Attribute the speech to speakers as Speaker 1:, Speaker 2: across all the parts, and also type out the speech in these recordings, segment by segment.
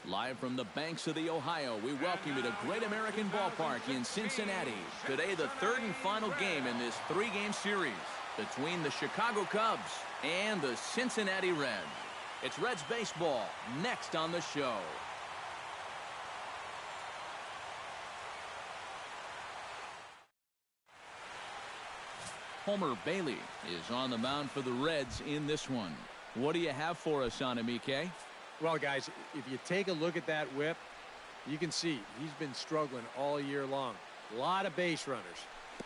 Speaker 1: Live from the banks of the Ohio, we welcome you to Great American Ballpark in Cincinnati. Today, the third and final game in this three-game series between the Chicago Cubs and the Cincinnati Reds. It's Reds baseball next on the show. Homer Bailey is on the mound for the Reds in this one. What do you have for us on him, EK?
Speaker 2: Well, guys, if you take a look at that whip, you can see he's been struggling all year long. A lot of base runners.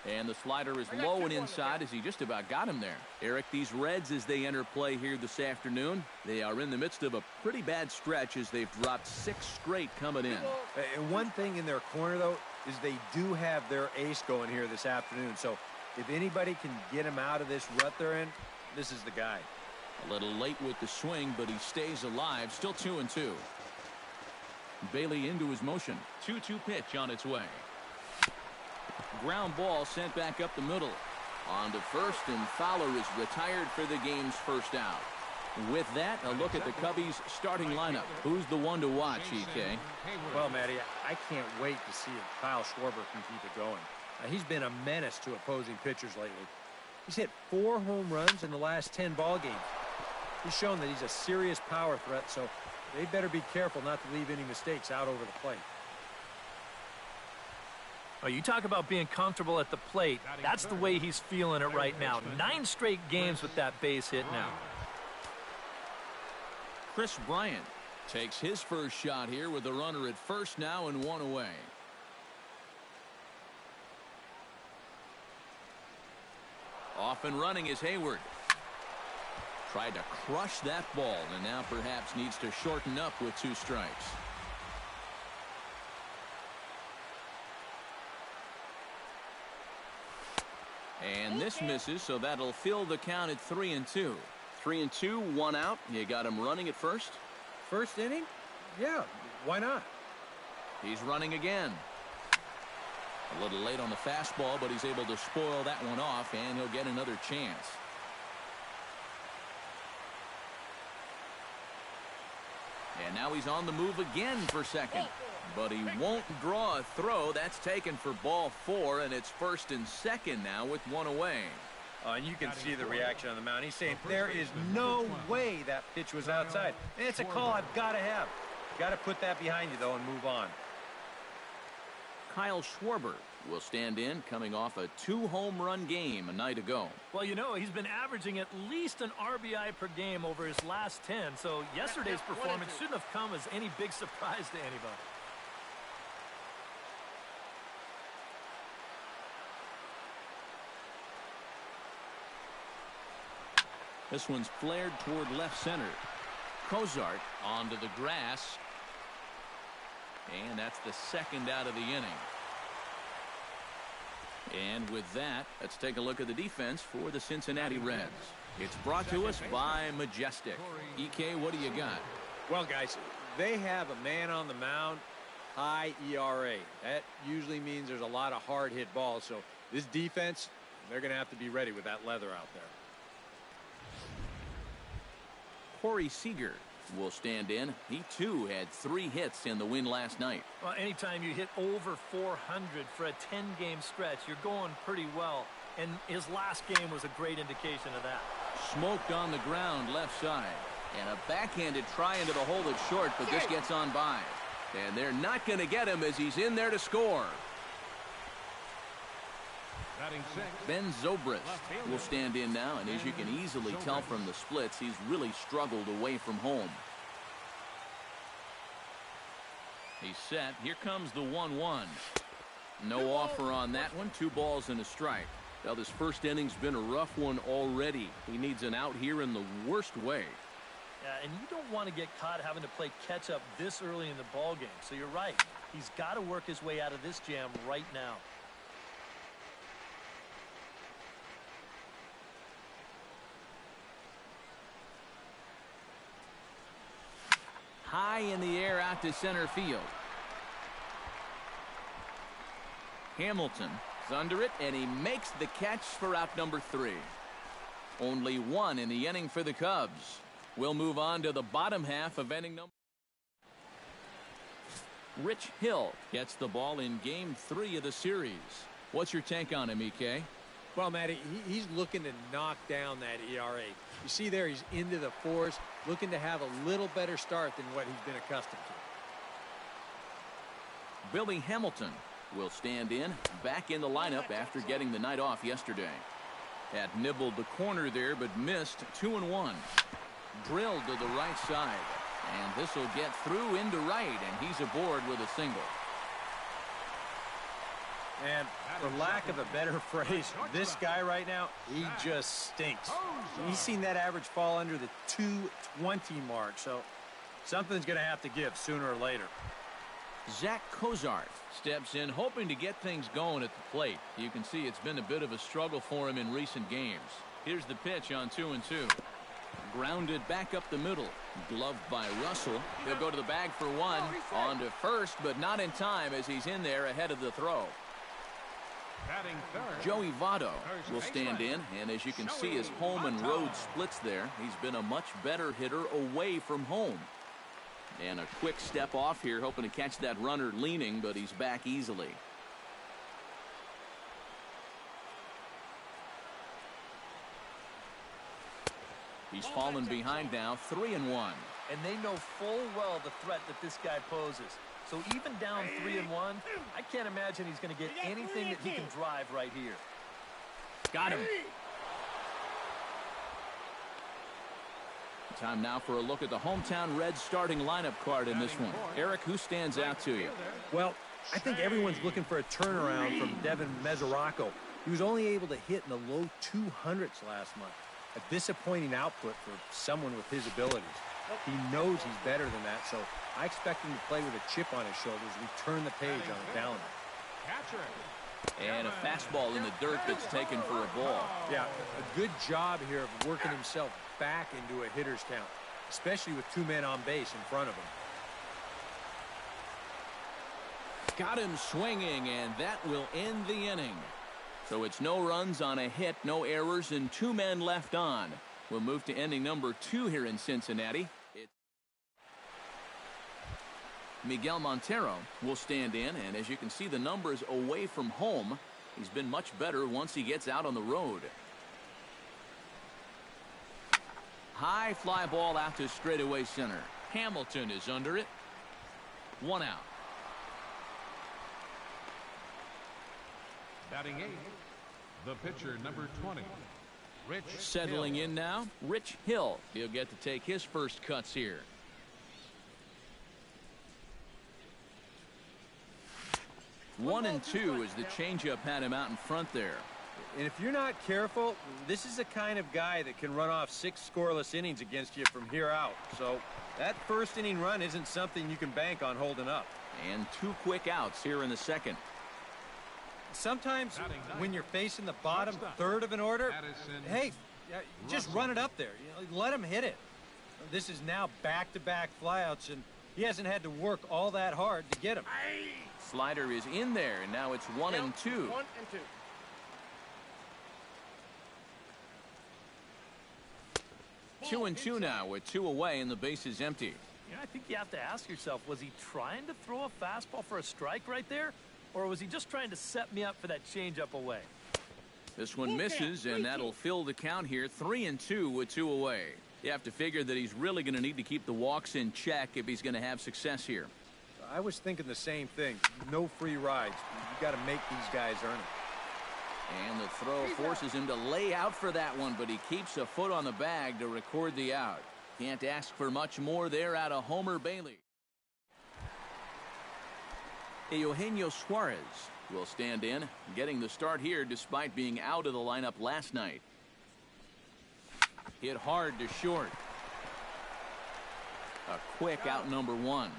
Speaker 1: And the slider is low and inside as he just about got him there. Eric, these Reds, as they enter play here this afternoon, they are in the midst of a pretty bad stretch as they've dropped 6 straight coming in.
Speaker 2: And one thing in their corner, though, is they do have their ace going here this afternoon. So if anybody can get him out of this rut they're in, this is the guy.
Speaker 1: A little late with the swing, but he stays alive. Still 2-2. Bailey into his motion. 2-2 pitch on its way. Ground ball sent back up the middle. On to first, and Fowler is retired for the game's first out. With that, a look at the Cubbies' starting lineup. Who's the one to watch, EK?
Speaker 2: Well, Matty, I can't wait to see if Kyle Schwarber can keep it going. He's been a menace to opposing pitchers lately. He's hit 4 home runs in the last 10 ball games. He's shown that he's a serious power threat, so they better be careful not to leave any mistakes out over the plate.
Speaker 3: Oh, you talk about being comfortable at the plate. That's the way he's feeling it right now. 9 straight games with that base hit now.
Speaker 1: Chris Bryant takes his first shot here with a runner at first now and 1 away. Off and running is Hayward. Tried to crush that ball and now perhaps needs to shorten up with 2 strikes. And this misses, so that'll fill the count at 3-2. 3-2, 1 out. You got him running at first.
Speaker 2: First inning? Yeah, why not?
Speaker 1: He's running again. A little late on the fastball, but he's able to spoil that one off, and he'll get another chance. And now he's on the move again for second. But he won't draw a throw. That's taken for ball 4, and it's first and second now with 1 away.
Speaker 2: And you can see the reaction on the mound. He's saying there is no way that pitch was outside. And it's a call I've got to have. Got to put that behind you, though, and move on.
Speaker 1: Kyle Schwarber will stand in, coming off a 2-home-run game a night ago.
Speaker 3: Well, you know, he's been averaging at least an RBI per game over his last 10, so yesterday's performance shouldn't have come as any big surprise to anybody.
Speaker 1: This one's flared toward left center. Cozart onto the grass. And that's the second out of the inning. And with that, let's take a look at the defense for the Cincinnati Reds. It's brought to us by Majestic. EK, what do you got?
Speaker 2: Well, guys, they have a man on the mound, high ERA. That usually means there's a lot of hard hit balls. So this defense, they're going to have to be ready with that leather out there.
Speaker 1: Corey Seager will stand in. He too had 3 hits in the win last night.
Speaker 3: Well, anytime you hit over 400 for a 10-game stretch, you're going pretty well. And his last game was a great indication of that.
Speaker 1: Smoked on the ground left side. And a backhanded try into the hole that's short, but this gets on by. And they're not going to get him as he's in there to score. Ben Zobrist will stand in now, and as you can easily tell from the splits, he's really struggled away from home. He's set. Here comes the 1-1. No offer on that one. 2 balls and a strike. Well, this first inning's been a rough one already. He needs an out here in the worst way.
Speaker 3: Yeah, and you don't want to get caught having to play catch-up this early in the ball game. So you're right. He's got to work his way out of this jam right now.
Speaker 1: High in the air out to center field. Hamilton is under it, and he makes the catch for out number 3. Only 1 in the inning for the Cubs. We'll move on to the bottom half of inning number. Rich Hill gets the ball in Game 3 of the series. What's your take on him, EK?
Speaker 2: Well, Matty, he's looking to knock down that ERA. You see there, he's into the fours, looking to have a little better start than what he's been accustomed to.
Speaker 1: Billy Hamilton will stand in, back in the lineup after getting the night off yesterday. Had nibbled the corner there, but missed 2-1. Drilled to the right side. And this will get through into right, and he's aboard with a single. And
Speaker 2: for lack of a better phrase, this guy right now, he just stinks. He's seen that average fall under the 220 mark, so something's going to have to give sooner or later.
Speaker 1: Zach Cozart steps in, hoping to get things going at the plate. You can see it's been a bit of a struggle for him in recent games. Here's the pitch on 2-2. Grounded back up the middle. Gloved by Russell. He'll go to the bag for one. On to first, but not in time as he's in there ahead of the throw. Joey Votto will stand in, and as you can see, his home and road splits there. He's been a much better hitter away from home. And a quick step off here, hoping to catch that runner leaning, but he's back easily. He's fallen behind now, 3-1.
Speaker 3: And they know full well the threat that this guy poses. So even down 3-1, I can't imagine he's going to get anything that he can drive right here.
Speaker 1: Got him. Time now for a look at the hometown Reds starting lineup card in this one. Eric, who stands out to you?
Speaker 2: Well, I think everyone's looking for a turnaround from Devin Mesoraco. He was only able to hit in the low 200s last month. A disappointing output for someone with his abilities. He knows he's better than that, so I expect him to play with a chip on his shoulder as we turn the page on the calendar.
Speaker 1: And a fastball in the dirt that's taken for a ball.
Speaker 2: Yeah, a good job here of working himself back into a hitter's count, especially with two men on base in front of him.
Speaker 1: Got him swinging, and that will end the inning. So it's no runs on a hit, no errors, and two men left on. We'll move to inning number 2 here in Cincinnati. Miguel Montero will stand in, and as you can see, the numbers away from home, he's been much better once he gets out on the road. High fly ball out to straightaway center. Hamilton is under it. 1 out.
Speaker 4: Batting 8, the pitcher, number 20, Rich
Speaker 1: Settling
Speaker 4: Hill.
Speaker 1: in now, Rich Hill. He'll get to take his first cuts here. One and two as the changeup had him out in front there.
Speaker 2: And if you're not careful, this is the kind of guy that can run off 6 scoreless innings against you from here out. So that first inning run isn't something you can bank on holding up.
Speaker 1: And 2 quick outs here in the second.
Speaker 2: Sometimes when you're facing the bottom third of an order, hey, just run it up there. You know, let him hit it. This is now back-to-back flyouts, and he hasn't had to work all that hard to get him.
Speaker 1: Slider is in there, and now it's 1 and 2.
Speaker 5: 1 and 2.
Speaker 1: 2 and 2 now with 2 away and the base is empty.
Speaker 3: Yeah, I think you have to ask yourself, was he trying to throw a fastball for a strike right there? Or was he just trying to set me up for that changeup away?
Speaker 1: This one misses, and that'll fill the count here. 3 and 2 with 2 away. You have to figure that he's really going to need to keep the walks in check if he's going to have success here.
Speaker 2: I was thinking the same thing. No free rides. You got to make these guys earn it.
Speaker 1: And the throw forces him to lay out for that one, but he keeps a foot on the bag to record the out. Can't ask for much more there out of Homer Bailey. Eugenio Suarez will stand in, getting the start here despite being out of the lineup last night. Hit hard to short. A quick out number 1.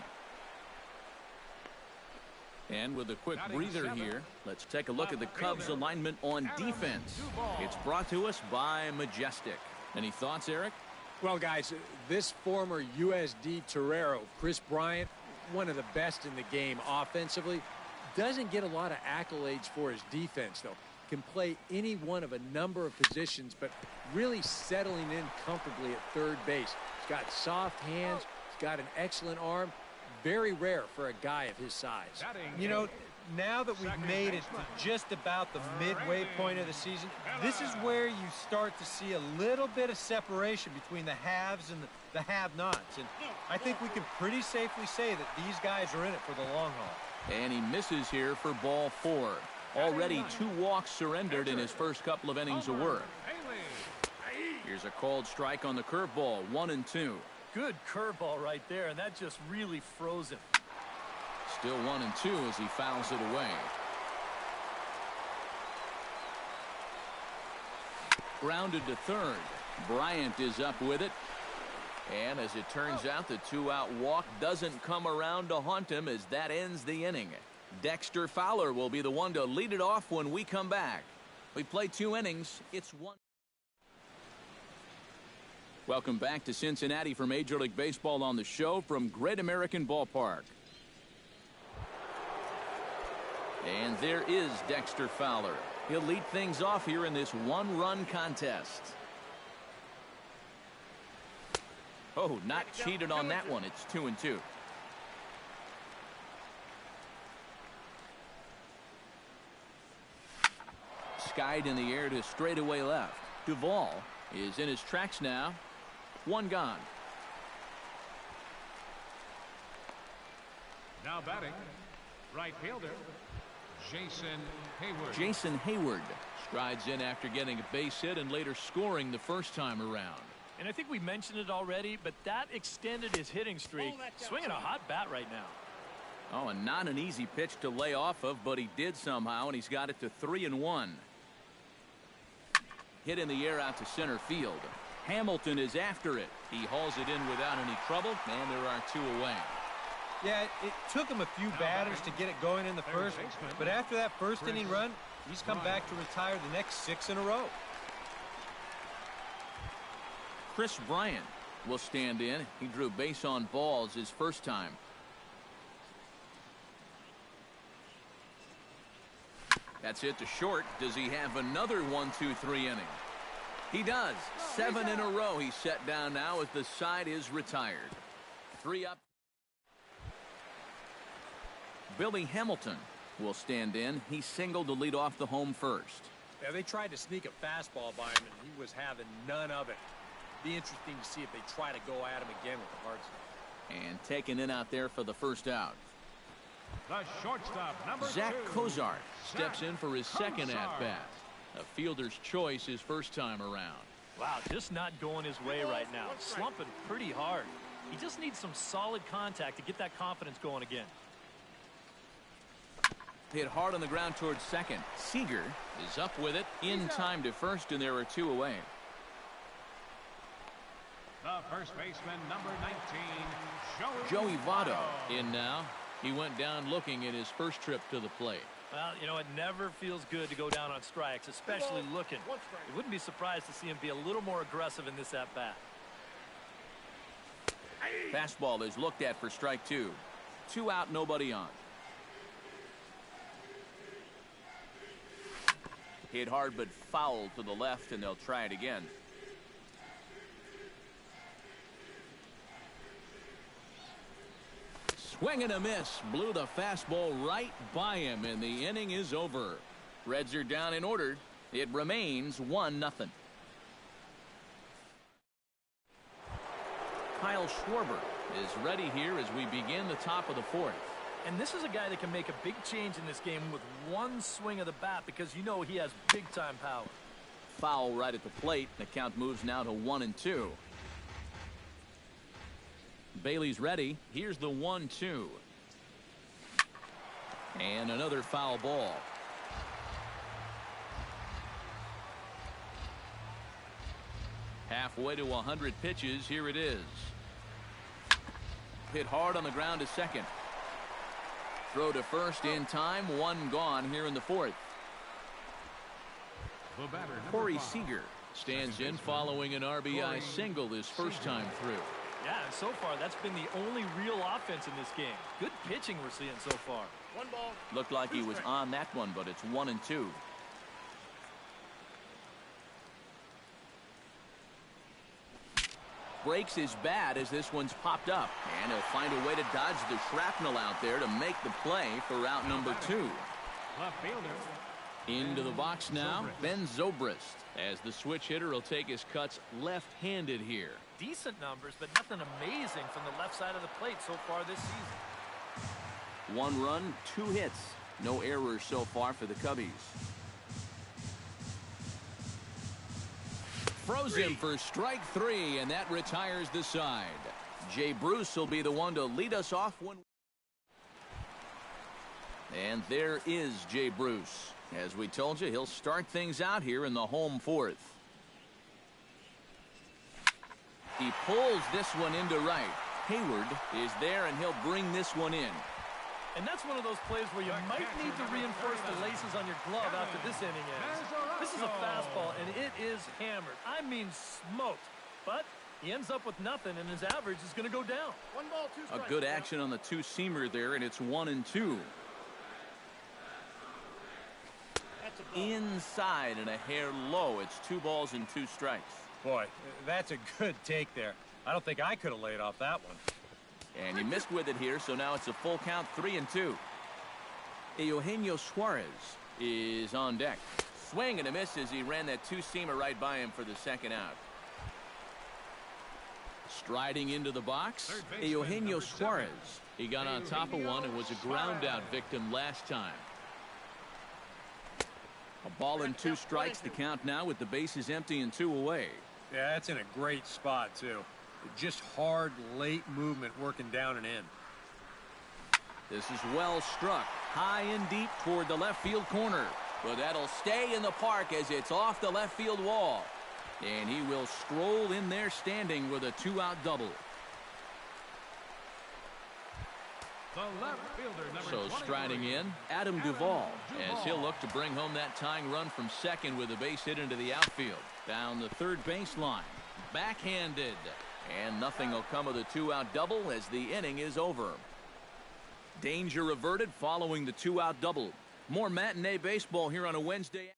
Speaker 1: And with a quick breather here, let's take a look at the Cubs alignment on defense. It's brought to us by Majestic. Any thoughts, Eric?
Speaker 2: Well, guys, this former USD Torero, Chris Bryant, one of the best in the game offensively, doesn't get a lot of accolades for his defense, though. Can play any one of a number of positions, but really settling in comfortably at third base. He's got soft hands. He's got an excellent arm. very rare for a guy of his size. You know, now that we've made it to just about the midway point of the season, this is where you start to see a little bit of separation between the haves and the have-nots. And I think we can pretty safely say that these guys are in it for the long haul.
Speaker 1: And he misses here for ball 4. Already 2 walks surrendered in his first couple of innings of work. Here's a called strike on the curveball, 1-2.
Speaker 3: Good curveball right there, and that just really froze him.
Speaker 1: Still 1-2 as he fouls it away. Grounded to third. Bryant is up with it. And as it turns out, the 2-out walk doesn't come around to haunt him as that ends the inning. Dexter Fowler will be the one to lead it off when we come back. We play 2 innings. It's 1. Welcome back to Cincinnati for Major League Baseball on the show from Great American Ballpark. And there is Dexter Fowler. He'll lead things off here in this 1-run contest. Oh, not cheated on that one. It's 2-2. Skied in the air to straightaway left. Duvall is in his tracks now. 1 gone.
Speaker 4: Now batting, right fielder, Jason Hayward.
Speaker 1: Jason Hayward strides in after getting a base hit and later scoring the first time around.
Speaker 3: And I think we mentioned it already, but that extended his hitting streak. Swinging a hot bat right now.
Speaker 1: Oh, and not an easy pitch to lay off of, but he did somehow, and he's got it to 3-1. Hit in the air out to center field. Hamilton is after it. He hauls it in without any trouble, and there are 2 away.
Speaker 2: Yeah, it took him a few batters to get it going in the first, but after that first inning run, he's come back to retire the next 6 in a row.
Speaker 1: Chris Bryant will stand in. He drew base on balls his first time. That's hit to short. Does he have another 1-2-3 inning? He does. 7 in a row he's set down now as the side is retired. 3 up. Billy Hamilton will stand in. He singled to lead off the home first.
Speaker 2: Yeah, they tried to sneak a fastball by him, and he was having none of it. Be interesting to see if they try to go at him again with the hard side.
Speaker 1: And taken in out there for the first out.
Speaker 4: The shortstop, number
Speaker 1: Zach
Speaker 4: 2.
Speaker 1: Cozart steps in for his second at-bat. A fielder's choice his first time around.
Speaker 3: Wow, just not going his way right now. Slumping pretty hard. He just needs some solid contact to get that confidence going again.
Speaker 1: Hit hard on the ground towards second. Seager is up with it in time to first, and there are 2 away.
Speaker 4: The first baseman, number 19,
Speaker 1: Joey Votto in now. He went down looking at his first trip to the plate.
Speaker 3: Well, you know, it never feels good to go down on strikes, especially looking. You wouldn't be surprised to see him be a little more aggressive in this at-bat.
Speaker 1: Fastball is looked at for strike 2. 2 out, nobody on. Hit hard but foul to the left, and they'll try it again. Swing and a miss. Blew the fastball right by him, and the inning is over. Reds are down in order. It remains 1-0. Kyle Schwarber is ready here as we begin the top of the 4th.
Speaker 3: And this is a guy that can make a big change in this game with one swing of the bat, because you know he has big-time power.
Speaker 1: Foul right at the plate. The count moves now to 1-2. Bailey's ready. Here's the 1-2. And another foul ball. Halfway to 100 pitches. Here it is. Hit hard on the ground to second. Throw to first in time. 1 gone here in the 4th.
Speaker 4: The batter,
Speaker 1: Corey
Speaker 4: 5.
Speaker 1: Seager stands in following an RBI single his first time through.
Speaker 3: Yeah, and so far that's been the only real offense in this game. Good pitching we're seeing so far.
Speaker 5: 1 ball.
Speaker 1: Looked like he was on that one, but it's 1-2. breaks his bat as this one's popped up. And he'll find a way to dodge the shrapnel out there to make the play for out number 2.
Speaker 4: Left fielder.
Speaker 1: Into the box now, Ben Zobrist. As the switch hitter will take his cuts left-handed here.
Speaker 3: Decent numbers, but nothing amazing from the left side of the plate so far this season.
Speaker 1: 1 run, 2 hits. No errors so far for the Cubbies. Throws him for strike 3, and that retires the side. Jay Bruce will be the one to lead us off when. And there is Jay Bruce. As we told you, he'll start things out here in the home 4th. He pulls this one into right. Hayward is there, and he'll bring this one in.
Speaker 3: And that's one of those plays where you might need to reinforce the laces on your glove after this inning ends. This is a fastball, and it is hammered. I mean smoked. But he ends up with nothing, and his average is going to go down.
Speaker 2: 1 ball, 2 strikes.
Speaker 1: A good action on the 2-seamer there, and it's 1-2. Inside and a hair low. It's 2 balls and 2 strikes.
Speaker 2: Boy, that's a good take there. I don't think I could have laid off that one.
Speaker 1: And he missed with it here, so now it's a full count, 3-2. Eugenio Suarez is on deck. Swing and a miss as he ran that 2-seamer right by him for the second out. Striding into the box, Eugenio Suarez. He got on top of one and was a ground out victim last time. A ball and 2 strikes to count now with the bases empty and 2 away.
Speaker 2: Yeah, that's in a great spot, too. Just hard, late movement working down and in.
Speaker 1: This is well struck. High and deep toward the left field corner. But that'll stay in the park as it's off the left field wall. And he will stroll in there standing with a 2-out double.
Speaker 4: The left fielder, number
Speaker 1: So
Speaker 4: 24.
Speaker 1: striding in, Adam Duvall, as he'll look to bring home that tying run from second with a base hit into the outfield. Down the third baseline. Backhanded. And nothing will come of the 2-out double as the inning is over. Danger averted following the 2-out double. More matinee baseball here on a Wednesday.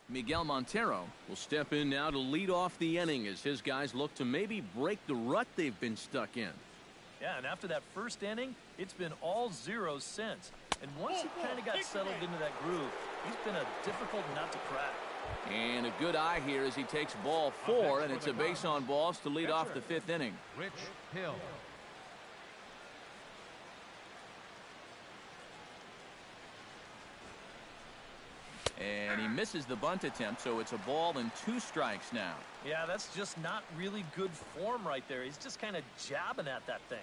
Speaker 1: Miguel Montero will step in now to lead off the inning as his guys look to maybe break the rut they've been stuck in.
Speaker 3: Yeah, and after that first inning, it's been all zeros since. And once he kind of got settled into that groove, he's been a difficult nut to crack.
Speaker 1: And a good eye here as he takes ball 4, and it's a base on balls to lead off the 5th inning.
Speaker 4: Rich Hill.
Speaker 1: And he misses the bunt attempt, so it's a ball and 2 strikes now.
Speaker 3: Yeah, that's just not really good form right there. He's just kind of jabbing at that thing.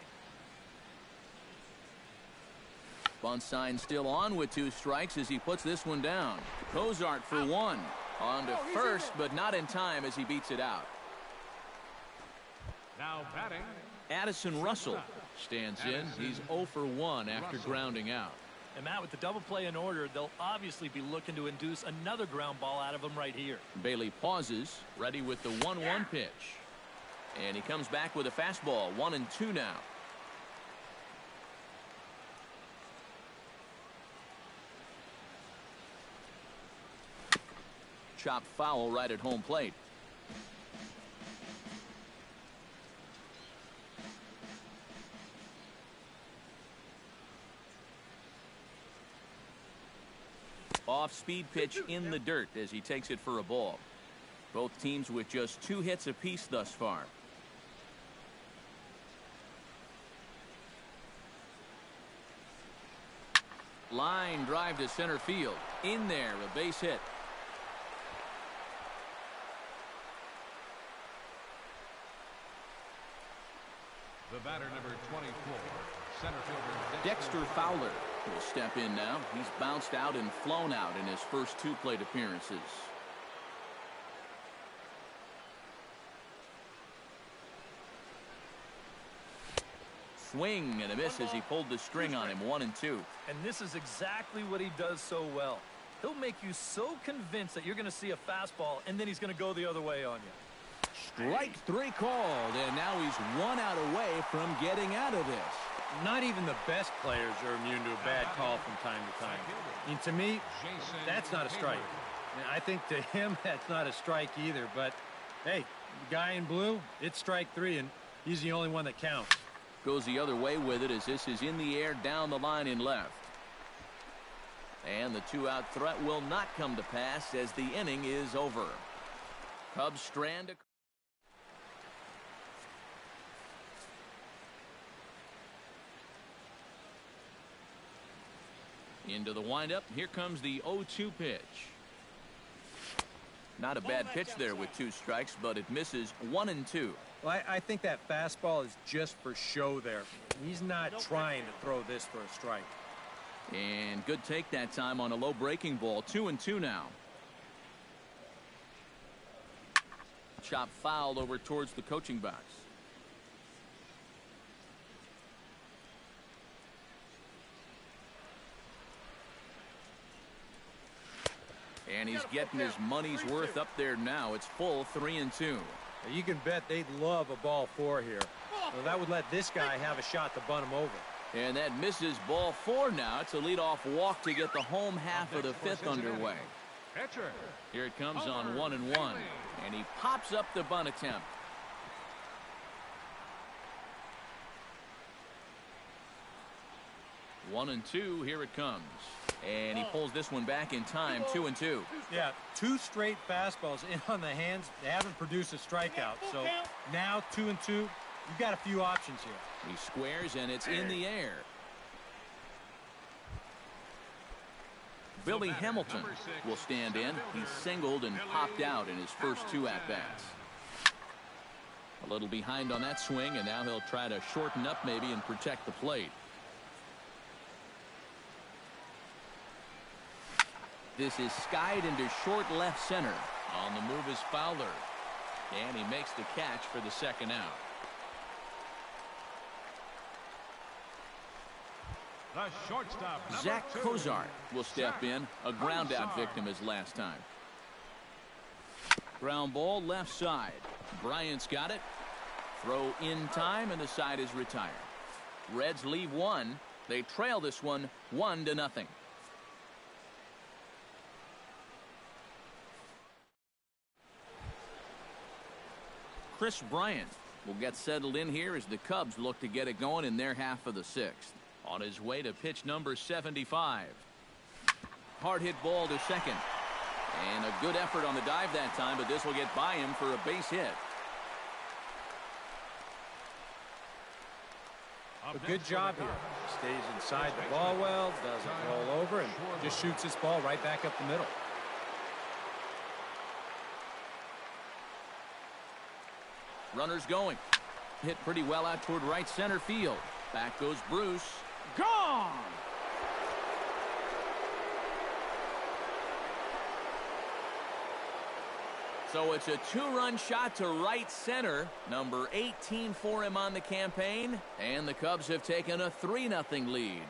Speaker 1: Bunt sign still on with 2 strikes as he puts this one down. Cozart for 1. On to first, but not in time as he beats it out.
Speaker 4: Now batting.
Speaker 1: Addison Russell stands in. He's 0 for 1 after grounding out.
Speaker 3: And Matt, with the double play in order, they'll obviously be looking to induce another ground ball out of him right here.
Speaker 1: Bailey pauses, ready with the 1-1 pitch. And he comes back with a fastball, 1-2 now. Chopped foul right at home plate. Off-speed pitch in the dirt as he takes it for a ball. Both teams with just 2 hits apiece thus far. Line drive to center field. In there, a base hit.
Speaker 4: The batter, number 24, center fielder
Speaker 1: Dexter Fowler will step in now. He's bounced out and flown out in his first 2 plate appearances. Swing and a miss as he pulled the string on him, 1-2.
Speaker 3: And this is exactly what he does so well. He'll make you so convinced that you're going to see a fastball, and then he's going to go the other way on you.
Speaker 1: Strike 3 called, and now he's 1 out away from getting out of this.
Speaker 2: Not even the best players are immune to a bad call from time to time. I mean, to me, that's not a strike. I think to him that's not a strike either, but hey, The guy in blue, it's strike 3, and he's the only one that counts.
Speaker 1: Goes the other way with it as this is in the air down the line in left. And the 2-out threat will not come to pass as the inning is over. Cubs strand. Into the windup. Here comes the 0-2 pitch. Not a bad pitch there with 2 strikes, but it misses 1-2.
Speaker 2: Well, I think that fastball is just for show there. He's not trying to throw this for a strike.
Speaker 1: And good take that time on a low breaking ball. 2-2 now. Chop fouled over towards the coaching box. And he's getting his money's worth up there now. It's full 3-2.
Speaker 2: You can bet they'd love a ball 4 here. Well, that would let this guy have a shot to bunt him over.
Speaker 1: And that misses ball 4 now. It's a leadoff walk to get the home half of the 5th underway. Here it comes on 1-1. And he pops up the bunt attempt. One and 2. Here it comes. And he pulls this one back in time. 2-2.
Speaker 2: Yeah, 2 straight fastballs in on the hands. They haven't produced a strikeout. So now 2-2. You've got a few options here.
Speaker 1: He squares and it's in the air. Billy Hamilton will stand in. He singled and popped out in his first 2 at-bats. A little behind on that swing, and now he'll try to shorten up maybe and protect the plate. This is skied into short left center. On the move is Fowler. And he makes the catch for the 2nd out.
Speaker 4: The shortstop,
Speaker 1: Zach Cozart will step in. A ground out victim as last time. Ground ball left side. Bryant's got it. Throw in time, and the side is retired. Reds leave 1. They trail this one 1-0. Chris Bryant will get settled in here as the Cubs look to get it going in their half of the 6th. On his way to pitch number 75. Hard hit ball to second. And a good effort on the dive that time, but this will get by him for a base hit.
Speaker 2: A good job here. Stays inside the ball well, doesn't roll over, and just shoots this ball right back up the middle.
Speaker 1: Runners going. Hit pretty well out toward right center field. Back goes Bruce. Gone! So it's a 2-run shot to right center. Number 18 for him on the campaign. And the Cubs have taken a 3-0 lead.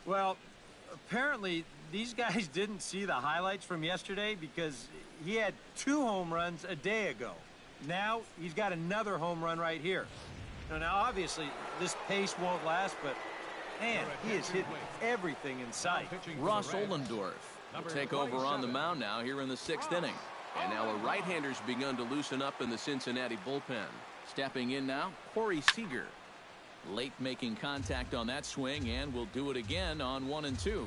Speaker 2: Well, apparently these guys didn't see the highlights from yesterday because he had 2 home runs a day ago. Now he's got another home run right here. Now obviously this pace won't last, but man, he is hitting everything in sight.
Speaker 1: Ross Ollendorf will take over on the mound now here in the 6th inning. And now a right-hander's begun to loosen up in the Cincinnati bullpen. Stepping in now, Corey Seager. Late making contact on that swing, and will do it again on 1 and 2.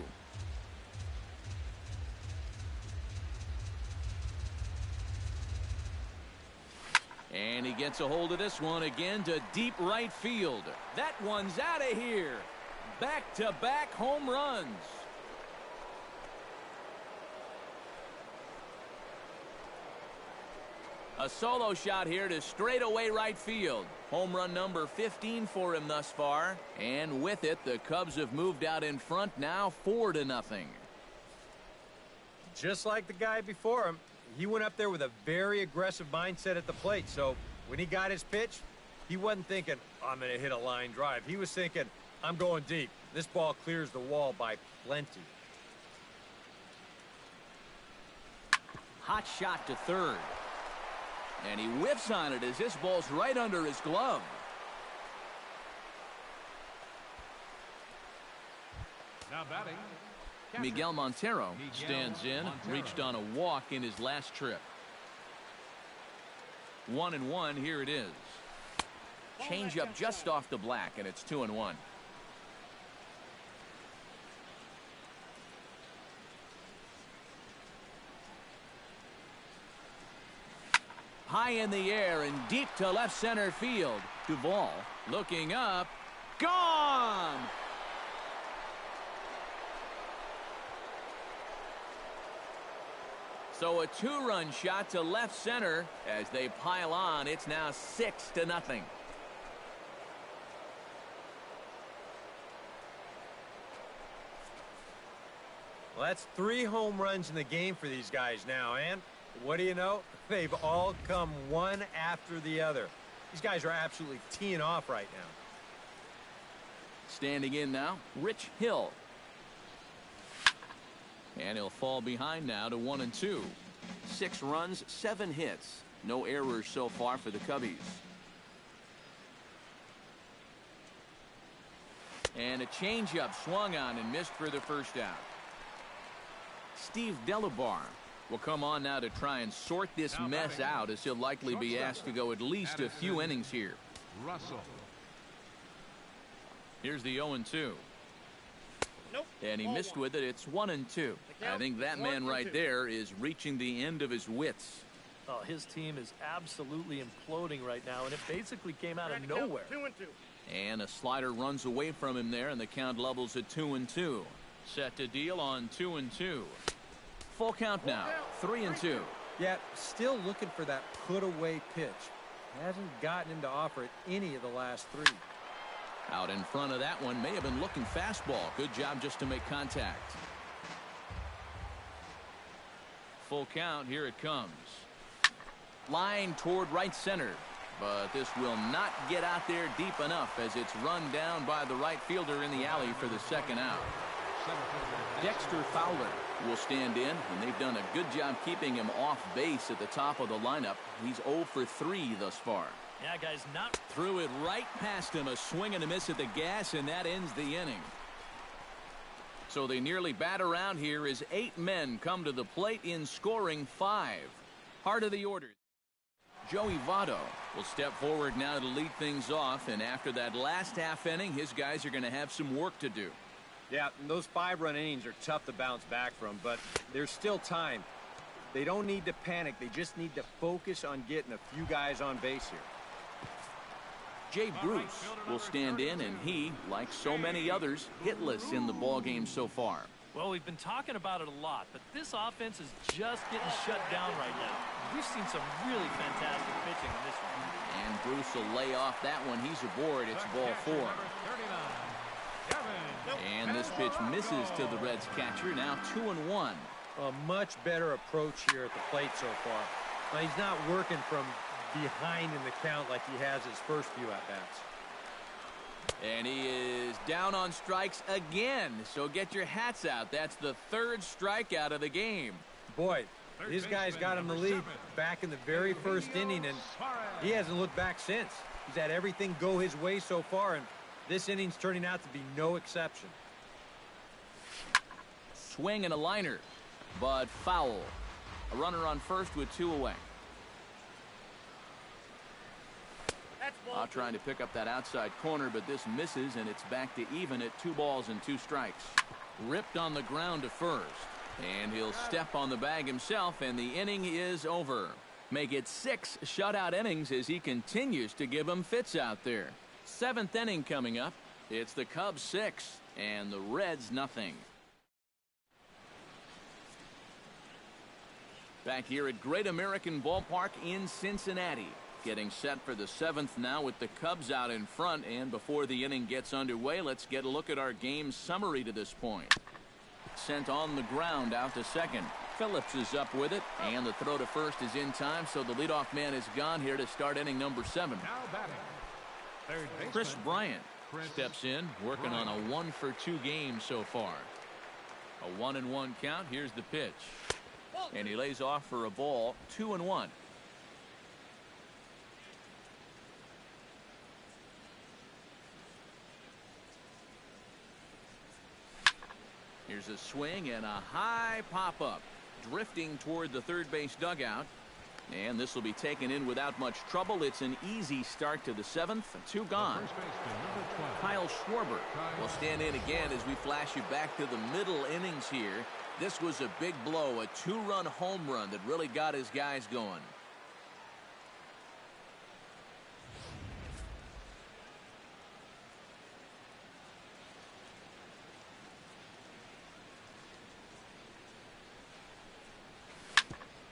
Speaker 1: And he gets a hold of this one again to deep right field. That one's out of here. Back-to-back home runs. A solo shot here to straightaway right field. Home run number 15 for him thus far. And with it, the Cubs have moved out in front now 4-0.
Speaker 2: Just like the guy before him, he went up there with a very aggressive mindset at the plate. So when he got his pitch, he wasn't thinking, I'm going to hit a line drive. He was thinking, I'm going deep. This ball clears the wall by plenty.
Speaker 1: Hot shot to third. And he whiffs on it as this ball's right under his glove.
Speaker 4: Now batting, catcher.
Speaker 1: Miguel Montero
Speaker 4: Miguel
Speaker 1: stands in,
Speaker 4: Montero.
Speaker 1: reached on a walk in his last trip. 1-1, here it is. Change up just off the black, and it's 2-1. High in the air and deep to left center field. Duvall looking up. Gone! So a two-run shot to left center. As they pile on, it's now 6-0.
Speaker 2: Well, that's 3 home runs in the game for these guys now, and what do you know? They've all come one after the other. These guys are absolutely teeing off right now.
Speaker 1: Standing in now, Rich Hill. And he'll fall behind now to 1-2. 6 runs, 7 hits. No errors so far for the Cubbies. And a changeup swung on and missed for the first out. Steve Delabar will come on now to try and sort this mess out, as he'll likely be asked to go at least a few innings here.
Speaker 4: Russell.
Speaker 1: Here's the 0-2.
Speaker 3: Nope.
Speaker 1: And he missed with it. It's 1-2. I think that man right there is reaching the end of his wits.
Speaker 3: Oh, his team is absolutely imploding right now, and it basically came out of nowhere.
Speaker 5: 2-2.
Speaker 1: And a slider runs away from him there, and the count levels at 2-2. Set to deal on 2-2. Full count now, 3-2.
Speaker 2: Yet still looking for that put-away pitch. Hasn't gotten him to offer it any of the last 3.
Speaker 1: Out in front of that one, may have been looking fastball. Good job just to make contact. Full count, here it comes. Line toward right center. But this will not get out there deep enough, as it's run down by the right fielder in the alley for the second out. Dexter Fowler will stand in, and they've done a good job keeping him off base at the top of the lineup. He's 0 for 3 thus far.
Speaker 3: Yeah, guys, not
Speaker 1: Threw it right past him, a swing and a miss at the gas, and that ends the inning. So they nearly bat around here as 8 men come to the plate in scoring 5. Heart of the order. Joey Votto will step forward now to lead things off, and after that last half inning, his guys are going to have some work to do.
Speaker 2: Yeah, those 5-run innings are tough to bounce back from, but there's still time. They don't need to panic. They just need to focus on getting a few guys on base here.
Speaker 1: Jay Bruce will stand in, and he, like so many others, hitless in the ballgame so far.
Speaker 3: Well, we've been talking about it a lot, but this offense is just getting shut down right now. We've seen some really fantastic pitching in this one.
Speaker 1: And Bruce will lay off that one. He's aboard. It's ball 4. And this pitch misses to the Reds catcher. Now 2-1.
Speaker 2: A much better approach here at the plate so far. Now, he's not working from behind in the count like he has his first few at-bats.
Speaker 1: And he is down on strikes again. So get your hats out. That's the 3rd strikeout of the game.
Speaker 2: Boy, his guys got him the lead back in the very first inning, and he hasn't looked back since. He's had everything go his way so far, and this inning's turning out to be no exception.
Speaker 1: Swing and a liner, but foul. A runner on first with 2 away. Trying to pick up that outside corner, but this misses, and it's back to even at 2 balls and 2 strikes. Ripped on the ground to first, and he'll step on the bag himself, and the inning is over. Make it 6 shutout innings as he continues to give them fits out there. 7th inning coming up. It's the Cubs 6 and the Reds nothing. Back here at Great American Ballpark in Cincinnati. Getting set for the 7th now with the Cubs out in front, and before the inning gets underway, let's get a look at our game summary to this point. Sent on the ground out to second. Phillips is up with it, and the throw to first is in time, so the leadoff man is gone here to start inning number 7.
Speaker 4: Now batting, third baseman,
Speaker 1: Chris Bryant
Speaker 4: Chris
Speaker 1: steps in, working on a 1 for 2 game so far. A 1-1 count. Here's the pitch, and he lays off for a ball. 2-1. There's a swing and a high pop-up. Drifting toward the third base dugout. And this will be taken in without much trouble. It's an easy start to the 7th. 2 gone. Kyle Schwarber will stand in again as we flash you back to the middle innings here. This was a big blow, a 2-run home run that really got his guys going.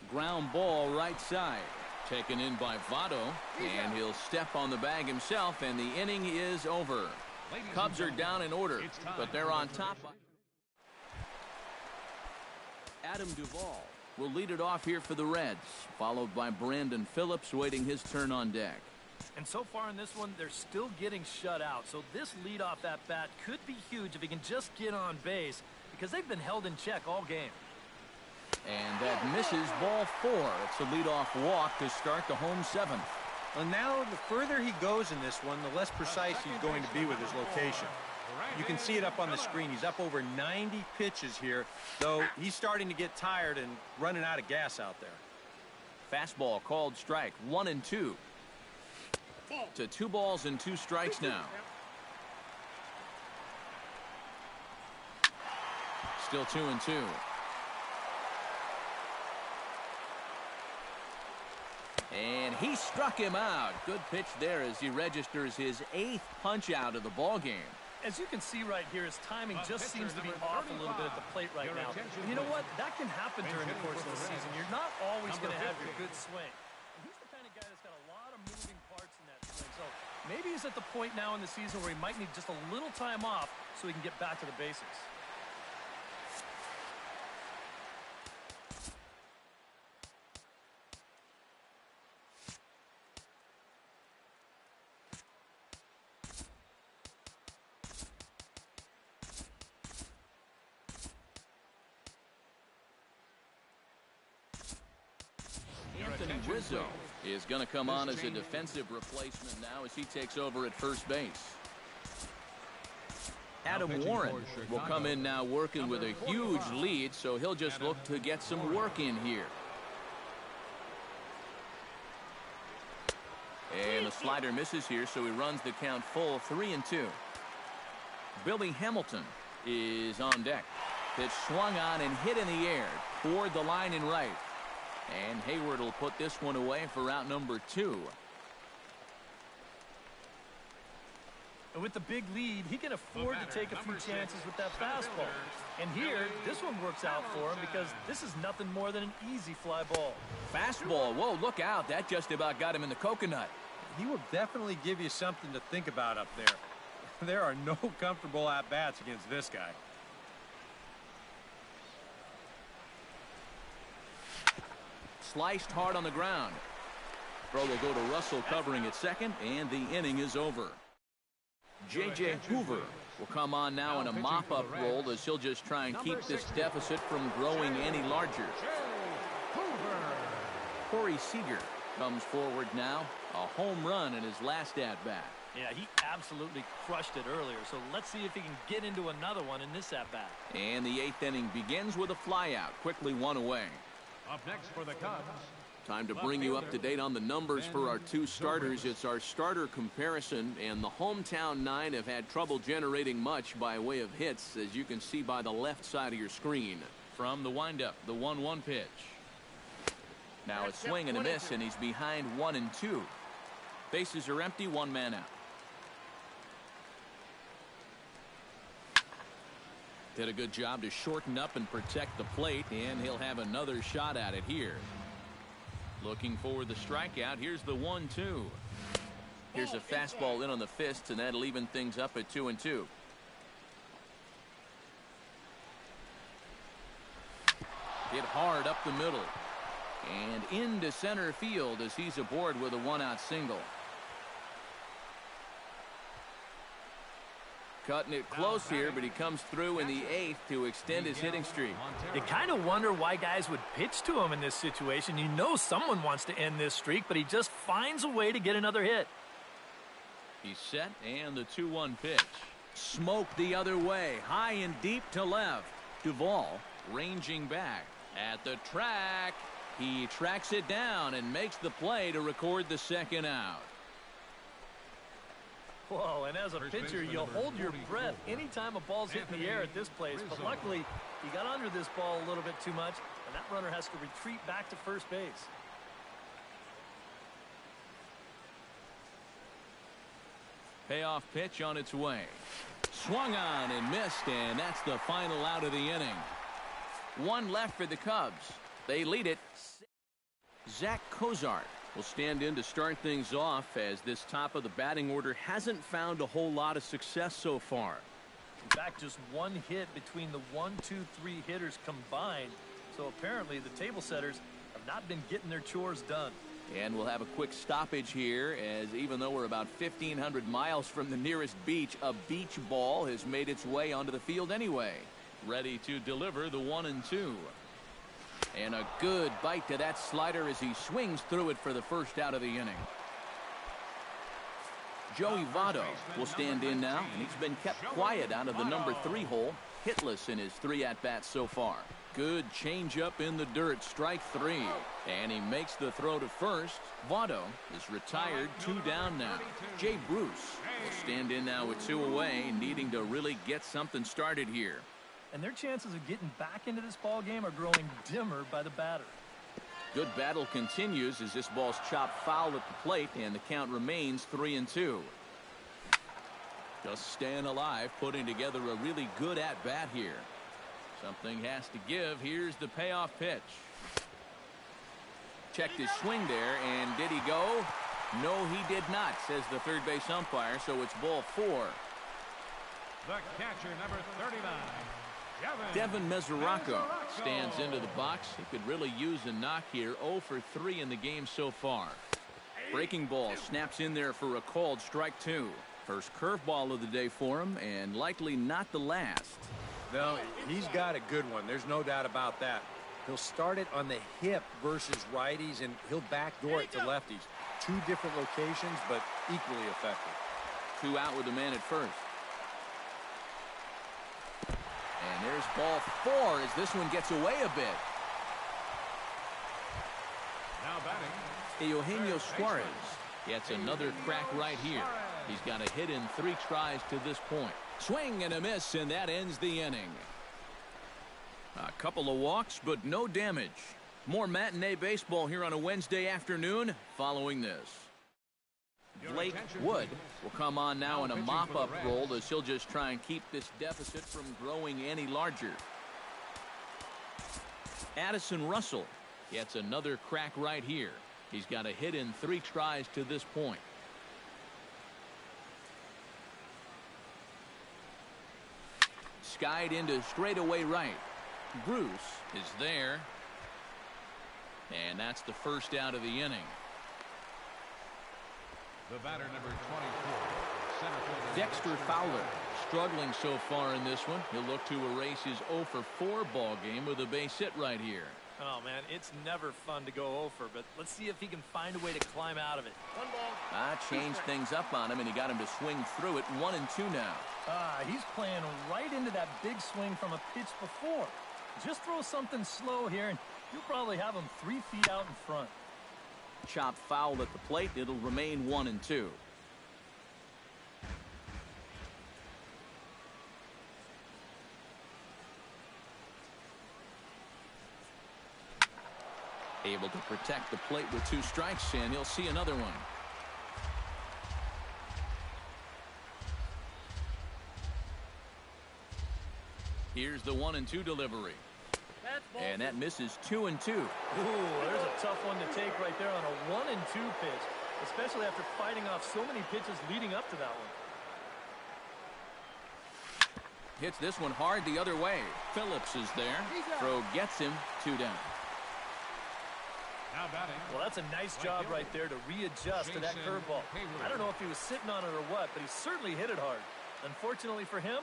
Speaker 1: Ground ball right side. Taken in by Votto, and he'll step on the bag himself, and the inning is over. Cubs are down in order, but they're on top. Adam Duvall will lead it off here for the Reds, followed by Brandon Phillips waiting his turn on deck.
Speaker 3: And so far in this one, they're still getting shut out. So this leadoff at bat could be huge if he can just get on base, because they've been held in check all game.
Speaker 1: And that misses ball 4. It's a leadoff walk to start the home 7th.
Speaker 2: Well, now the further he goes in this one, the less precise he's going to be with his location. You can see it up on the screen. He's up over 90 pitches here, though he's starting to get tired and running out of gas out there.
Speaker 1: Fastball called strike. 1-2. To 2 balls and 2 strikes now. Still 2-2. And he struck him out. Good pitch there as he registers his 8th punch out of the ball game.
Speaker 3: As you can see right here, his timing just seems to be off a little bit at the plate right now. And you know what? That can happen during the course of the season. You're not always going to have your good swing. And he's the kind of guy that's got a lot of moving parts in that swing. So maybe he's at the point now in the season where he might need just a little time off so he can get back to the basics.
Speaker 1: Rizzo is going to come on as a defensive replacement now as he takes over at first base. Adam Warren will come in now working with a huge lead, so he'll just look to get some work in here. And the slider misses here, so he runs the count full. 3-2. Billy Hamilton is on deck. Pitch swung on and hit in the air toward the line and right. And Hayward will put this one away for out number 2.
Speaker 3: And with the big lead, he can afford to take a few chances with that fastball. And here, this one works out for him because this is nothing more than an easy fly ball.
Speaker 1: Fastball. Whoa, look out. That just about got him in the coconut.
Speaker 2: He will definitely give you something to think about up there. There are no comfortable at-bats against this guy.
Speaker 1: Sliced hard on the ground. Throw will go to Russell covering at second, and the inning is over. J.J. Hoover will come on now in a mop-up role as he'll just try and keep this deficit from growing any larger. Corey Seager comes forward now. A home run in his last at-bat.
Speaker 3: Yeah, he absolutely crushed it earlier, so let's see if he can get into another one in this at-bat.
Speaker 1: And the 8th inning begins with a flyout, quickly one away.
Speaker 4: Up next for the Cubs.
Speaker 1: Time to bring you up to date on the numbers for our 2 starters. It's our starter comparison, and the hometown 9 have had trouble generating much by way of hits, as you can see by the left side of your screen. From the windup, the 1-1 pitch. Now a swing and a miss, and he's behind 1-2. Bases are empty, 1 man out. Did a good job to shorten up and protect the plate, and he'll have another shot at it here. Looking for the strikeout. Here's the 1-2. Here's a fastball in on the fist, and that'll even things up at 2-2. Hit hard up the middle. And into center field as he's aboard with a 1-out single. Cutting it close here, but he comes through in the 8th to extend his hitting streak.
Speaker 3: You kind of wonder why guys would pitch to him in this situation. You know someone wants to end this streak, but he just finds a way to get another hit.
Speaker 1: He's set, and the 2-1 pitch. Smoked the other way, high and deep to left. Duvall ranging back at the track. He tracks it down and makes the play to record the second out.
Speaker 3: Whoa, and as a pitcher, you'll hold your breath anytime a ball's hitting the air at this place. But luckily, he got under this ball a little bit too much, and that runner has to retreat back to first base.
Speaker 1: Payoff pitch on its way. Swung on and missed, and that's the final out of the inning. One left for the Cubs. They lead it. Zach Cozart will stand in to start things off, as this top of the batting order hasn't found a whole lot of success so far.
Speaker 3: In fact, just one hit between the 1, 2, 3 hitters combined. So apparently the table setters have not been getting their chores done.
Speaker 1: And we'll have a quick stoppage here, as even though we're about 1,500 miles from the nearest beach, a beach ball has made its way onto the field anyway. Ready to deliver the 1-2. And a good bite to that slider as he swings through it for the first out of the inning. Joey Votto will stand in now, and he's been kept quiet out of the number 3 hole, hitless in his 3 at-bats so far. Good changeup in the dirt, strike 3. And he makes the throw to first. Votto is retired, 2 down now. Jay Bruce will stand in now with 2 away, needing to really get something started here.
Speaker 3: And their chances of getting back into this ball game are growing dimmer by the batter.
Speaker 1: Good battle continues as this ball's chopped foul at the plate, and the count remains 3-2. Just staying alive, putting together a really good at-bat here. Something has to give. Here's the payoff pitch. Checked his swing there, and did he go? No, he did not, says the third base umpire, so it's ball 4.
Speaker 4: The catcher, number 39.
Speaker 1: Devin Mesoraco stands into the box. He could really use a knock here. 0 for 3 in the game so far. Breaking ball snaps in there for a called strike 2. First curveball of the day for him, and likely not the last.
Speaker 2: No, he's got a good one. There's no doubt about that. He'll start it on the hip versus righties, and he'll backdoor it to lefties. 2 different locations, but equally effective.
Speaker 1: 2 out with a man at first. And there's ball 4 as this one gets away a bit.
Speaker 4: Now batting,
Speaker 1: Eugenio Suarez gets another crack right here. He's got a hit in 3 tries to this point. Swing and a miss, and that ends the inning. A couple of walks, but no damage. More matinee baseball here on a Wednesday afternoon following this. Blake Wood will come on now in a mop-up role, as he'll just try and keep this deficit from growing any larger. Addison Russell gets another crack right here. He's got a hit in 3 tries to this point. Skied into straightaway right. Bruce is there. And that's the first out of the inning.
Speaker 4: the batter, number 24, center fielder
Speaker 1: Dexter Fowler struggling so far in this one. He'll look to erase his 0 for 4 ball game with a base hit right here.
Speaker 3: Oh, man, it's never fun to go 0 for, but let's see if he can find a way to climb out of it. 1 ball.
Speaker 1: Changed things up on him, and he got him to swing through it. 1-2 now.
Speaker 3: He's playing right into that big swing from a pitch before. Just throw something slow here, and you'll probably have him 3 feet out in front.
Speaker 1: Chop foul at the plate. It'll remain 1-2. Able to protect the plate with 2 strikes, and he'll see another one. Here's the 1-2 delivery. And that misses 2-2.
Speaker 3: Ooh, there's a tough one to take right there on a 1-2 pitch, especially after fighting off so many pitches leading up to that one.
Speaker 1: Hits this one hard the other way. Phillips is there. Throw gets him. 2 down.
Speaker 4: now batting.
Speaker 3: Well, that's a nice job right there to readjust to that curveball. I don't know if he was sitting on it or what, but he certainly hit it hard. Unfortunately for him,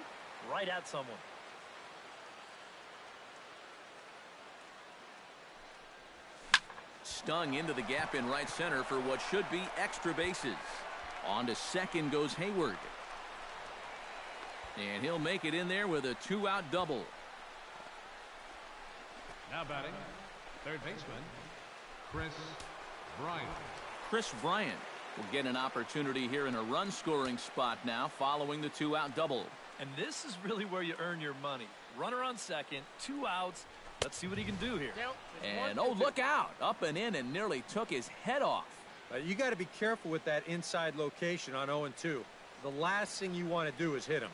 Speaker 3: right at someone.
Speaker 1: Stung into the gap in right center for what should be extra bases. On to second goes Hayward. And he'll make it in there with a 2-out double.
Speaker 4: Now batting, third baseman, Chris Bryant.
Speaker 1: Chris Bryant will get an opportunity here in a run-scoring spot now following the two-out double.
Speaker 3: And this is really where you earn your money. Runner on second, 2 outs. Let's see what he can do here.
Speaker 1: And, oh, look out. Up and in and nearly took his head off.
Speaker 2: You got to be careful with that inside location on 0-2. The last thing you want to do is hit him.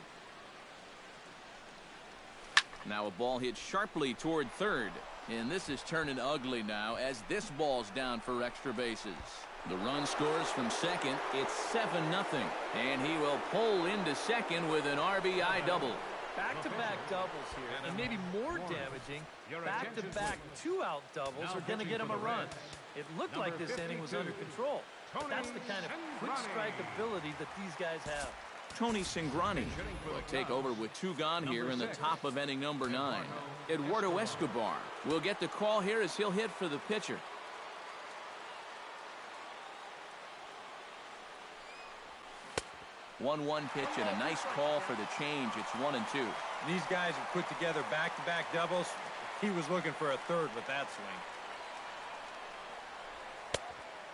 Speaker 1: Now a ball hit sharply toward third. And this is turning ugly now as this ball's down for extra bases. The run scores from second. It's 7-0. And he will pull into second with an RBI double.
Speaker 3: Back-to-back doubles here, and maybe more damaging, back-to-back two-out doubles are going to get him a run. It looked like this inning was under control. But that's the kind of quick strike ability that these guys have.
Speaker 1: Tony Cingrani will take over with 2 gone here in the top of inning number 9. Eduardo Escobar will get the call here as he'll hit for the pitcher. 1-1 pitch and a nice call for the change. It's 1-2.
Speaker 2: These guys have put together back-to-back doubles. He was looking for a third with that swing.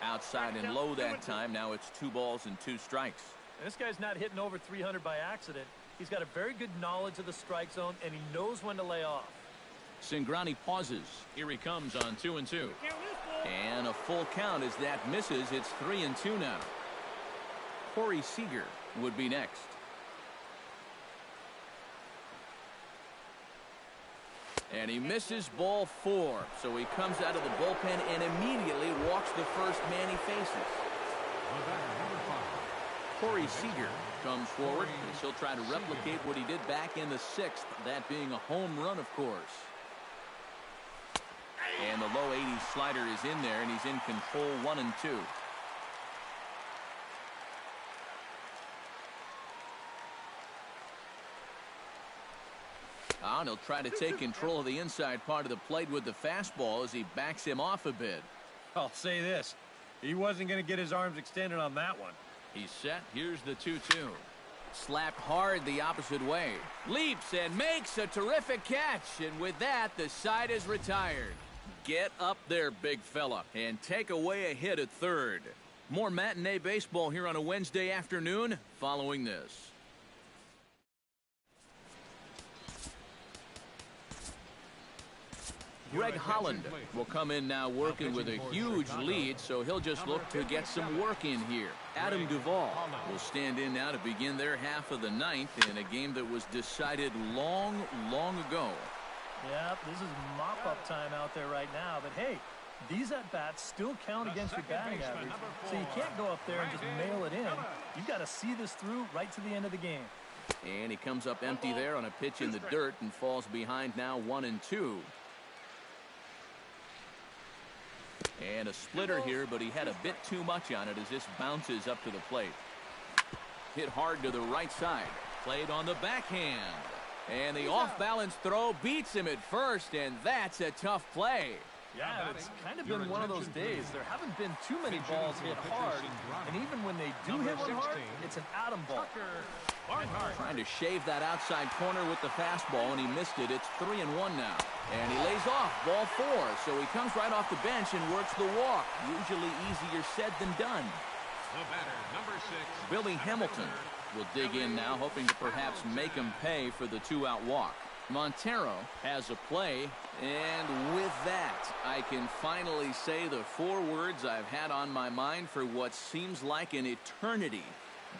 Speaker 1: Outside and low that time. Now it's 2 balls and 2 strikes.
Speaker 3: And this guy's not hitting over 300 by accident. He's got a very good knowledge of the strike zone, and he knows when to lay off.
Speaker 1: Cingrani pauses. Here he comes on 2-2. And a full count as that misses. It's 3-2 now. Corey Seager would be next. And he misses ball 4. So he comes out of the bullpen and immediately walks the first man he faces. Corey Seager comes forward as he'll try to replicate what he did back in the 6th, that being a home run, of course. And the low 80 slider is in there, and he's in control. 1-2. And he'll try to take control of the inside part of the plate with the fastball as he backs him off a bit.
Speaker 2: I'll say this. He wasn't going to get his arms extended on that one.
Speaker 1: He's set. Here's the 2-2. Slapped hard the opposite way. Leaps and makes a terrific catch. And with that, the side is retired. Get up there, big fella, and take away a hit at third. More matinee baseball here on a Wednesday afternoon following this. Greg Holland will come in now working with a huge lead, so he'll just look to get some work in here. Adam Duvall will stand in now to begin their half of the 9th in a game that was decided long, long ago.
Speaker 3: Yeah, this is mop-up time out there right now, but hey, these at-bats still count against your batting average, so you can't go up there and just mail it in. You've got to see this through right to the end of the game.
Speaker 1: And he comes up empty there on a pitch in the dirt and falls behind now 1-2. And a splitter here, but he had a bit too much on it as this bounces up to the plate. Hit hard to the right side. Played on the backhand. And the off-balance throw beats him at first, and that's a tough play.
Speaker 3: Yeah, it's kind of been one of those days. There haven't been too many balls hit hard, and even when they do hit one hard, it's an atom ball.
Speaker 1: Trying to shave that outside corner with the fastball, and he missed it. It's 3-1 now. And he lays off ball 4, so he comes right off the bench and works the walk. Usually easier said than done.
Speaker 4: The batter, number 6.
Speaker 1: Billy Hamilton will dig in now, hoping to perhaps make him pay for the 2-out walk. Montero has a play, and with that, I can finally say the 4 words I've had on my mind for what seems like an eternity.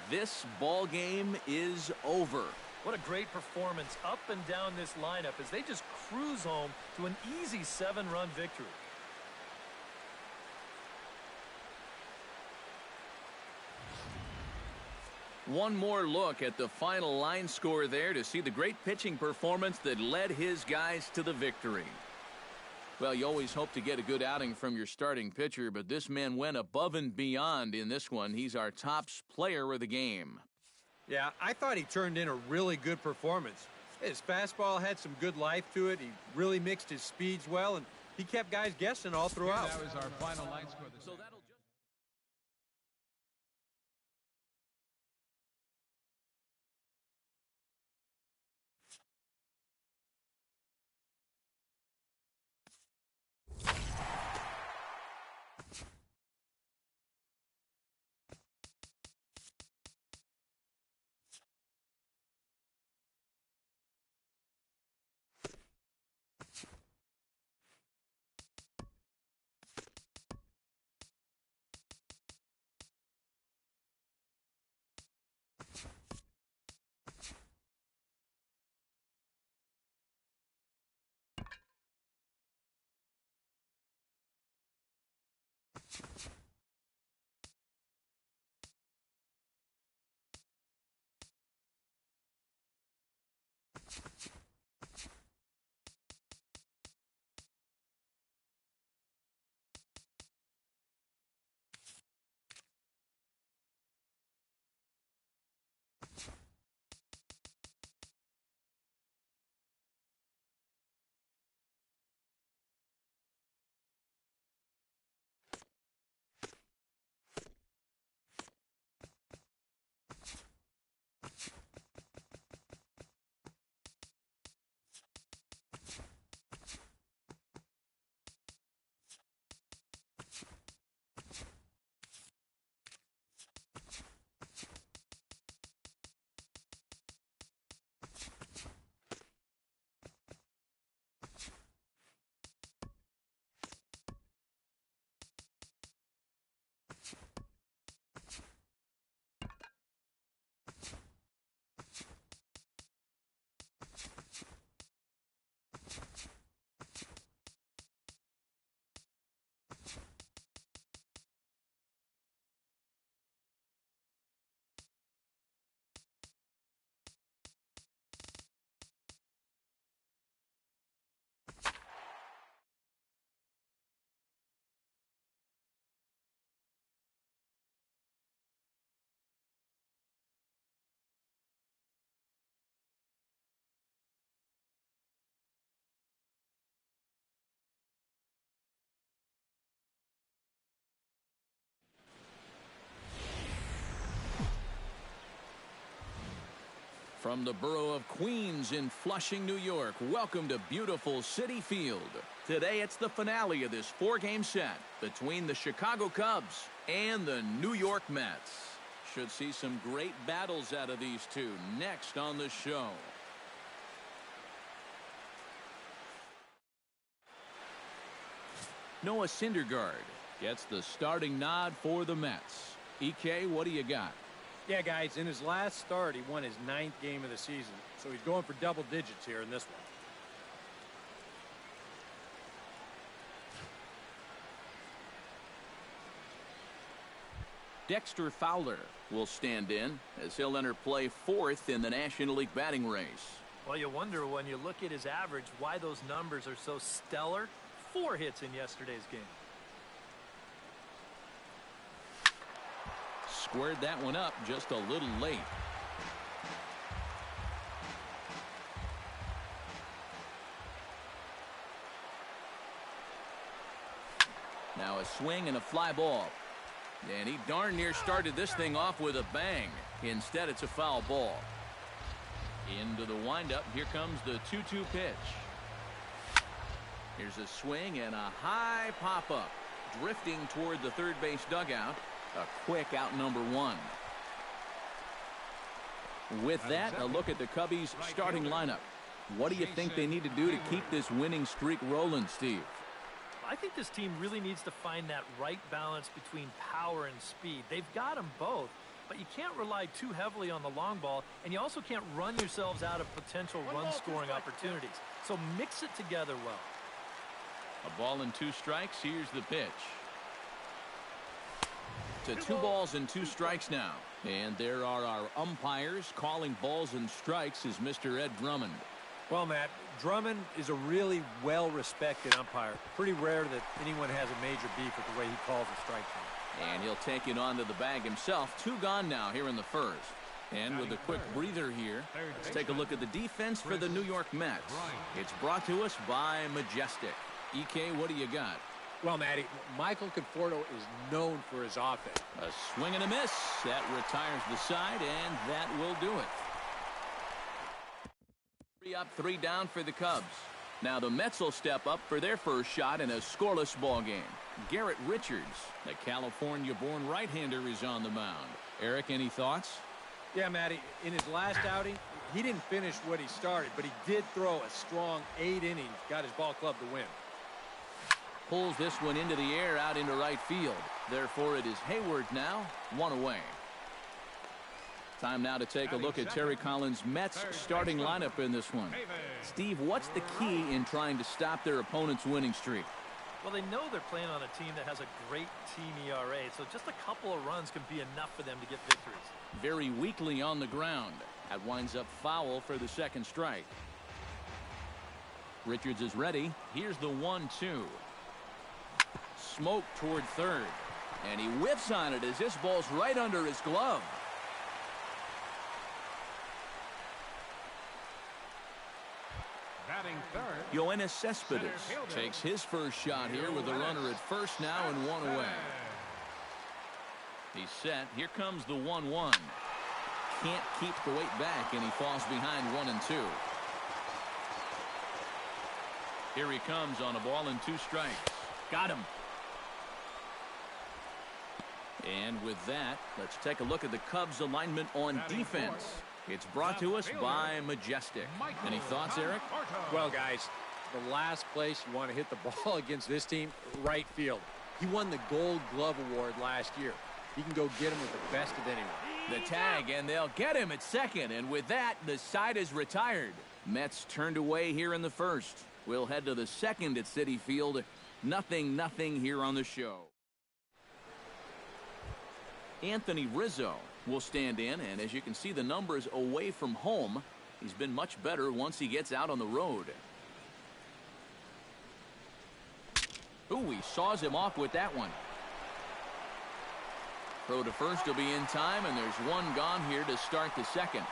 Speaker 1: This ball game is over.
Speaker 3: What a great performance up and down this lineup as they just cruise home to an easy 7-run victory.
Speaker 1: One more look at the final line score there to see the great pitching performance that led his guys to the victory. Well, you always hope to get a good outing from your starting pitcher, but this man went above and beyond in this one. He's our top player of the game.
Speaker 2: Yeah, I thought he turned in a really good performance. His fastball had some good life to it. He really mixed his speeds well, and he kept guys guessing all throughout.
Speaker 4: That was our final line score.
Speaker 1: So that'll From the borough of Queens in Flushing, New York, welcome to beautiful Citi Field. Today it's the finale of this four-game set between the Chicago Cubs and the New York Mets. Should see some great battles out of these two next on the show. Noah Syndergaard gets the starting nod for the Mets. EK, what do you got?
Speaker 2: Yeah, guys, in his last start, he won his 9th game of the season, so he's going for double digits here in this one.
Speaker 1: Dexter Fowler will stand in as he'll enter play 4th in the National League batting race.
Speaker 3: Well, you wonder when you look at his average why those numbers are so stellar. 4 hits in yesterday's game.
Speaker 1: Squared that one up just a little late. Now a swing and a fly ball. And he darn near started this thing off with a bang. Instead, it's a foul ball. Into the windup. Here comes the 2-2 pitch. Here's a swing and a high pop-up. Drifting toward the third base dugout. A quick out number 1. With that, a look at the Cubbies' starting lineup. What do you think they need to do to keep this winning streak rolling, Steve?
Speaker 3: I think this team really needs to find that right balance between power and speed. They've got them both, but you can't rely too heavily on the long ball, and you also can't run yourselves out of potential run-scoring opportunities. So mix it together well.
Speaker 1: A ball and 2 strikes. Here's the pitch. To 2 balls and 2 strikes now. And there are our umpires calling balls and strikes is Mr. Ed Drummond.
Speaker 2: Well, Matt, Drummond is a really well-respected umpire. Pretty rare that anyone has a major beef with the way he calls a strike zone.
Speaker 1: And he'll take it onto the bag himself. 2 gone now here in the first. And with a quick breather here, let's take a look at the defense for the New York Mets. It's brought to us by Majestic. EK, what do you got?
Speaker 2: Well, Matty, Michael Conforto is known for his offense.
Speaker 1: A swing and a miss. That retires the side, and that will do it. 3 up, 3 down for the Cubs. Now the Mets will step up for their first shot in a scoreless ball game. Garrett Richards, the California-born right-hander, is on the mound. Eric, any thoughts?
Speaker 2: Yeah, Matty, in his last outing, he didn't finish what he started, but he did throw a strong 8 innings, got his ball club to win.
Speaker 1: Pulls this one into the air out into right field. Therefore, it is Hayward now, 1 away. Time now to take a look at Terry Collins' Mets starting lineup in this one. Steve, what's the key in trying to stop their opponent's winning streak?
Speaker 3: Well, they know they're playing on a team that has a great team ERA, so just a couple of runs can be enough for them to get victories.
Speaker 1: Very weakly on the ground. That winds up foul for the second strike. Richards is ready. Here's the 1-2. Smoke toward third. And he whiffs on it as this ball's right under his glove.
Speaker 4: Batting third,
Speaker 1: Yoenis Cespedes takes his first shot here with a runner at first now and one away. He's set. Here comes the 1-1. Can't keep the weight back, and he falls behind 1-2. Here he comes on a ball and 2 strikes. Got him. And with that, let's take a look at the Cubs alignment on defense. It's brought to us by Majestic. Any thoughts, Eric?
Speaker 2: Well, guys, the last place you want to hit the ball against this team, right field. He won the Gold Glove Award last year. He can go get him with the best of anyone.
Speaker 1: The tag, and they'll get him at second. And with that, the side is retired. Mets turned away here in the first. We'll head to the second at Citi Field. 0-0 here on the show. Anthony Rizzo will stand in, and as you can see the numbers away from home, he's been much better once he gets out on the road. Ooh, he saws him off with that one. Throw to first will be in time, and there's one gone here to start the second.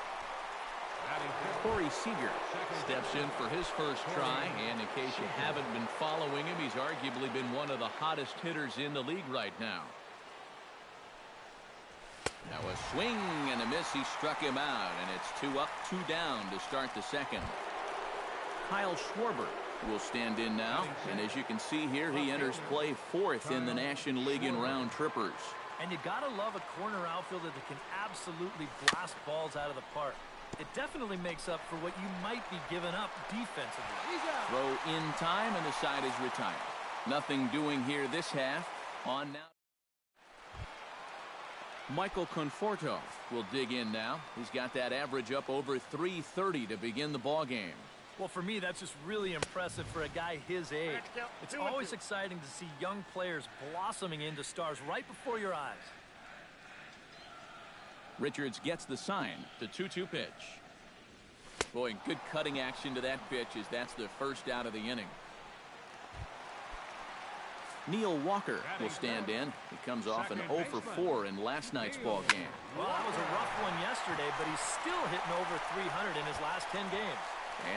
Speaker 1: Corey Seager steps in for his first try, and in case you haven't been following him, he's arguably been one of the hottest hitters in the league right now. Now a swing and a miss. He struck him out, and it's 2 up, 2 down to start the second. Kyle Schwarber will stand in now, and as you can see here, he enters play 4th in the National League in round trippers.
Speaker 3: And you gotta love a corner outfielder that can absolutely blast balls out of the park. It definitely makes up for what you might be giving up defensively.
Speaker 1: Throw in time, and the side is retired. Nothing doing here this half. On now. Michael Conforto will dig in now. He's got that average up over 330 to begin the ball game.
Speaker 3: Well, for me, that's just really impressive for a guy his age. It's always exciting to see young players blossoming into stars right before your eyes.
Speaker 1: Richards gets the sign. The 2-2 pitch. Boy, good cutting action to that pitch as that's the first out of the inning. Neil Walker will stand in. He comes off an 0 for 4 in last night's ball game.
Speaker 3: Well, that was a rough one yesterday, but he's still hitting over 300 in his last 10 games.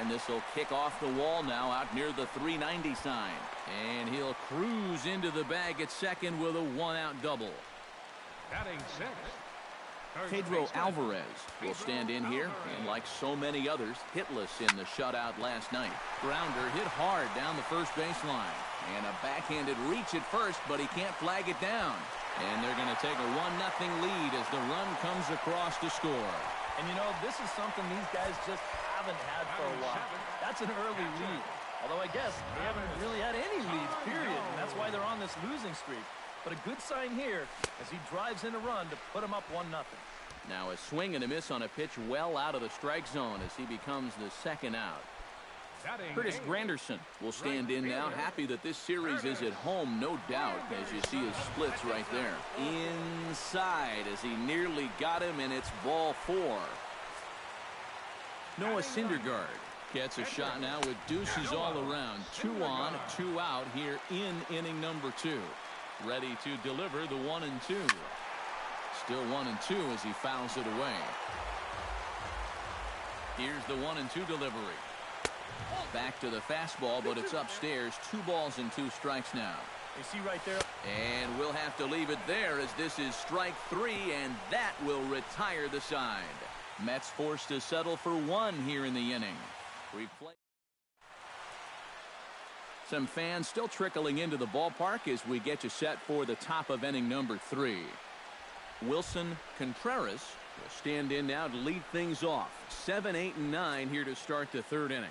Speaker 1: And this will kick off the wall now out near the 390 sign. And he'll cruise into the bag at second with a 1-out double.
Speaker 4: batting 6.
Speaker 1: Pedro Alvarez will stand in here, and like so many others, hitless in the shutout last night. Grounder hit hard down the first baseline. And a backhanded reach at first, but he can't flag it down. And they're going to take a 1-0 lead as the run comes across to score.
Speaker 3: And you know, this is something these guys just haven't had for a while. That's an early lead. Although I guess they haven't really had any leads, period. And that's why they're on this losing streak. But a good sign here as he drives in a run to put him up 1-0.
Speaker 1: Now a swing and a miss on a pitch well out of the strike zone as he becomes the second out. Curtis Granderson will stand in now, happy that this series is at home, no doubt, as you see his splits right there. Inside as he nearly got him, and it's ball 4. Noah Syndergaard gets a shot now with deuces all around. 2 on, 2 out here in inning number 2. Ready to deliver the 1-2. Still 1-2 as he fouls it away. Here's the 1-2 delivery. Back to the fastball, but it's upstairs. 2 balls and 2 strikes now.
Speaker 3: You see right there.
Speaker 1: And we'll have to leave it there as this is strike 3, and that will retire the side. Mets forced to settle for 1 here in the inning. Some fans still trickling into the ballpark as we get you set for the top of inning number 3. Wilson Contreras will stand in now to lead things off. 7, 8, and 9 here to start the 3rd inning.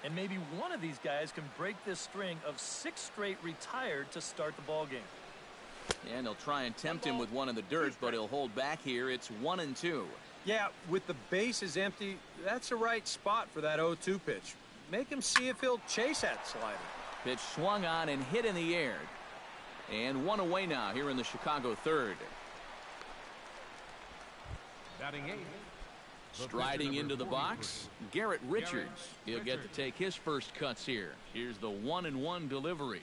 Speaker 3: And maybe one of these guys can break this string of 6 straight retired to start the ball game.
Speaker 1: And they'll try and tempt him with one in the dirt, but he'll hold back here. It's 1-2.
Speaker 2: Yeah, with the bases empty, that's the right spot for that 0-2 pitch. Make him see if he'll chase that slider.
Speaker 1: Pitch swung on and hit in the air. And one away now here in the Chicago third.
Speaker 4: Batting eighth.
Speaker 1: Striding into the box, Garrett Richards. He'll get to take his first cuts here. Here's the 1-1 delivery.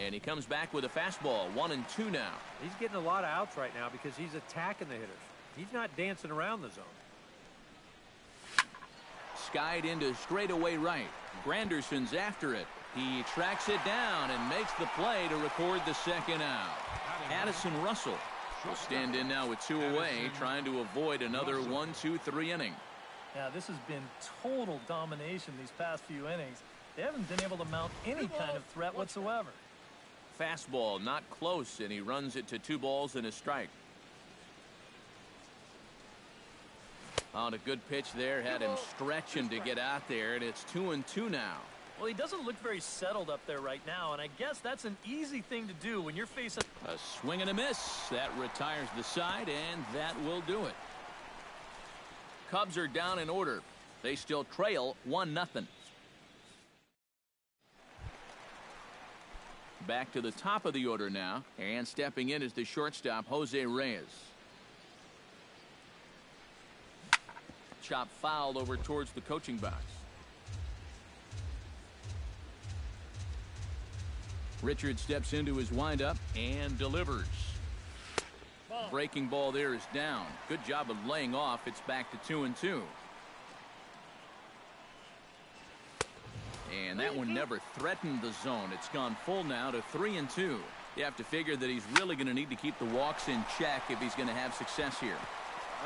Speaker 1: And he comes back with a fastball, 1-2 now.
Speaker 2: He's getting a lot of outs right now because he's attacking the hitters. He's not dancing around the zone.
Speaker 1: Skied into straightaway right. Granderson's after it. He tracks it down and makes the play to record the second out. Addison Russell will stand in now with 2 away, trying to avoid another 1-2-3 inning.
Speaker 3: Yeah, this has been total domination these past few innings. They haven't been able to mount any kind of threat whatsoever.
Speaker 1: Fastball not close, and he runs it to 2 balls and a strike. On a good pitch there, had him stretching to get out there, and it's 2-2 now.
Speaker 3: Well, he doesn't look very settled up there right now, and I guess that's an easy thing to do when you're facing
Speaker 1: a swing and a miss. That retires the side, and that will do it. Cubs are down in order. They still trail 1-0. Back to the top of the order now, and stepping in is the shortstop, Jose Reyes. Chop fouled over towards the coaching box. Richard steps into his windup and delivers. Breaking ball there is down. Good job of laying off. It's back to 2-2. And that one never threatened the zone. It's gone full now to 3-2. You have to figure that he's really going to need to keep the walks in check if he's going to have success here.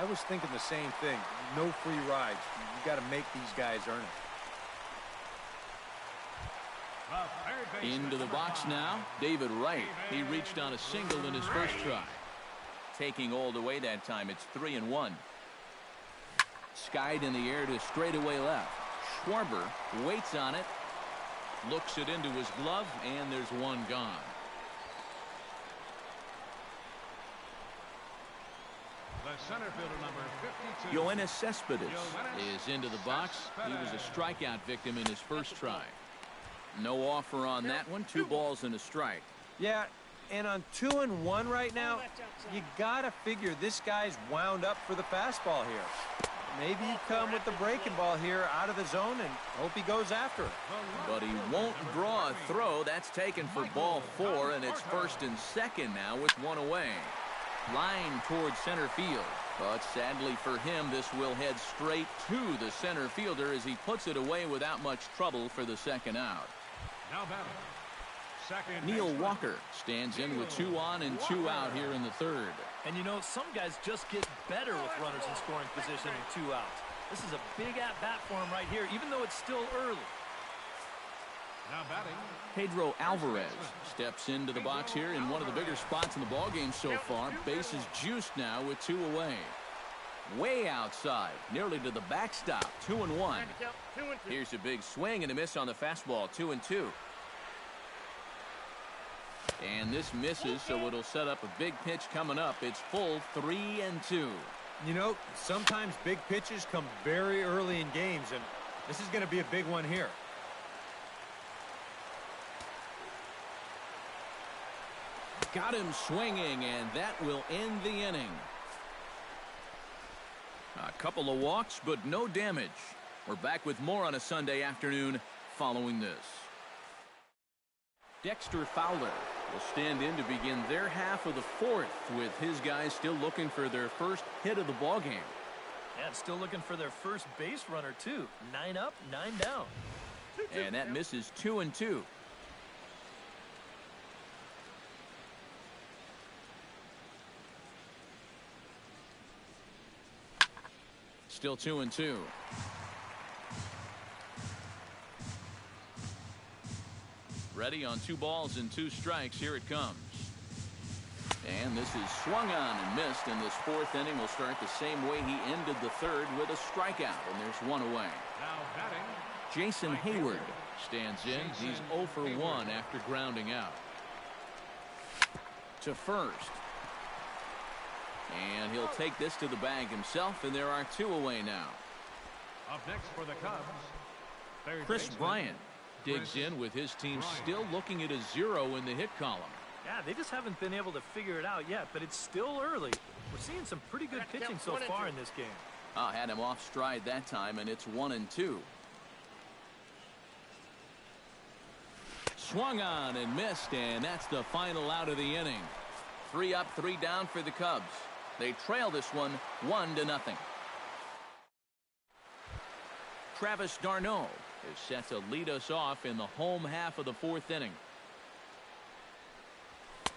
Speaker 2: I was thinking the same thing. No free rides. You got to make these guys earn it.
Speaker 1: Into the box now, David Wright. He reached on a single in his first try. Taking all the way that time, it's 3-1. Skied in the air to straightaway left. Schwarber waits on it, looks it into his glove, and there's one gone.
Speaker 4: The center fielder, number 52.
Speaker 1: Yoenis Cespedes is into the box. He was a strikeout victim in his first try. No offer on that one. 2 balls and a strike.
Speaker 2: Yeah, and on 2-1 right now, you got to figure this guy's wound up for the fastball here. Maybe you come with the breaking ball here out of the zone and hope he goes after it.
Speaker 1: But he won't draw a throw. That's taken for ball 4, and it's first and second now with 1 away. Line towards center field. But sadly for him, this will head straight to the center fielder as he puts it away without much trouble for the second out.
Speaker 4: Now batting. Second
Speaker 1: Neil
Speaker 4: baseman.
Speaker 1: Walker stands in with 2 on and 2 out here in the third.
Speaker 3: And you know, some guys just get better with runners in scoring position and 2 outs. This is a big at-bat for him right here, even though it's still early.
Speaker 4: Now batting.
Speaker 1: Pedro Alvarez steps into the box here in one of the bigger spots in the ballgame so far. Bases juiced now with 2 away. Way outside, nearly to the backstop. 2-1. Here's a big swing and a miss on the fastball. 2-2. And this misses, so it'll set up a big pitch coming up. It's full 3-2.
Speaker 2: You know, sometimes big pitches come very early in games, and this is going to be a big one here.
Speaker 1: Got him swinging, and that will end the inning. A couple of walks, but no damage. We're back with more on a Sunday afternoon following this. Dexter Fowler will stand in to begin their half of the 4th, with his guys still looking for their first hit of the ballgame.
Speaker 3: And still looking for their first base runner, too. 9 up, 9 down.
Speaker 1: And that misses. 2-2. Still 2-2. Ready on 2 balls and 2 strikes. Here it comes. And this is swung on and missed, and this 4th inning will start the same way he ended the 3rd, with a strikeout, and there's 1 away.
Speaker 4: Now batting.
Speaker 1: Jason Hayward stands in. He's 0 for 1 after grounding out. To first. And he'll take this to the bag himself, and there are 2 away now.
Speaker 4: Up next for the Cubs. Third
Speaker 1: Chris
Speaker 4: baseman,
Speaker 1: Bryant digs in with his team still looking at a 0 in the hit column.
Speaker 3: Yeah, they just haven't been able to figure it out yet, but it's still early. We're seeing some pretty good pitching so far in this game.
Speaker 1: Had him off stride that time, and it's 1-2. Swung on and missed, and that's the final out of the inning. 3 up, 3 down for the Cubs. They trail this one 1-0. Travis d'Arnaud is set to lead us off in the home half of the 4th inning.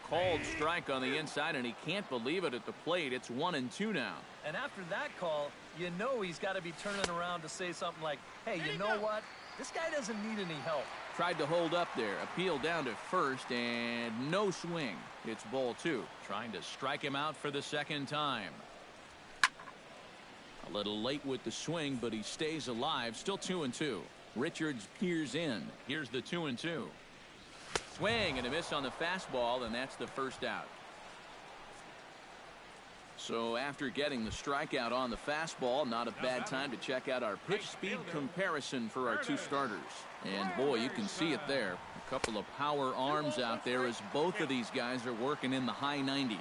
Speaker 1: Called strike on the inside, and he can't believe it at the plate. It's 1-2 now.
Speaker 3: And after that call, you know he's got to be turning around to say something like, hey, you know what? This guy doesn't need any help.
Speaker 1: Tried to hold up there. Appeal down to first, and no swing. It's ball 2. Trying to strike him out for the 2nd time. A little late with the swing, but he stays alive. Still 2-2. Richards peers in. Here's the 2-2. Swing and a miss on the fastball, and that's the 1st out. So after getting the strikeout on the fastball, not a bad time to check out our pitch speed comparison for our 2 starters. And boy, you can see it there. A couple of power arms out there as both of these guys are working in the high 90s.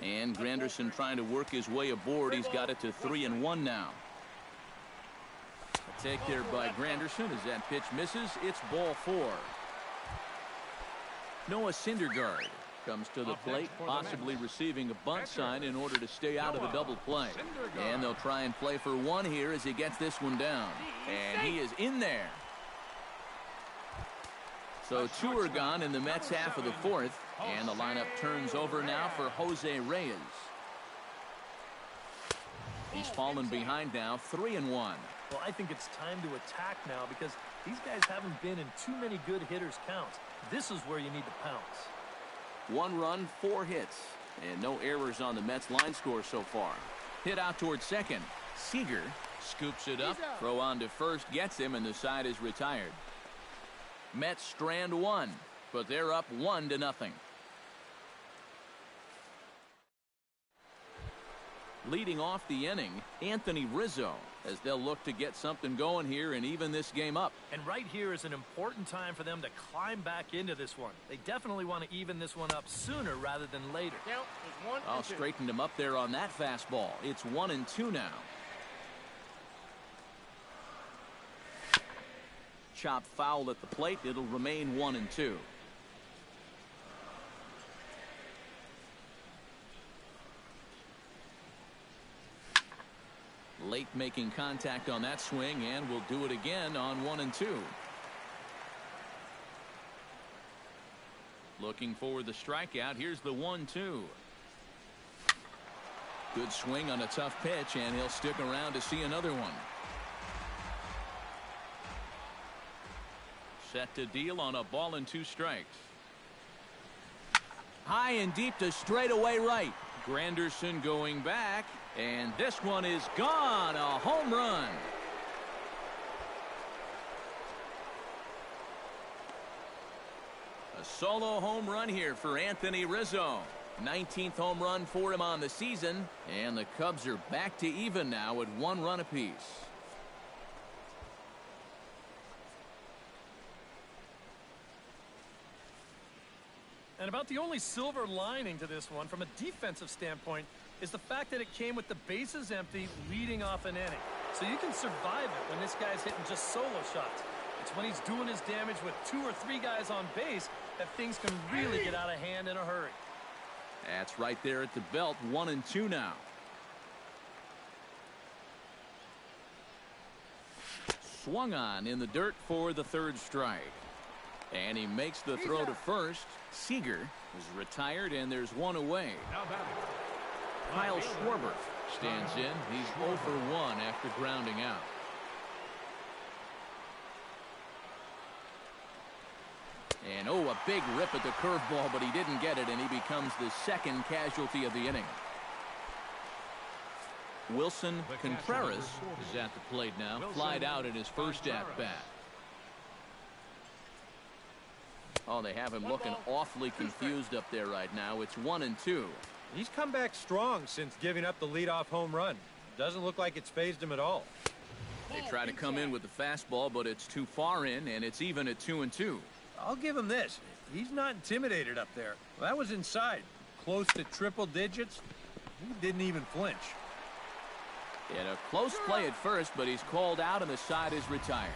Speaker 1: And Granderson trying to work his way aboard. He's got it to 3-1 now. A take there by Granderson as that pitch misses. It's ball 4. Noah Syndergaard comes to the plate, possibly receiving a bunt sign in order to stay out of the double play. And they'll try and play for 1 here as he gets this one down. And he is in there. So 2 are gone in the Mets half of the 4th. And the lineup turns over now for Jose Reyes. He's fallen behind now, 3-1.
Speaker 3: Well, I think it's time to attack now because these guys haven't been in too many good hitters' counts. This is where you need to pounce.
Speaker 1: 1 run, 4 hits, and no errors on the Mets line score so far. Hit out towards second. Seager scoops it up. Throw on to first, gets him, and the side is retired. Mets strand 1, but they're up 1-0. Leading off the inning, Anthony Rizzo, as they'll look to get something going here and even this game up.
Speaker 3: And right here is an important time for them to climb back into this one. They definitely want to even this one up sooner rather than later.
Speaker 1: I'll straighten him up there on that fastball. It's 1-2 now. Chop foul at the plate. It'll remain 1-2. Late making contact on that swing, and we'll do it again on 1-2. Looking for the strikeout. Here's the 1-2. Good swing on a tough pitch, and he'll stick around to see another one. Set to deal on a ball and 2 strikes. High and deep to straightaway right. Granderson going back, and this one is gone. A home run. A solo home run here for Anthony Rizzo. 19th home run for him on the season, and the Cubs are back to even now at 1 run apiece.
Speaker 3: And about the only silver lining to this one from a defensive standpoint is the fact that it came with the bases empty leading off an inning. So you can survive it when this guy's hitting just solo shots. It's when he's doing his damage with 2 or 3 guys on base that things can really get out of hand in a hurry.
Speaker 1: That's right there at the belt. 1-2 now. Swung on in the dirt for the 3rd strike. And he makes the throw to first. Seager is retired, and there's 1 away. Kyle Schwarber stands in. He's 0 for 1 after grounding out. And a big rip at the curveball, but he didn't get it, and he becomes the 2nd casualty of the inning. Wilson Contreras is at the plate now. Flied out in his first at-bat. Oh, they have him looking awfully confused up there right now. It's 1-2.
Speaker 2: He's come back strong since giving up the leadoff home run. Doesn't look like it's phased him at all.
Speaker 1: They try to come in with the fastball, but it's too far in, and it's even at 2-2.
Speaker 2: I'll give him this. He's not intimidated up there. Well, that was inside. Close to triple digits. He didn't even flinch.
Speaker 1: In a close play at first, but he's called out and the side is retired.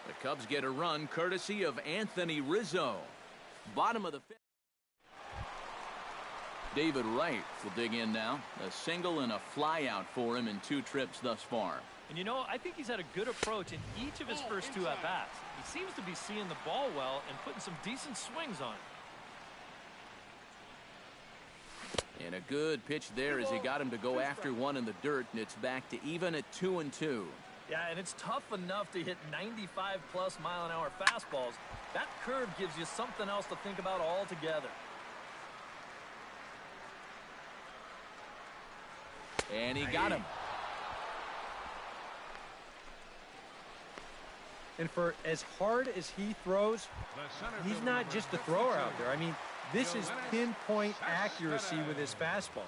Speaker 1: The Cubs get a run courtesy of Anthony Rizzo. Bottom of the fifth. David Wright will dig in now. A single and a fly out for him in 2 trips thus far.
Speaker 3: And you know, I think he's had a good approach in each of his first 2 at-bats. He seems to be seeing the ball well and putting some decent swings on it.
Speaker 1: And a good pitch there as he got him to go after one in the dirt, and it's back to even at 2-2.
Speaker 3: Yeah, and it's tough enough to hit 95+ mile-an-hour fastballs. That curve gives you something else to think about altogether.
Speaker 1: And he got him.
Speaker 2: And for as hard as he throws, he's not just a thrower out there. I mean, this is pinpoint accuracy with his fastball.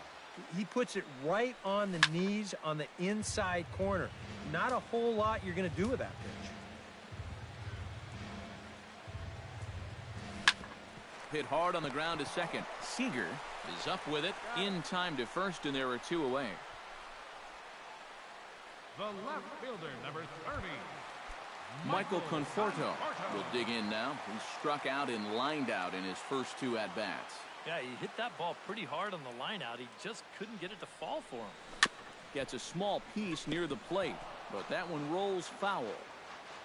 Speaker 2: He puts it right on the knees on the inside corner. Not a whole lot you're going to do with that pitch.
Speaker 1: Hit hard on the ground to second. Seager is up with it in time to first, and there are 2 away.
Speaker 4: The left fielder, number 30.
Speaker 1: Michael Conforto will dig in now. He struck out and lined out in his first 2 at-bats.
Speaker 3: Yeah, he hit that ball pretty hard on the line out. He just couldn't get it to fall for him.
Speaker 1: Gets a small piece near the plate, but that one rolls foul.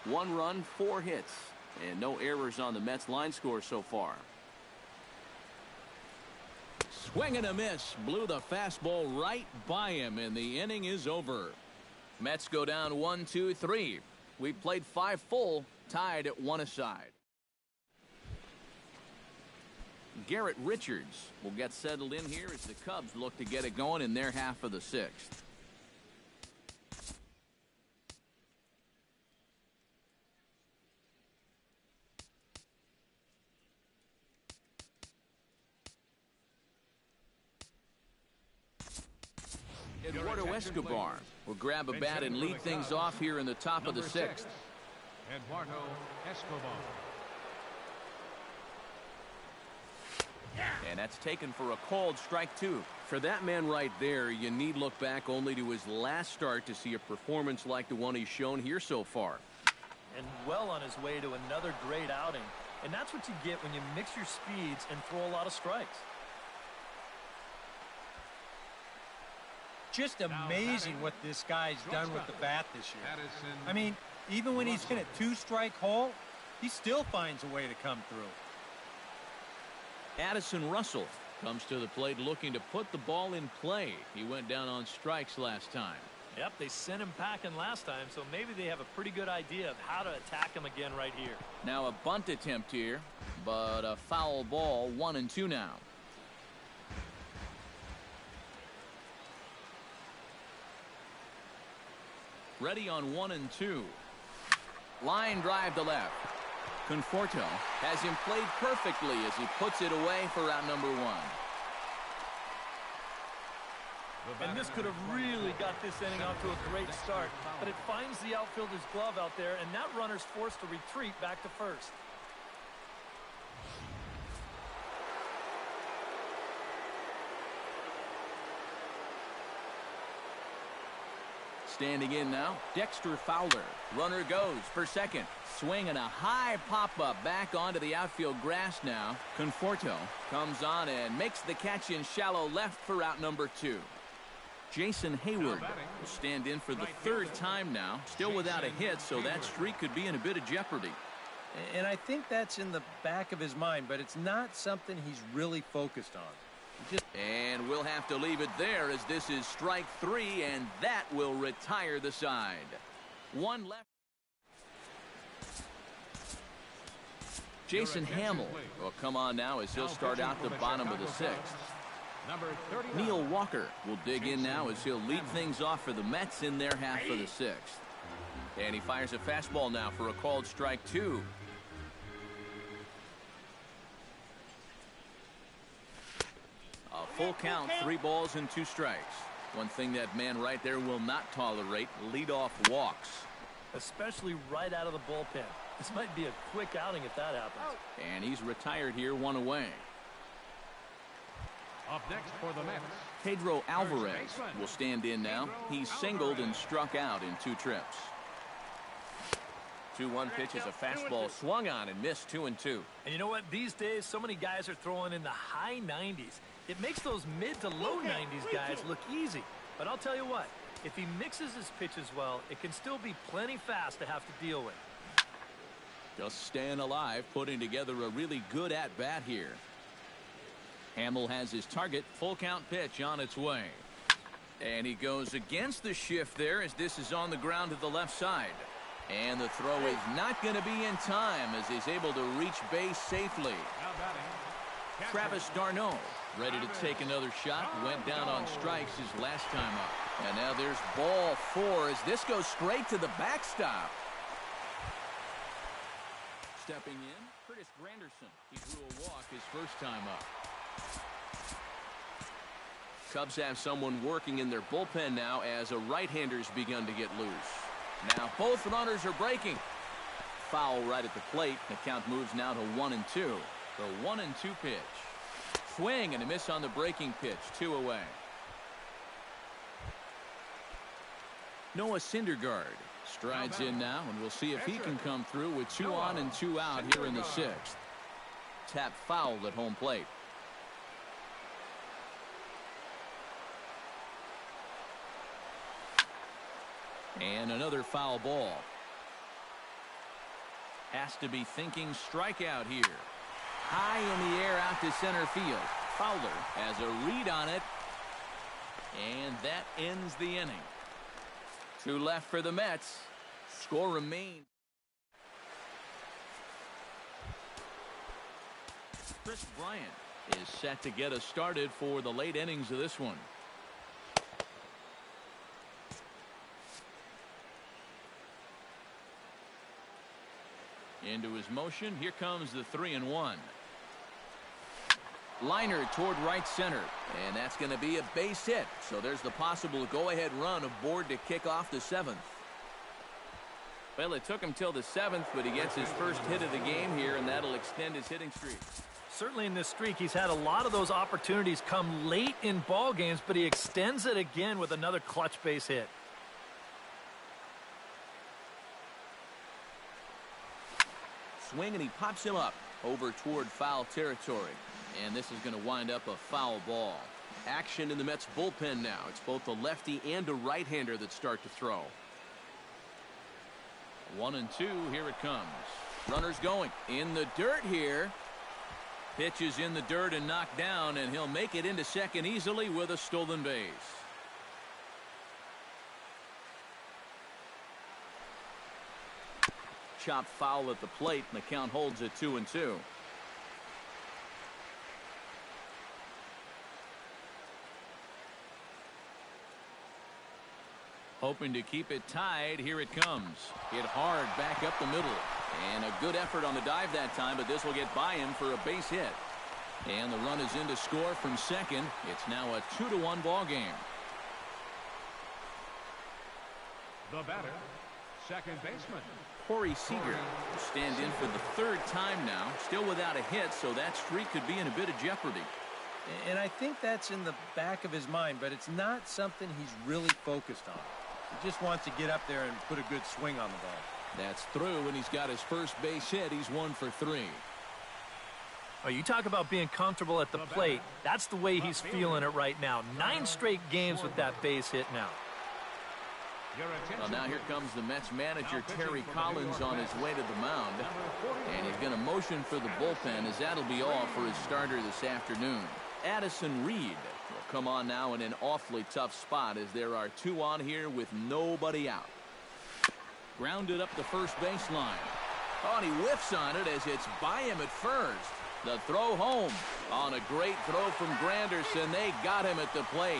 Speaker 1: 1 run, 4 hits, and no errors on the Mets line score so far. Swing and a miss. Blew the fastball right by him, and the inning is over. Mets go down 1-2-3. We played 5 full, tied at 1 aside. Garrett Richards will get settled in here as the Cubs look to get it going in their half of the 6th. Eduardo Escobar will grab a bat and lead things off here in the top of the 6th.
Speaker 4: Eduardo Escobar.
Speaker 1: And that's taken for a called strike 2. For that man right there, you need look back only to his last start to see a performance like the one he's shown here so far.
Speaker 3: And well on his way to another great outing. And that's what you get when you mix your speeds and throw a lot of strikes.
Speaker 2: Just amazing what this guy's done with the bat this year. I mean, even when he's in a 2-strike hole, he still finds a way to come through.
Speaker 1: Addison Russell comes to the plate looking to put the ball in play. He went down on strikes last time.
Speaker 3: Yep, they sent him packing last time, so maybe they have a pretty good idea of how to attack him again right here.
Speaker 1: Now a bunt attempt here, but a foul ball. 1-2 now. Ready on 1-2. Line drive to left. Conforto has him played perfectly as he puts it away for out number 1.
Speaker 3: And this could have really got this inning off to a great start, but it finds the outfielder's glove out there, and that runner's forced to retreat back to first.
Speaker 1: Standing in now, Dexter Fowler. Runner goes for second. Swing and a high pop-up back onto the outfield grass now. Conforto comes on and makes the catch in shallow left for out number 2. Jason Hayward will stand in for the 3rd time now. Still without a hit, so that streak could be in a bit of jeopardy.
Speaker 2: And I think that's in the back of his mind, but it's not something he's really focused on.
Speaker 1: And we'll have to leave it there as this is strike 3, and that will retire the side. 1 left. Jason Hamill will come on now as he'll start out the bottom of the 6th. Neil Walker will dig in now as he'll lead things off for the Mets in their half of the 6th. And he fires a fastball now for a called strike 2. A full count, 3 balls and 2 strikes. One thing that man right there will not tolerate, leadoff walks.
Speaker 3: Especially right out of the bullpen. This might be a quick outing if that happens.
Speaker 1: And he's retired here, 1 away.
Speaker 4: Up next for the Mets,
Speaker 1: Pedro Alvarez will stand in now. He's singled and struck out in 2 trips. 2-1 pitch is a fastball swung on and missed, 2-2.
Speaker 3: And you know what? These days, so many guys are throwing in the high 90s. It makes those mid to low 90s guys look easy. But I'll tell you what, if he mixes his pitches well, it can still be plenty fast to have to deal with.
Speaker 1: Just staying alive, putting together a really good at-bat here. Hamill has his target, full count pitch on its way. And he goes against the shift there as this is on the ground to the left side. And the throw is not going to be in time as he's able to reach base safely.
Speaker 4: now batting,
Speaker 1: Travis d'Arnaud ready to take another shot. Went down on strikes his last time up. And now there's ball 4 as this goes straight to the backstop. Stepping in, Curtis Granderson. He drew a walk his first time up. Cubs have someone working in their bullpen now as a right-hander's begun to get loose. Now both runners are breaking. Foul right at the plate. The count moves now to 1-2. The 1-2 pitch. Swing and a miss on the breaking pitch. 2 away. Noah Syndergaard strides in now, and we'll see if he can come through with 2 on and 2 out here in the 6th. Tap fouled at home plate. And another foul ball. Has to be thinking strikeout here. High in the air out to center field. Fowler has a read on it. And that ends the inning. 2 left for the Mets. Score remains. Chris Bryant is set to get us started for the late innings of this one. Into his motion. Here comes the 3-1. Liner toward right center. And that's going to be a base hit. So there's the possible go-ahead run aboard to kick off the 7th. Well, it took him till the 7th, but he gets his first hit of the game here, and that'll extend his hitting streak.
Speaker 3: Certainly in this streak, he's had a lot of those opportunities come late in ball games, but he extends it again with another clutch base hit.
Speaker 1: Swing, and he pops him up over toward foul territory. And this is going to wind up a foul ball. Action in the Mets bullpen now. It's both a lefty and a right-hander that start to throw. 1-2. Here it comes. Runners going in the dirt here. Pitch is in the dirt and knocked down, and he'll make it into second easily with a stolen base. Chop foul at the plate, and the count holds at 2-2. Hoping to keep it tied. Here it comes. Hit hard back up the middle. And a good effort on the dive that time, but this will get by him for a base hit. And the run is in to score from second. It's now a 2-1 ball game.
Speaker 4: the batter, second baseman.
Speaker 1: Corey Seager will stand in for the 3rd time now. Still without a hit, so that streak could be in a bit of jeopardy.
Speaker 2: And I think that's in the back of his mind, but it's not something he's really focused on. He just wants to get up there and put a good swing on the ball.
Speaker 1: That's through, and he's got his first base hit. He's 1 for 3.
Speaker 3: Oh, you talk about being comfortable at the plate. That's the way he's feeling it right now. 9 straight games with that base hit now.
Speaker 1: Well, now here comes the Mets manager, Terry Collins, on his way to the mound. And he's going to motion for the bullpen, as that'll be all for his starter this afternoon. Addison Reed will come on now in an awfully tough spot, as there are 2 on here with nobody out. Grounded up the first baseline. Oh, and he whiffs on it as it's by him at first. The throw home on a great throw from Granderson. They got him at the plate.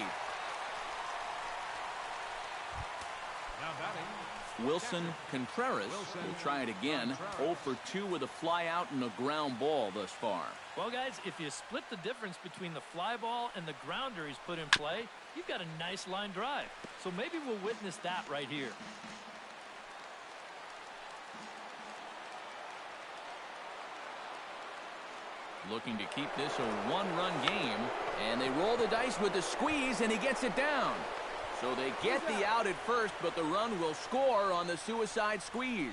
Speaker 4: Now batting,
Speaker 1: Wilson Contreras will try it again. 0 for 2 with a fly out and a ground ball thus far.
Speaker 3: Well, guys, if you split the difference between the fly ball and the grounder he's put in play, you've got a nice line drive. So maybe we'll witness that right here.
Speaker 1: Looking to keep this a one-run game, and they roll the dice with the squeeze, and he gets it down. So they get the out at first, but the run will score on the suicide squeeze.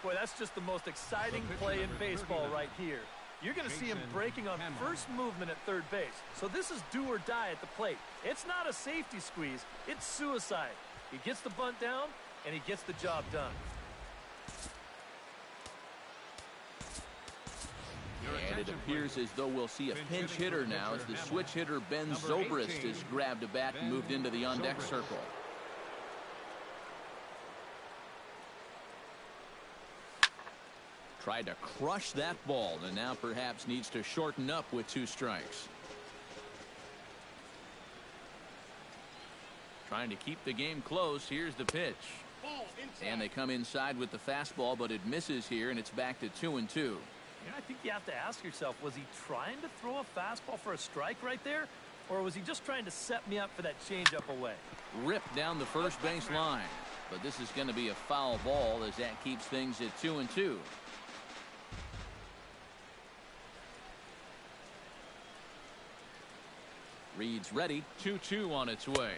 Speaker 3: Boy, that's just the most exciting play in baseball right here. You're going to see him breaking on first movement at third base. So this is do or die at the plate. It's not a safety squeeze. It's suicide. He gets the bunt down, and he gets the job done.
Speaker 1: And it appears as though we'll see a pinch hitter now as the switch hitter Ben Zobrist has grabbed a bat and moved into the on-deck circle. Tried to crush that ball and now perhaps needs to shorten up with 2 strikes. Trying to keep the game close. Here's the pitch. And they come inside with the fastball, but it misses here, and it's back to 2-2.
Speaker 3: You know, I think you have to ask yourself, was he trying to throw a fastball for a strike right there? Or was he just trying to set me up for that changeup away?
Speaker 1: Ripped down the first base line. But this is going to be a foul ball as that keeps things at 2-2. Reed's ready. 2-2 on its way.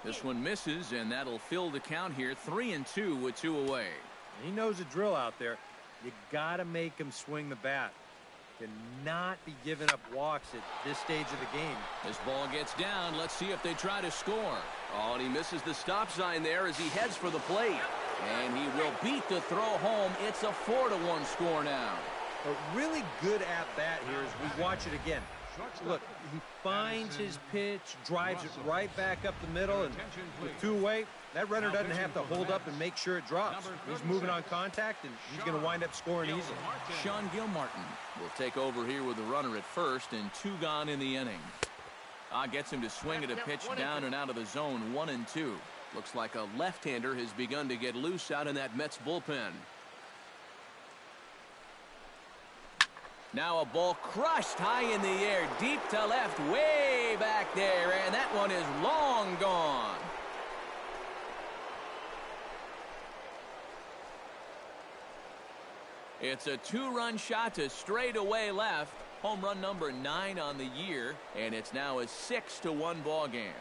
Speaker 1: This one misses, and that'll fill the count here. 3-2 with 2 away.
Speaker 2: He knows the drill out there. You got to make him swing the bat. Cannot be giving up walks at this stage of the game.
Speaker 1: This ball gets down. Let's see if they try to score. Oh, and he misses the stop sign there as he heads for the plate. And he will beat the throw home. It's a 4-1 score now.
Speaker 2: A really good at-bat here as we watch it again. Look, he finds his pitch, drives it right back up the middle, and with 2 away, that runner doesn't have to hold up and make sure it drops. He's moving on contact, and he's going to wind up scoring easily.
Speaker 1: Sean Gilmartin will take over here with the runner at first, and 2 gone in the inning. Gets him to swing at a pitch down and out of the zone. 1-2. Looks like a left-hander has begun to get loose out in that Mets bullpen. Now a ball crushed high in the air, deep to left, way back there, and that one is long gone. It's a 2-run shot to straightaway left. Home run number 9 on the year, and it's now a 6-1 ball game.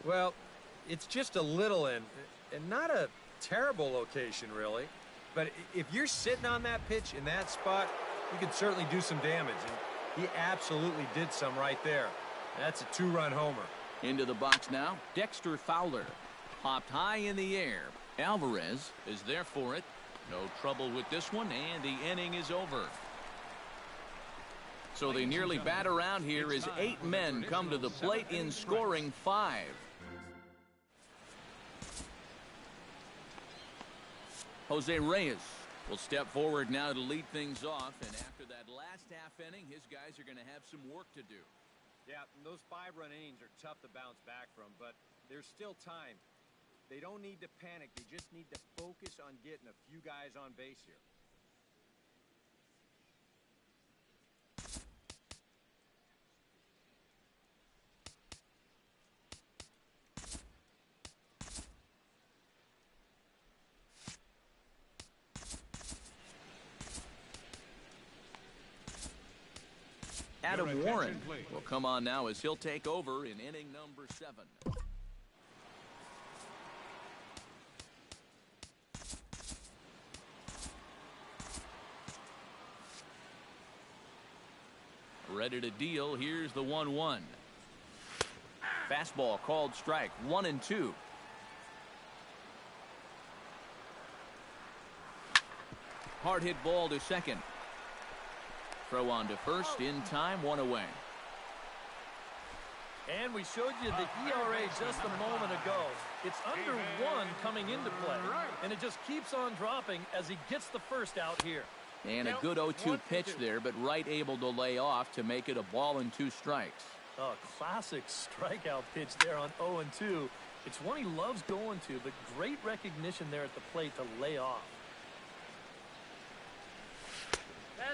Speaker 2: Well, it's just a little and not a terrible location, really. But if you're sitting on that pitch in that spot, you can certainly do some damage. And he absolutely did some right there. That's a 2-run homer.
Speaker 1: Into the box now, Dexter Fowler. Popped high in the air. Alvarez is there for it. No trouble with this one, and the inning is over. So they nearly bat around here as 8 men come to the plate in scoring 5. Jose Reyes will step forward now to lead things off, and after that last half inning, his guys are going to have some work to do.
Speaker 2: Yeah, those 5-run innings are tough to bounce back from, but there's still time. They don't need to panic. They just need to focus on getting a few guys on base here.
Speaker 1: Adam Warren will come on now as he'll take over in inning number 7. Ready to deal. Here's the 1-1. Fastball called strike. 1-2. Hard hit ball to second. Throw on to first in time. 1 away.
Speaker 3: And we showed you the ERA just a moment ago. It's under 1 coming into play, and it just keeps on dropping as he gets the first out here.
Speaker 1: And a good 0-2 pitch there, but Wright able to lay off to make it a ball and 2 strikes.
Speaker 3: Oh, classic strikeout pitch there on 0-2. It's one he loves going to, but great recognition there at the plate to lay off.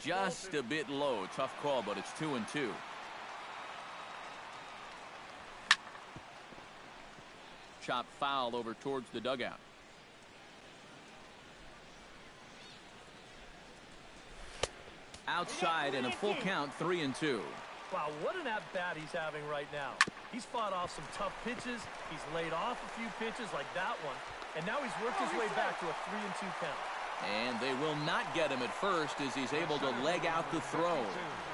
Speaker 1: Just a bit low. Tough call, but it's 2-2. Chop foul over towards the dugout. Outside and a full count, 3-2.
Speaker 3: Wow, what an at-bat he's having right now. He's fought off some tough pitches. He's laid off a few pitches like that one. And now he's worked his way back to a 3-2 count.
Speaker 1: And they will not get him at first as he's able to leg out the throw.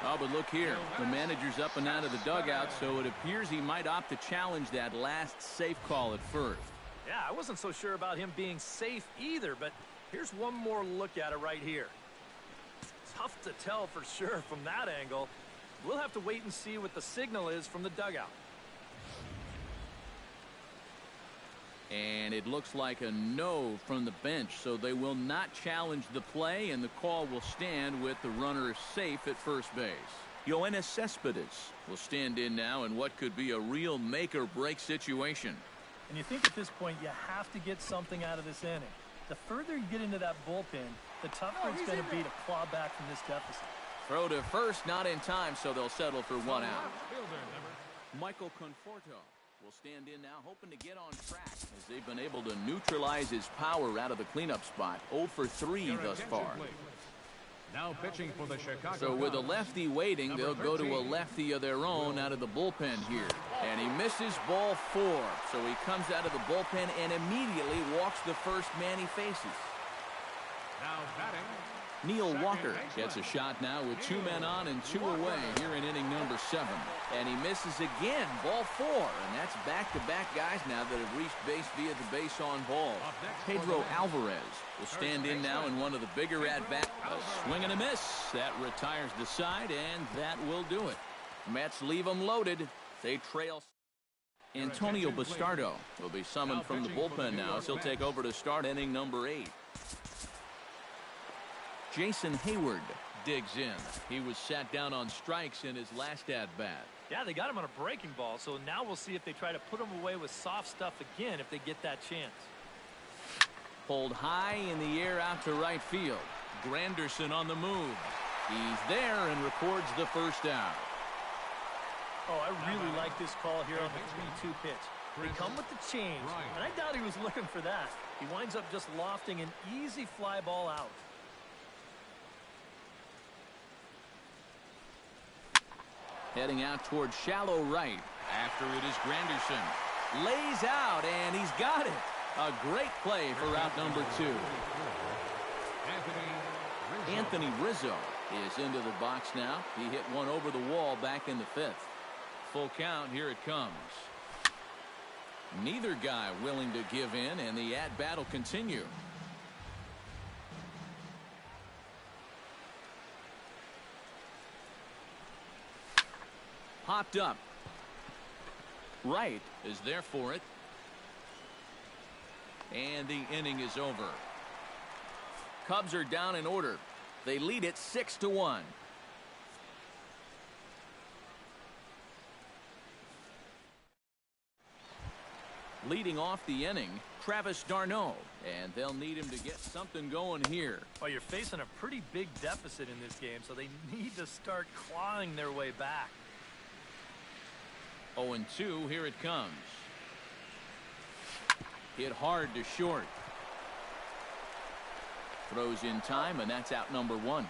Speaker 1: Oh, but look here. The manager's up and out of the dugout, so it appears he might opt to challenge that last safe call at first.
Speaker 3: Yeah, I wasn't so sure about him being safe either, but here's one more look at it right here. Tough to tell for sure from that angle. We'll have to wait and see what the signal is from the dugout.
Speaker 1: And it looks like a no from the bench, so they will not challenge the play, and the call will stand with the runner safe at first base. Yoenis Cespedes will stand in now in what could be a real make-or-break situation.
Speaker 3: And you think at this point you have to get something out of this inning. The further you get into that bullpen, the tougher it's going to be to claw back from this deficit.
Speaker 1: Throw to first, not in time, so they'll settle for one out. Michael Conforto will stand in now, hoping to get on track as they've been able to neutralize his power out of the cleanup spot. 0 for 3 thus far.
Speaker 4: Now pitching for the Chicago.
Speaker 1: So with a lefty waiting, they'll go to a lefty of their own out of the bullpen here. And he misses ball 4. So he comes out of the bullpen and immediately walks the first man he faces.
Speaker 4: Now batting,
Speaker 1: Neil Walker gets a shot now with 2 men on and 2 away here in inning number 7. And he misses again, ball 4. And that's back-to-back guys now that have reached base via the base on balls. Pedro Alvarez will stand in now in one of the bigger at-bats. A swing and a miss. That retires the side, and that will do it. Mets leave them loaded. They trail. Antonio Bastardo will be summoned from the bullpen now as he'll take over to start inning number 8. Jason Hayward digs in. He was sat down on strikes in his last at-bat.
Speaker 3: Yeah, they got him on a breaking ball, so now we'll see if they try to put him away with soft stuff again if they get that chance.
Speaker 1: Pulled high in the air out to right field. Granderson on the move. He's there and records the first out.
Speaker 3: Oh, I really like this call here on the 3-2 pitch. They come with the change, and I doubt he was looking for that. He winds up just lofting an easy fly ball out.
Speaker 1: Heading out towards shallow right. After it is Granderson. Lays out, and he's got it. A great play for out number 2. Anthony Rizzo is into the box now. He hit one over the wall back in the 5th. Full count, here it comes. Neither guy willing to give in, and the at-bat will continue. Popped up. Right is there for it. And the inning is over. Cubs are down in order. They lead it 6-1. Leading off the inning, Travis d'Arnaud, and they'll need him to get something going here.
Speaker 3: Well, you're facing a pretty big deficit in this game, so they need to start clawing their way back.
Speaker 1: 0-2, here it comes. Hit hard to short. Throws in time, and that's out number 1.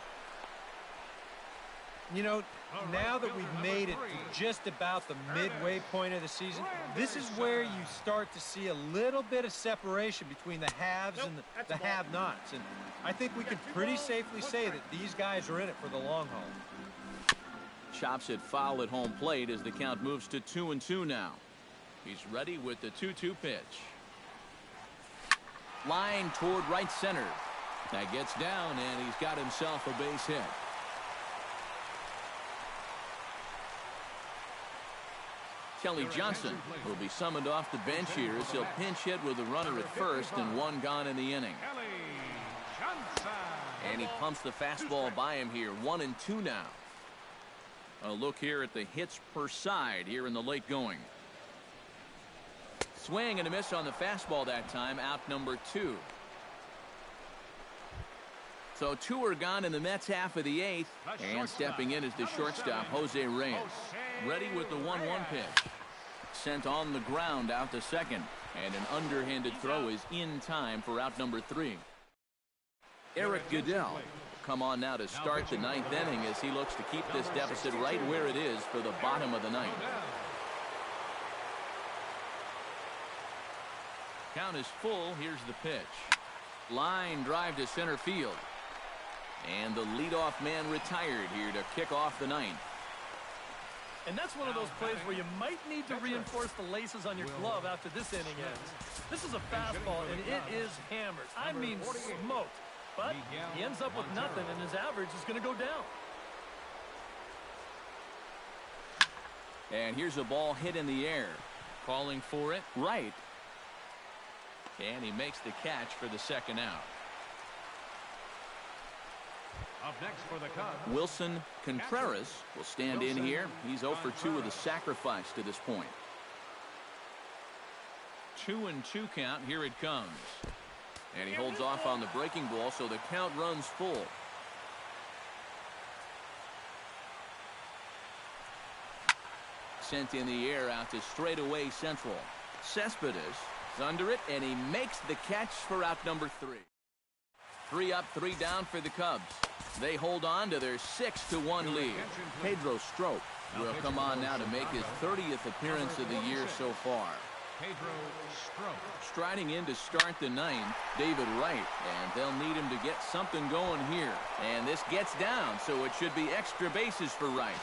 Speaker 2: You know, now that we've made it to just about the midway point of the season, this is where you start to see a little bit of separation between the haves and the have-nots. And I think we can pretty safely say that these guys are in it for the long haul.
Speaker 1: Chops it foul at home plate as the count moves to 2-2 now. He's ready with the 2-2 pitch. Line toward right center. That gets down, and he's got himself a base hit. Kelly Johnson will be summoned off the bench here as he'll pinch hit with a runner at first and 1 gone in the inning. And he pumps the fastball by him here. 1-2 now. A look here at the hits per side here in the late going. Swing and a miss on the fastball that time. Out number 2. So 2 are gone in the Mets half of the 8th. And stepping in is the shortstop, Jose Reyes. Ready with the 1-1 pitch. Sent on the ground out to second. And an underhanded throw is in time for out number 3. Eric Goodell will come on now to start the 9th inning as he looks to keep this deficit right where it is for the bottom of the 9th. Count is full. Here's the pitch. Line drive to center field. And the leadoff man retired here to kick off the 9th.
Speaker 3: And that's one of those plays where you might need to reinforce the laces on your glove after this inning ends. This is a fastball, and it is hammered. I mean smoked. But he ends up with nothing, and his average is going to go down.
Speaker 1: And here's a ball hit in the air. Calling for it right. And he makes the catch for the second out.
Speaker 4: Up next for the Cubs,
Speaker 1: Wilson Contreras will stand in here. He's 0 for 2 with a sacrifice to this point. 2-2 count. Here it comes. And he holds off on the breaking ball, so the count runs full. Sent in the air out to straightaway central. Cespedes is under it, and he makes the catch for out number 3. 3 up, 3 down for the Cubs. They hold on to their 6-1 lead. Pedro Strop will come on now to make his 30th appearance of the year so far.
Speaker 4: Pedro Strop.
Speaker 1: Striding in to start the 9th, David Wright, and they'll need him to get something going here. And this gets down, so it should be extra bases for Wright.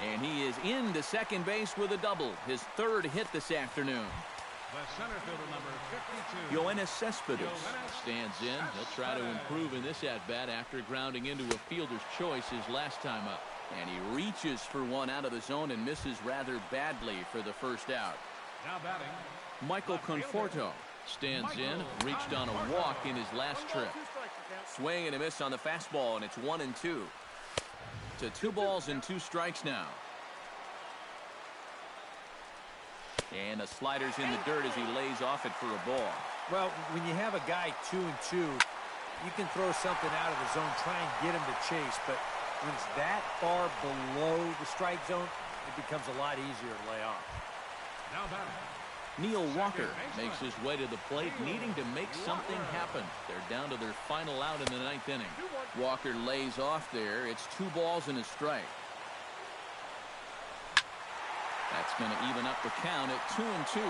Speaker 1: And he is into second base with a double, his 3rd hit this afternoon.
Speaker 4: The center fielder, number 52.
Speaker 1: Yoenis Cespedes stands in. He'll try to improve in this at-bat after grounding into a fielder's choice his last time up. And he reaches for one out of the zone and misses rather badly for the first out.
Speaker 4: Now batting,
Speaker 1: Michael Conforto stands in. Reached on a walk in his last trip. Swing and a miss on the fastball, and it's 1-2. To 2 balls and 2 strikes now. And the slider's in the dirt as he lays off it for a ball.
Speaker 2: Well, when you have a guy 2-2, you can throw something out of the zone, try and get him to chase. But when it's that far below the strike zone, it becomes a lot easier to lay off.
Speaker 4: now batting,
Speaker 1: Neil Walker makes his way to the plate, needing to make something happen. They're down to their final out in the 9th inning. Walker lays off there. It's 2 balls and a strike. That's going to even up the count at 2-2.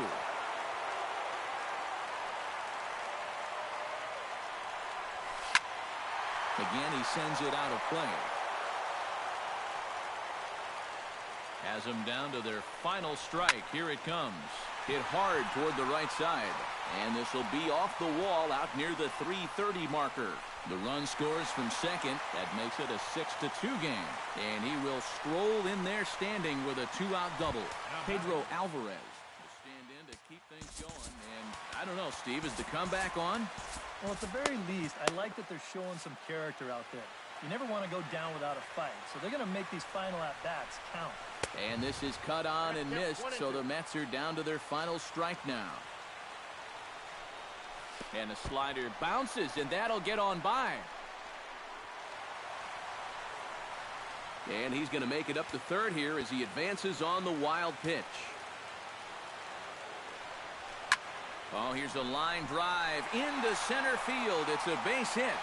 Speaker 1: Again, he sends it out of play. Has them down to their final strike. Here it comes. Hit hard toward the right side. And this will be off the wall out near the 3:30 marker. The run scores from second. That makes it a 6-2 game. And he will stroll in there standing with a 2-out double. Pedro Alvarez will stand in to keep things going. And I don't know, Steve, is the comeback on?
Speaker 3: Well, at the very least, I like that they're showing some character out there. You never want to go down without a fight, so they're going to make these final at-bats count.
Speaker 1: And this is cut on and missed, so the Mets are down to their final strike now. And the slider bounces, and that'll get on by. And he's going to make it up to third here as he advances on the wild pitch. Oh, here's a line drive into center field. It's a base hit.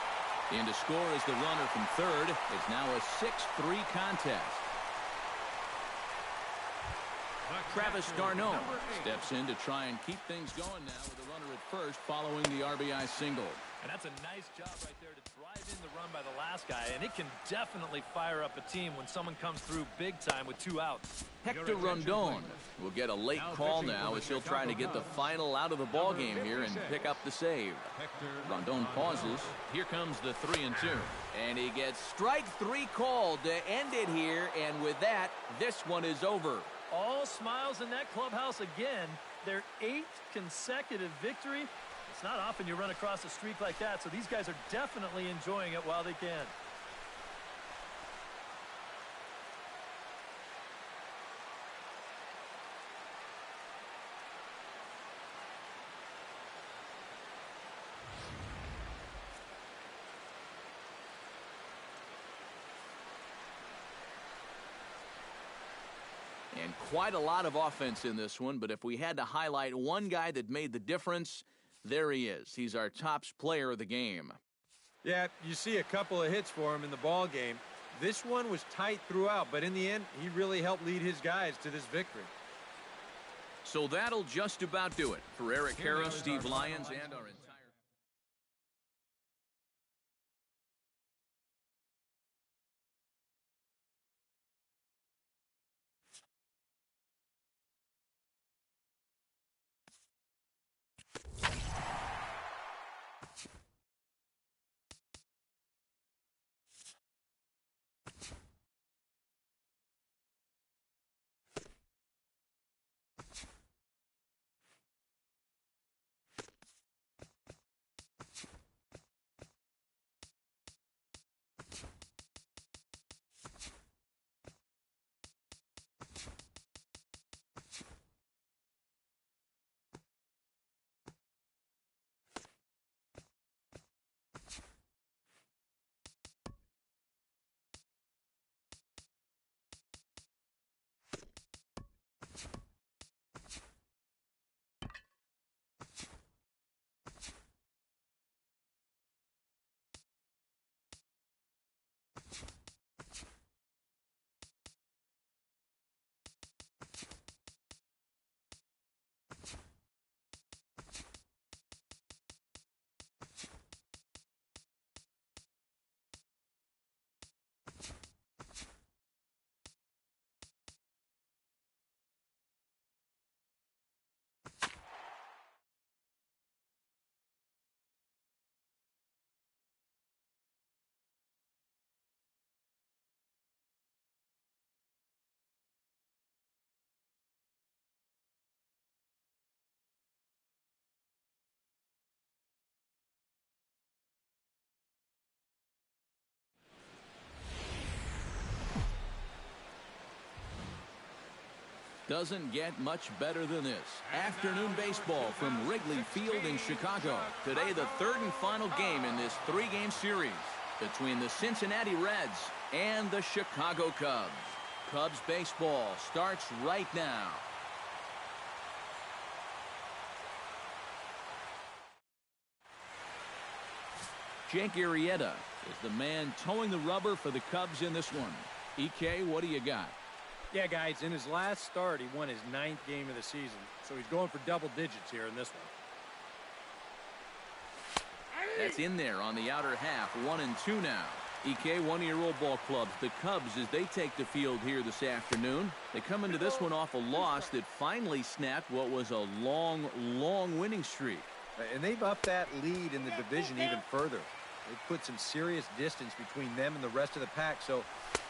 Speaker 1: In to score is the runner from third. It's now a 6-3 contest. Travis d'Arnaud steps in to try and keep things going now with a runner at first following the RBI single.
Speaker 3: And that's a nice job right there to drive in the run by the last guy. And it can definitely fire up a team when someone comes through big time with 2 outs.
Speaker 1: Hector Rondon will get a late call now as he'll try to get the final out of the ball game here and pick up the save. Rondon pauses. Here comes the 3-2. And he gets strike 3 called to end it here. And with that, this one is over.
Speaker 3: All smiles in that clubhouse again. Their 8th consecutive victory. It's not often you run across a streak like that, so these guys are definitely enjoying it while they can.
Speaker 1: And quite a lot of offense in this one, but if we had to highlight one guy that made the difference, there he is. He's our top player of the game.
Speaker 2: Yeah, you see a couple of hits for him in the ball game. This one was tight throughout, but in the end, he really helped lead his guys to this victory.
Speaker 1: So that'll just about do it for Eric Harris, Steve Lyons, and our entire... Doesn't get much better than this. Afternoon baseball from Wrigley Field in Chicago. Today, the third and final game in this three-game series between the Cincinnati Reds and the Chicago Cubs. Cubs baseball starts right now. Jake Arrieta is the man towing the rubber for the Cubs in this one. EK, what do you got?
Speaker 2: Yeah, guys, in his last start, he won his 9th game of the season, so he's going for double digits here in this one.
Speaker 1: That's in there on the outer half, 1-2 now. EK, one-year-old ball clubs, the Cubs, as they take the field here this afternoon. They come into this one off a loss that finally snapped what was a long, long winning streak.
Speaker 2: And they've upped that lead in the division even further. They've put some serious distance between them and the rest of the pack, so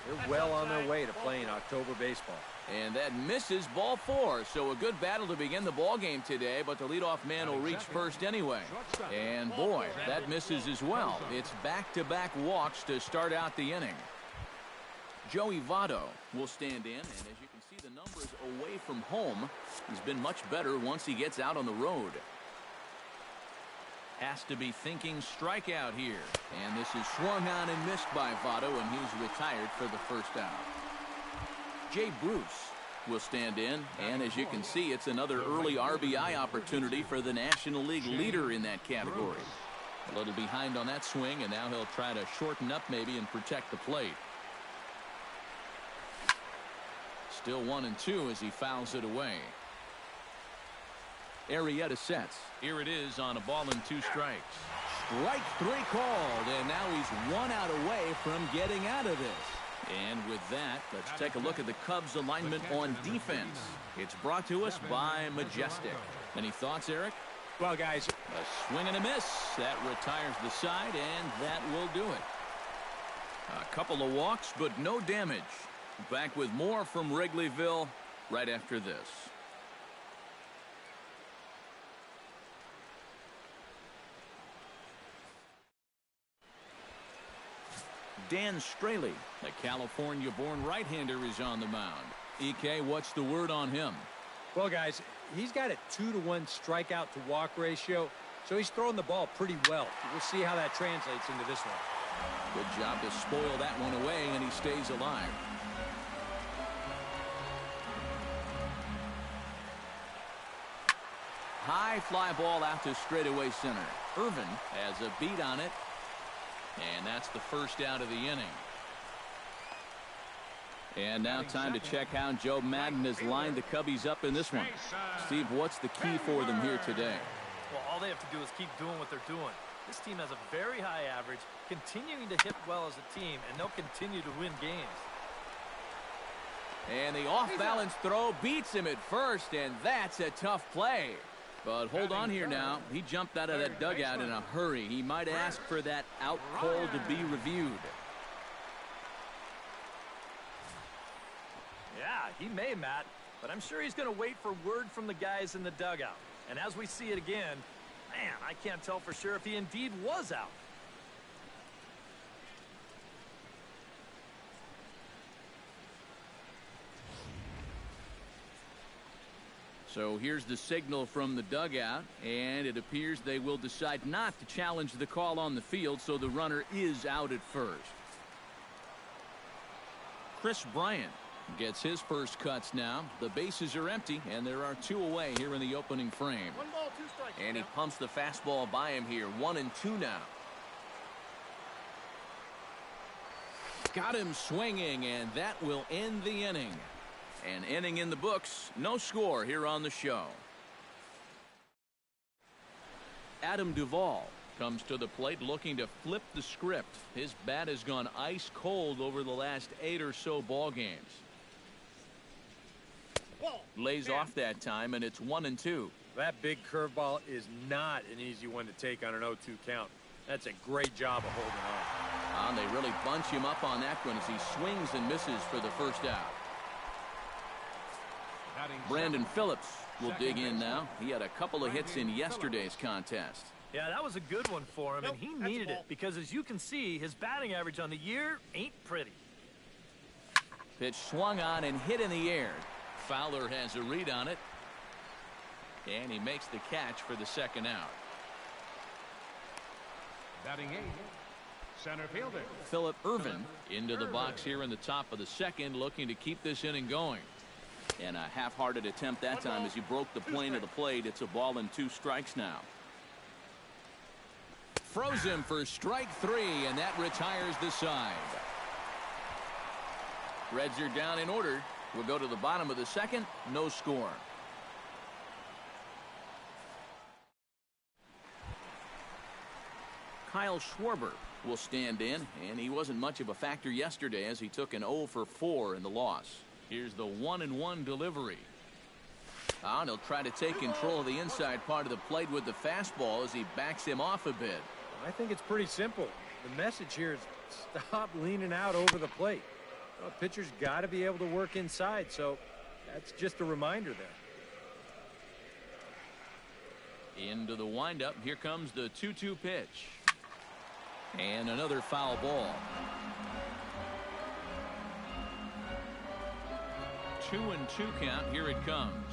Speaker 2: they're well on their way to playing October baseball.
Speaker 1: And that misses, ball 4. So a good battle to begin the ball game today, but the leadoff man will reach first anyway. And boy, that misses as well. It's back-to-back walks to start out the inning. Joey Votto will stand in, and as you can see the numbers away from home, he's been much better once he gets out on the road. Has to be thinking strikeout here. And this is swung on and missed by Votto, and he's retired for the first out. Jay Bruce will stand in, and as you can see, it's another early RBI opportunity for the National League leader in that category. A little behind on that swing, and now he'll try to shorten up maybe and protect the plate. Still 1-2 as he fouls it away. Arrieta sets. Here it is on a ball and 2 strikes. Strike 3 called, and now he's 1 out away from getting out of this. And with that, let's take a look at the Cubs alignment on defense. It's brought to us by Majestic. Any thoughts, Eric?
Speaker 2: Well, guys,
Speaker 1: a swing and a miss. That retires the side, and that will do it. A couple of walks, but no damage. Back with more from Wrigleyville right after this. Dan Straley, the California-born right-hander, is on the mound. EK, what's the word on him?
Speaker 2: Well, guys, he's got a 2-to-1 strikeout to walk ratio, so he's throwing the ball pretty well. We'll see how that translates into this one.
Speaker 1: Good job to spoil that one away, and he stays alive. high fly ball out to straightaway center. Irvin has a beat on it. And that's the first out of the inning. And now time to check how Joe Madden has lined the Cubbies up in this one. Steve, what's the key for them here today?
Speaker 3: Well, all they have to do is keep doing what they're doing. This team has a very high average, continuing to hit well as a team, and they'll continue to win games.
Speaker 1: And the off-balance throw beats him at first, and that's a tough play. But hold on here now. He jumped out of that dugout in a hurry. He might ask for that out call to be reviewed.
Speaker 3: Yeah, he may, Matt, but I'm sure he's going to wait for word from the guys in the dugout. And as we see it again, man, I can't tell for sure if he indeed was out.
Speaker 1: So here's the signal from the dugout, and it appears they will decide not to challenge the call on the field, so the runner is out at first. Chris Bryant gets his first cuts now. The bases are empty, and there are 2 away here in the opening frame.
Speaker 3: 1 ball, 2 strikes.
Speaker 1: And he pumps the fastball by him here. 1-2 now. Got him swinging, and that will end the inning. An inning in the books. No score here on the show. Adam Duvall comes to the plate looking to flip the script. His bat has gone ice cold over the last 8 or so ball games. Lays off that time, and it's 1-2.
Speaker 2: That big curveball is not an easy one to take on an 0-2 count. That's a great job of holding on.
Speaker 1: They really bunch him up on that one as he swings and misses for the first out. Brandon Phillips will dig in now. He had a couple of hits in yesterday's contest.
Speaker 3: Yeah, that was a good one for him, and he needed it because, as you can see, his batting average on the year ain't pretty.
Speaker 1: Pitch swung on and hit in the air. Fowler has a read on it, and he makes the catch for the second out.
Speaker 4: Batting 8, center fielder
Speaker 1: Phillip Ervin into the box here in the top of the second, looking to keep this inning going. And a half-hearted attempt that time as he broke the plane of the plate. It's a ball and 2 strikes now. Froze him for strike 3, and that retires the side. Reds are down in order. We'll go to the bottom of the second. No score. Kyle Schwarber will stand in, and he wasn't much of a factor yesterday as he took an 0 for 4 in the loss. Here's the 1-1 delivery. And he'll try to take control of the inside part of the plate with the fastball as he backs him off a bit.
Speaker 2: I think it's pretty simple. The message here is stop leaning out over the plate. Well, pitcher's got to be able to work inside, so that's just a reminder there.
Speaker 1: Into the windup. Here comes the 2-2 pitch. And another foul ball. 2-2 count. Here it comes.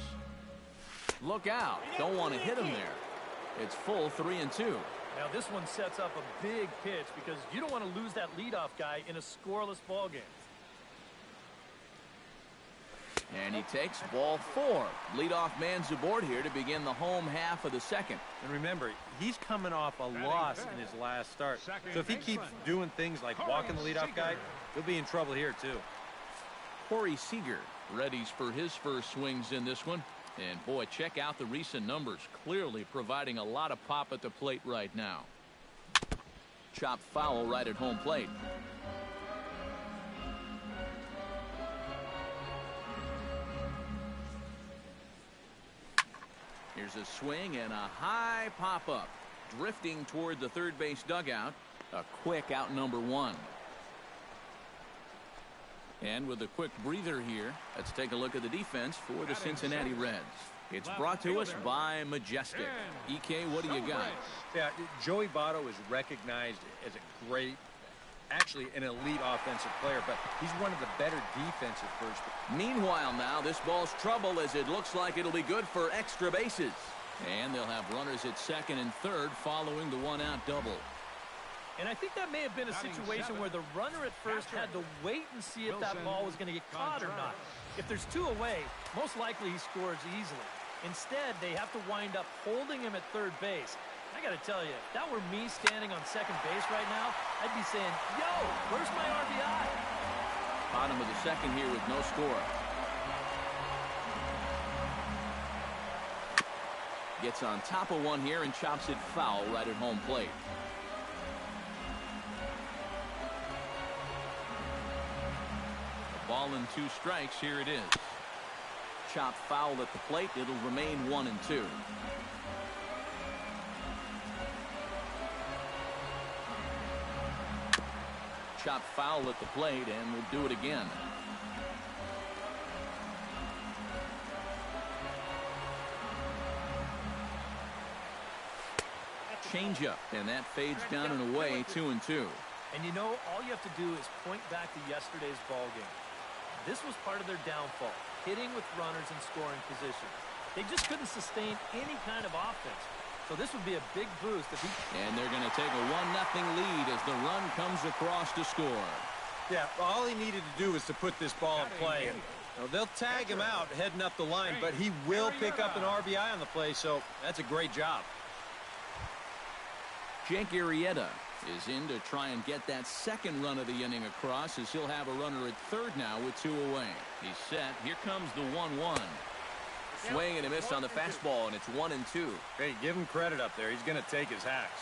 Speaker 1: Look out. Don't want to hit him there. It's full 3-2.
Speaker 3: Now this one sets up a big pitch because you don't want to lose that leadoff guy in a scoreless ball game.
Speaker 1: And he takes ball 4. Leadoff man's aboard here to begin the home half of the second.
Speaker 2: And remember, he's coming off a loss in his last start. So if he keeps doing things like walking the leadoff guy, he'll be in trouble here too.
Speaker 1: Corey Seager readies for his first swings in this one. And boy, check out the recent numbers. Clearly providing a lot of pop at the plate right now. Chopped foul right at home plate. Here's a swing and a high pop-up. Drifting toward the third base dugout. A quick out number 1. And with a quick breather here, let's take a look at the defense for the Cincinnati Reds. It's brought to us by Majestic. EK, what do you got?
Speaker 2: Yeah, Joey Votto is recognized as a great, actually an elite offensive player, but he's one of the better defensive first.
Speaker 1: Meanwhile now, this ball's trouble as it looks like it'll be good for extra bases. And they'll have runners at second and third following the 1-out double.
Speaker 3: And I think that may have been a situation where the runner at first had to wait and see if that ball was going to get caught or not. If there's 2 away, most likely he scores easily. Instead, they have to wind up holding him at third base. I got to tell you, if that were me standing on second base right now, I'd be saying, yo, where's my RBI?
Speaker 1: Bottom of the second here with no score. Gets on top of one here and chops it foul right at home plate. A ball and 2 strikes. Here it is. Chopped foul at the plate. It'll remain 1-2. Chopped foul at the plate, and we'll do it again. Changeup, and that fades down and away, 2-2.
Speaker 3: And you know, all you have to do is point back to yesterday's ball game. This was part of their downfall, hitting with runners in scoring position. They just couldn't sustain any kind of offense. So this would be a big boost if he...
Speaker 1: And they're going to take a 1-0 lead as the run comes across to score.
Speaker 2: Yeah, all he needed to do was to put this ball in play. They'll tag him out heading up the line, but he will pick up an RBI on the play, so that's a great job.
Speaker 1: Jake Arrieta is in to try and get that second run of the inning across, as he'll have a runner at third now with 2 away. He's set. Here comes the 1-1. Swing and a miss on the fastball, and it's 1-2.
Speaker 2: Hey, give him credit up there. He's going to take his hacks.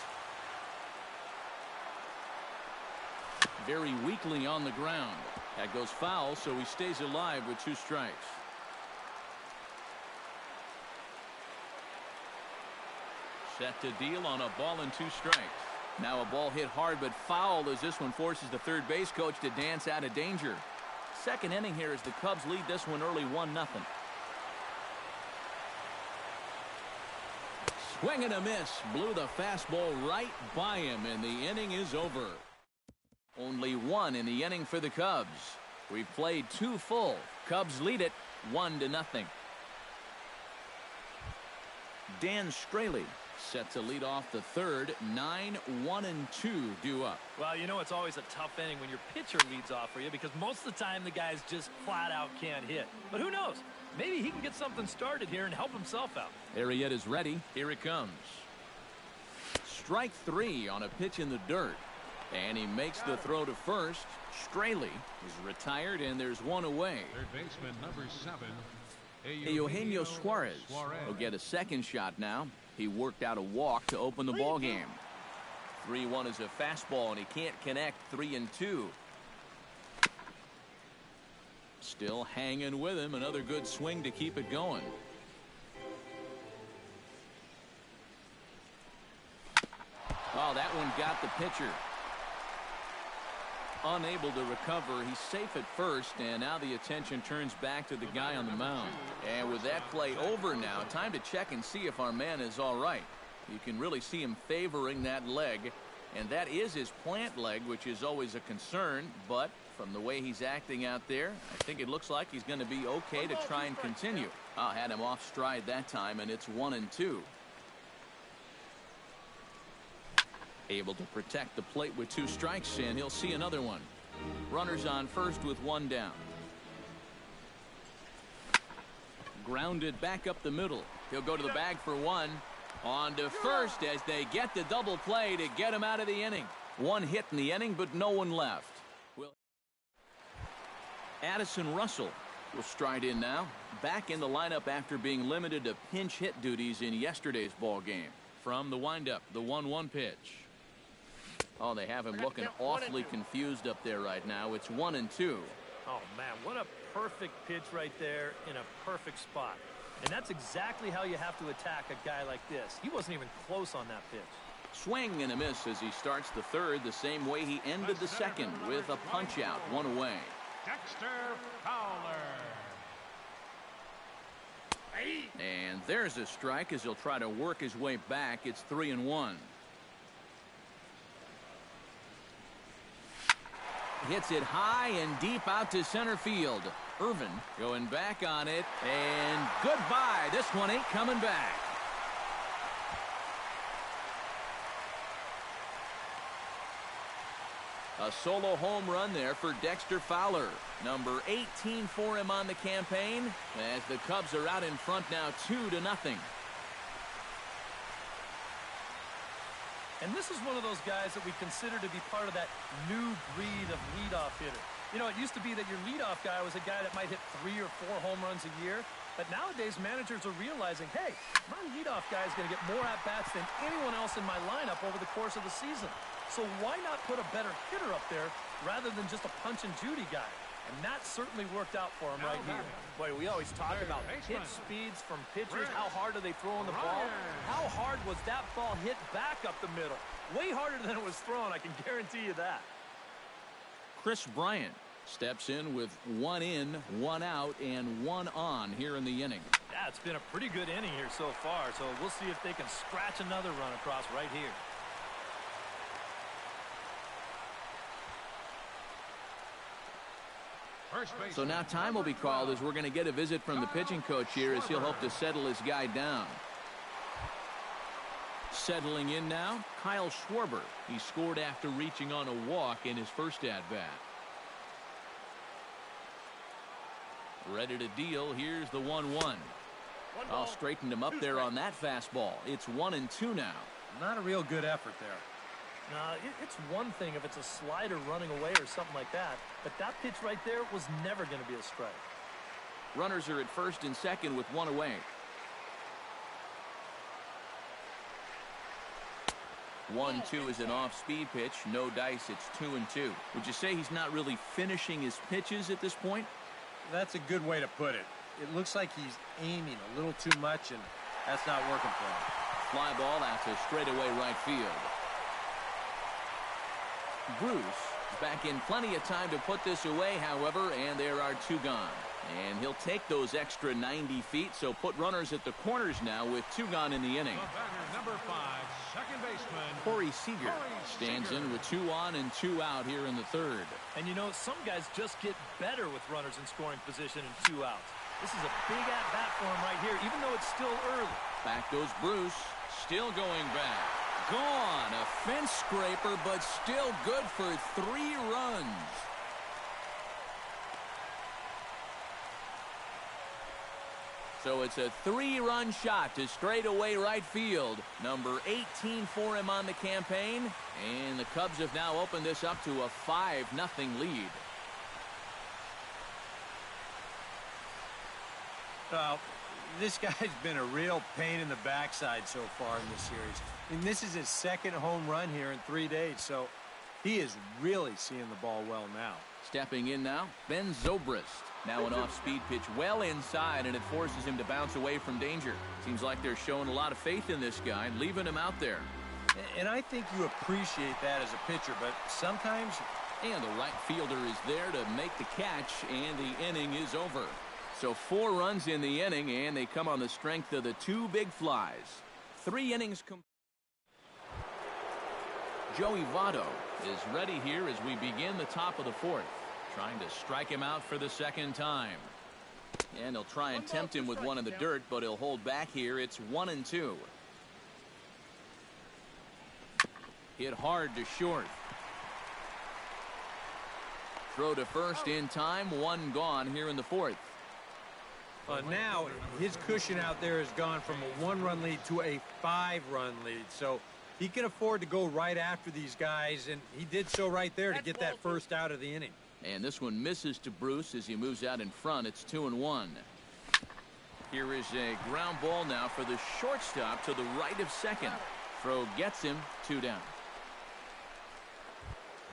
Speaker 1: Very weakly on the ground. That goes foul, so he stays alive with 2 strikes. Set to deal on a ball and 2 strikes. Now a ball hit hard but foul as this one forces the third base coach to dance out of danger. Second inning here as the Cubs lead this one early 1-0. Swing and a miss. Blew the fastball right by him, and the inning is over. Only 1 in the inning for the Cubs. We've played 2 full. Cubs lead it 1-0. Dan Straley set to lead off the third. 9-1-2 due up.
Speaker 3: Well, you know it's always a tough inning when your pitcher leads off for you because most of the time the guys just flat out can't hit. But who knows? Maybe he can get something started here and help himself out.
Speaker 1: Arrieta's ready. Here it comes. Strike 3 on a pitch in the dirt. And he makes the throw to first. Straley is retired, and there's 1 away.
Speaker 4: Third baseman number 7,
Speaker 1: Eugenio Suarez will get a second shot now. He worked out a walk to open the ball game. 3-1 is a fastball, and he can't connect. 3-2. Still hanging with him. Another good swing to keep it going. Oh, that one got the pitcher. Unable to recover. He's safe at first, and now the attention turns back to the guy on the mound. And with that play over now, time to check and see if our man is all right. You can really see him favoring that leg, and that is his plant leg, which is always a concern, but from the way he's acting out there, I think it looks like he's going to be okay to try and continue. Had him off stride that time, and it's 1-2. Able to protect the plate with 2 strikes, and he'll see another one. Runners on first with 1 down. Grounded back up the middle. He'll go to the bag for 1. On to first as they get the double play to get him out of the inning. 1 hit in the inning, but no one left. Addison Russell will stride in now. Back in the lineup after being limited to pinch hit duties in yesterday's ball game. From the windup, the 1-1 pitch. Oh, they have him looking awfully confused up there right now. It's 1-2.
Speaker 3: Oh, man, what a perfect pitch right there in a perfect spot. And that's exactly how you have to attack a guy like this. He wasn't even close on that pitch.
Speaker 1: Swing and a miss as he starts the third the same way he ended the second with a punch out, 1 away.
Speaker 4: Dexter Fowler.
Speaker 1: And there's a strike as he'll try to work his way back. It's 3-1. Hits it high and deep out to center field. Irvin going back on it, and goodbye. This one ain't coming back. A solo home run there for Dexter Fowler. Number 18 for him on the campaign, as the Cubs are out in front now 2-0.
Speaker 3: And this is one of those guys that we consider to be part of that new breed of leadoff hitter. You know, it used to be that your leadoff guy was a guy that might hit 3 or 4 home runs a year. But nowadays, managers are realizing, hey, my leadoff guy is going to get more at-bats than anyone else in my lineup over the course of the season. So why not put a better hitter up there rather than just a punch-and-Judy guy? And that certainly worked out for him right here.
Speaker 2: Boy, we always talk about hit speeds from pitchers. How hard are they throwing the ball? How hard was that ball hit back up the middle? Way harder than it was thrown, I can guarantee you that.
Speaker 1: Chris Bryant steps in with 1 in, 1 out, and 1 on here in the inning.
Speaker 3: Yeah, it's been a pretty good inning here so far, so we'll see if they can scratch another run across right here.
Speaker 1: So now time will be called as we're going to get a visit from the pitching coach here as he'll hope to settle his guy down. Settling in now, Kyle Schwarber. He scored after reaching on a walk in his first at-bat. Ready to deal. Here's the 1-1. I'll straighten him up there on that fastball. It's 1-2 now.
Speaker 2: Not a real good effort there.
Speaker 3: Now, it's one thing if it's a slider running away or something like that, but that pitch right there was never going to be a strike.
Speaker 1: Runners are at first and second with 1 away. 1-2 is an off-speed pitch. No dice. It's 2-2. Would you say he's not really finishing his pitches at this point?
Speaker 2: That's a good way to put it. It looks like he's aiming a little too much, and that's not working for him.
Speaker 1: Fly ball out to straightaway right field. Bruce back in plenty of time to put this away, however, and there are 2 gone. And he'll take those extra 90 feet, so put runners at the corners now with 2 gone in the inning.
Speaker 4: Number 5, second baseman
Speaker 1: Corey Seager stands in with 2 on and 2 out here in the third.
Speaker 3: And you know, some guys just get better with runners in scoring position and 2 outs. This is a big at-bat for him right here, even though it's still early.
Speaker 1: Back goes Bruce, still going back. Gone. A fence scraper, but still good for 3 runs. So it's a 3-run shot to straightaway right field. Number 18 for him on the campaign. And the Cubs have now opened this up to a 5-0 lead.
Speaker 2: Well, this guy's been a real pain in the backside so far in this series. And this is his 2nd home run here in 3 days, so he is really seeing the ball well now.
Speaker 1: Stepping in now, Ben Zobrist. Now an off-speed pitch well inside, and it forces him to bounce away from danger. Seems like they're showing a lot of faith in this guy, leaving him out there.
Speaker 2: And I think you appreciate that as a pitcher, but sometimes...
Speaker 1: And the right fielder is there to make the catch, and the inning is over. So 4 runs in the inning, and they come on the strength of the 2 big flies. 3 innings Joey Votto is ready here as we begin the top of the 4th. Trying to strike him out for the 2nd time. And he'll try and tempt him with one in the dirt, but he'll hold back here. It's 1-2. Hit hard to short. Throw to first in time. 1 gone here in the 4th.
Speaker 2: Now his cushion out there has gone from a 1-run lead to a 5-run lead. So he can afford to go right after these guys, and he did so right there to get that first out of the inning.
Speaker 1: And this one misses to Bruce as he moves out in front. It's 2-1. Here is a ground ball now for the shortstop to the right of second. Throw gets him. 2 down.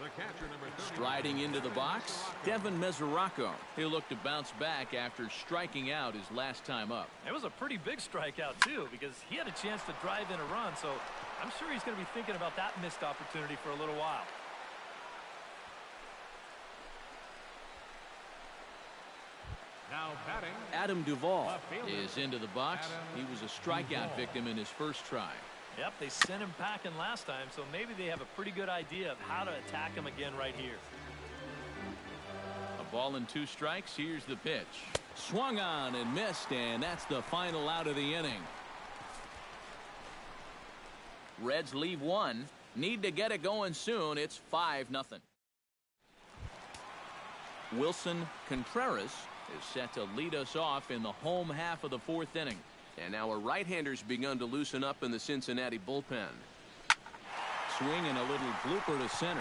Speaker 4: The catcher, number 30.
Speaker 1: Striding into the box, Devin Mesoraco. He'll look to bounce back after striking out his last time up.
Speaker 3: It was a pretty big strikeout, too, because he had a chance to drive in a run, so I'm sure he's going to be thinking about that missed opportunity for a little while.
Speaker 4: Now batting,
Speaker 1: Adam Duvall is into the box. He was a strikeout victim in his first try.
Speaker 3: Yep, they sent him packing last time, so maybe they have a pretty good idea of how to attack him again right here.
Speaker 1: A ball and 2 strikes. Here's the pitch. Swung on and missed, and that's the final out of the inning. Reds leave 1. Need to get it going soon. It's 5-0. Wilson Contreras is set to lead us off in the home half of the fourth inning. And now a right-hander's begun to loosen up in the Cincinnati bullpen. Swing and a little blooper to center.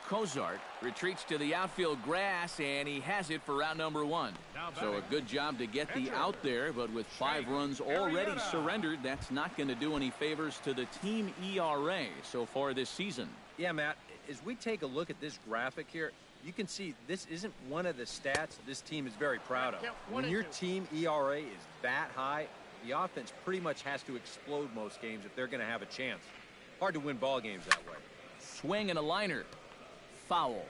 Speaker 1: Cozart retreats to the outfield grass, and he has it for out number one. So a good job to get the out there, but with 5 runs already surrendered, that's not going to do any favors to the team ERA so far this season.
Speaker 2: Yeah, Matt, as we take a look at this graphic here, you can see this isn't one of the stats this team is very proud of. When your team ERA is that high, the offense pretty much has to explode most games if they're going to have a chance. Hard to win ball games that way.
Speaker 1: Swing and a liner. Foul.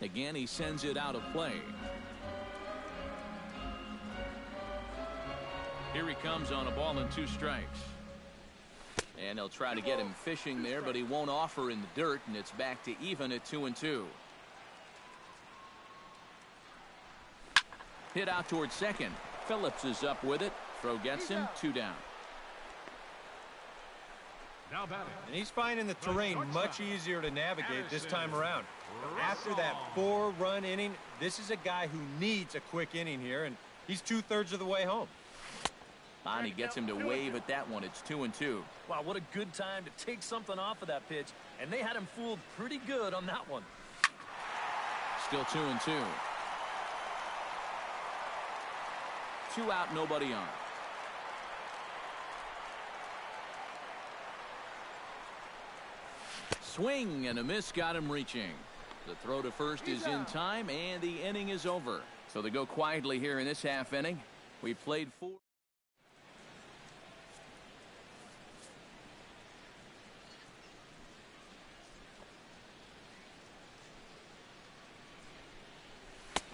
Speaker 1: Again, he sends it out of play. Here he comes on a ball and 2 strikes. And they'll try to get him fishing there, but he won't offer in the dirt, and it's back to even at 2-2. Hit out towards second. Phillips is up with it. Throw gets him. 2 down.
Speaker 4: Now batting.
Speaker 2: And he's finding the terrain much easier to navigate this time around. After that 4-run inning, this is a guy who needs a quick inning here, and he's 2/3 of the way home.
Speaker 1: Bonnie gets him to wave at that one. It's 2-2.
Speaker 3: Wow, what a good time to take something off of that pitch, and they had him fooled pretty good on that one.
Speaker 1: Still 2-2. 2 out, nobody on. Swing and a miss got him reaching. The throw to first is in time, and the inning is over. So they go quietly here in this half inning. We played 4.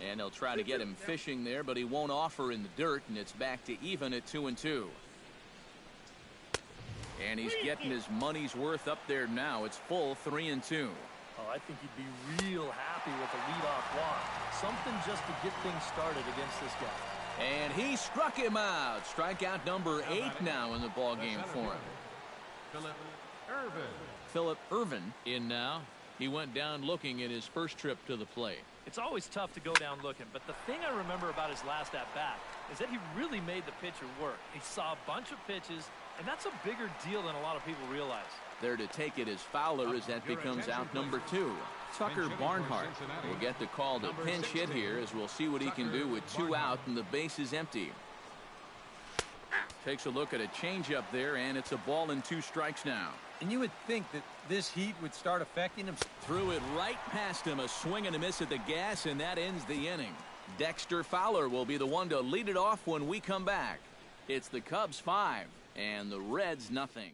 Speaker 1: And they'll try to get him fishing there, but he won't offer in the dirt, and it's back to even at 2-2. And he's getting his money's worth up there now. It's full 3-2.
Speaker 3: Oh, I think he'd be real happy with a leadoff walk. Something just to get things started against this guy.
Speaker 1: And he struck him out. Strikeout number 8 now in the ballgame for him.
Speaker 4: Philip Ervin.
Speaker 1: Philip Ervin in now. He went down looking at his first trip to the plate.
Speaker 3: It's always tough to go down looking, but the thing I remember about his last at-bat is that he really made the pitcher work. He saw a bunch of pitches, and that's a bigger deal than a lot of people realize.
Speaker 1: There to take it is Fowler as that becomes out number 2. Tucker Barnhart will get the call to pinch hit here as we'll see what he can do with 2 out and the base is empty. Takes a look at a changeup there, and it's a ball and 2 strikes now.
Speaker 2: And you would think that this heat would start affecting him.
Speaker 1: Threw it right past him. A swing and a miss at the gas, and that ends the inning. Dexter Fowler will be the one to lead it off when we come back. It's the Cubs 5 and the Reds nothing.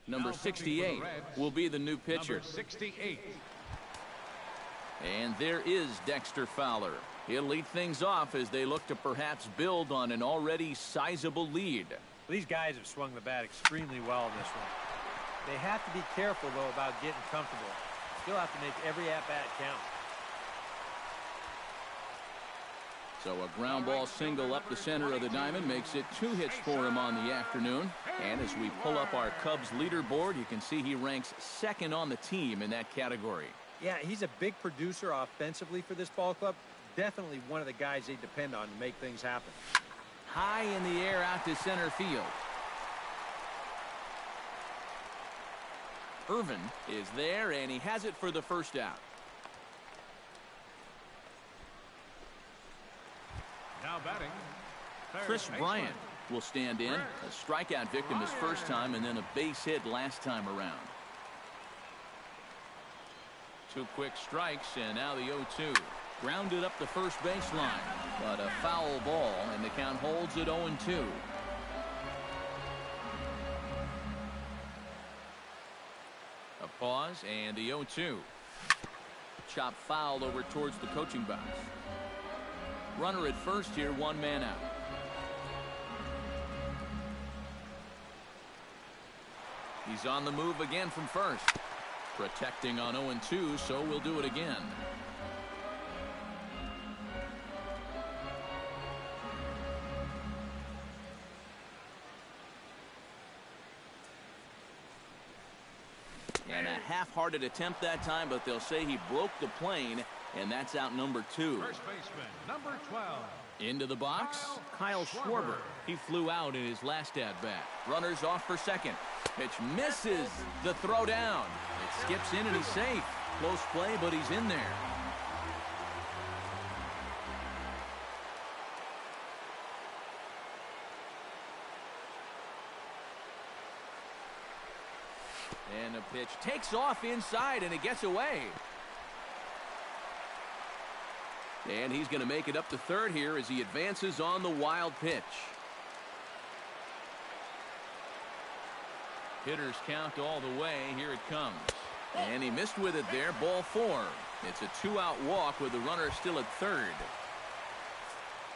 Speaker 1: Number 68 will be the new pitcher.
Speaker 4: Number 68.
Speaker 1: And there is Dexter Fowler. He'll lead things off as they look to perhaps build on an already sizable lead.
Speaker 2: These guys have swung the bat extremely well in this one. They have to be careful, though, about getting comfortable. Still have to make every at-bat count.
Speaker 1: So a ground ball single up the center of the diamond makes it 2 hits for him on the afternoon. And as we pull up our Cubs leaderboard, you can see he ranks 2nd on the team in that category.
Speaker 2: Yeah, he's a big producer offensively for this ball club. Definitely one of the guys they depend on to make things happen.
Speaker 1: High in the air out to center field. Ervin is there, and he has it for the first out.
Speaker 4: Now batting.
Speaker 1: Chris Bryant will stand in. A strikeout victim his first time, and then a base hit last time around. 2 quick strikes, and now the 0-2. Grounded up the first baseline, but a foul ball, and the count holds at 0-2. A pause, and the 0-2. Chop fouled over towards the coaching box. Runner at first here, 1 man out. He's on the move again from first. Protecting on 0-2, so we'll do it again. And a half-hearted attempt that time, but they'll say he broke the plane, and that's out number 2.
Speaker 4: First baseman, number 12.
Speaker 1: Into the box, Kyle Schwarber. He flew out in his last at-bat. Runners off for second. Pitch misses the throw down. It skips in and he's safe. Close play, but he's in there. And the pitch takes off inside and it gets away. And he's going to make it up to third here as he advances on the wild pitch. Hitters count all the way. Here it comes. And he missed with it there. Ball 4. It's a 2-out walk with the runner still at third.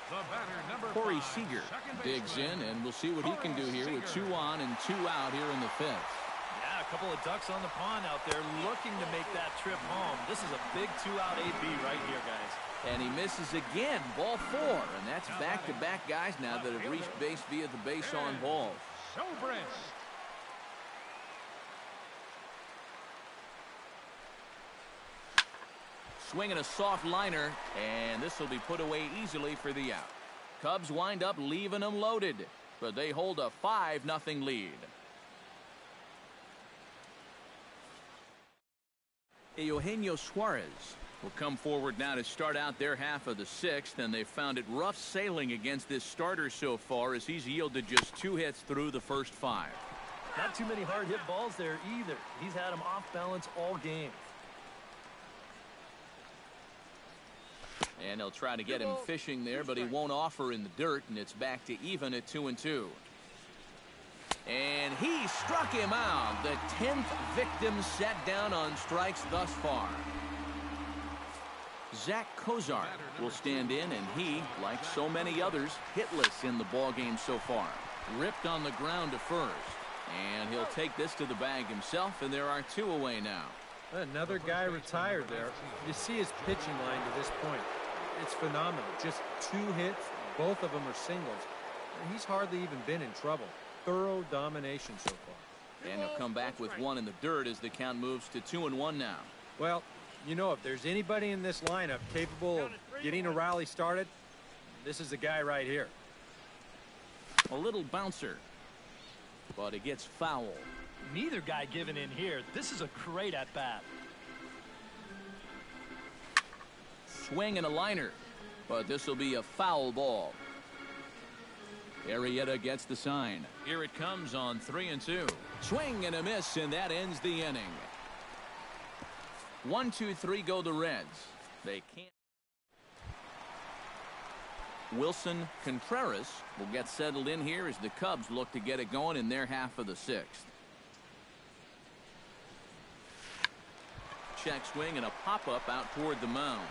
Speaker 4: The batter, number
Speaker 1: Corey
Speaker 4: 5,
Speaker 1: Seager
Speaker 4: second
Speaker 1: digs
Speaker 4: baseman.
Speaker 1: in, and we'll see what he can do here with 2 on and 2 out here in the 5th.
Speaker 3: Yeah, a couple of ducks on the pond out there looking to make that trip home. This is a big 2-out AB right here, guys.
Speaker 1: And he misses again. Ball 4. And that's back-to-back guys now that have reached base via the base on balls.
Speaker 4: Zobrist.
Speaker 1: Swinging a soft liner, and this will be put away easily for the out. Cubs wind up leaving them loaded, but they hold a 5-0 lead. Eugenio Suarez will come forward now to start out their half of the 6th, and they've found it rough sailing against this starter so far as he's yielded just 2 hits through the first 5.
Speaker 3: Not too many hard hit balls there either. He's had them off balance all game.
Speaker 1: And they'll try to get him fishing there, but he won't offer in the dirt, and it's back to even at 2-2. And he struck him out. The 10th victim set down on strikes thus far. Zach Kozar will stand in, and he, like so many others, hitless in the ballgame so far. Ripped on the ground to first. And he'll take this to the bag himself, and there are 2 away now.
Speaker 2: Another guy retired there. You see his pitching line to this point. It's phenomenal. Just 2 hits. Both of them are singles. And he's hardly even been in trouble. Thorough domination so far.
Speaker 1: And he'll come back with 1 in the dirt as the count moves to 2-1 now.
Speaker 2: Well, you know, if there's anybody in this lineup capable of getting a rally started, this is the guy right here.
Speaker 1: A little bouncer, but it gets foul.
Speaker 3: Neither guy giving in here. This is a great at-bat.
Speaker 1: Swing and a liner, but this will be a foul ball. Arrieta gets the sign. Here it comes on 3-2. Swing and a miss, and that ends the inning. 1-2-3 go the Reds. They can't. Wilson Contreras will get settled in here as the Cubs look to get it going in their half of the 6th. Check swing and a pop-up out toward the mound.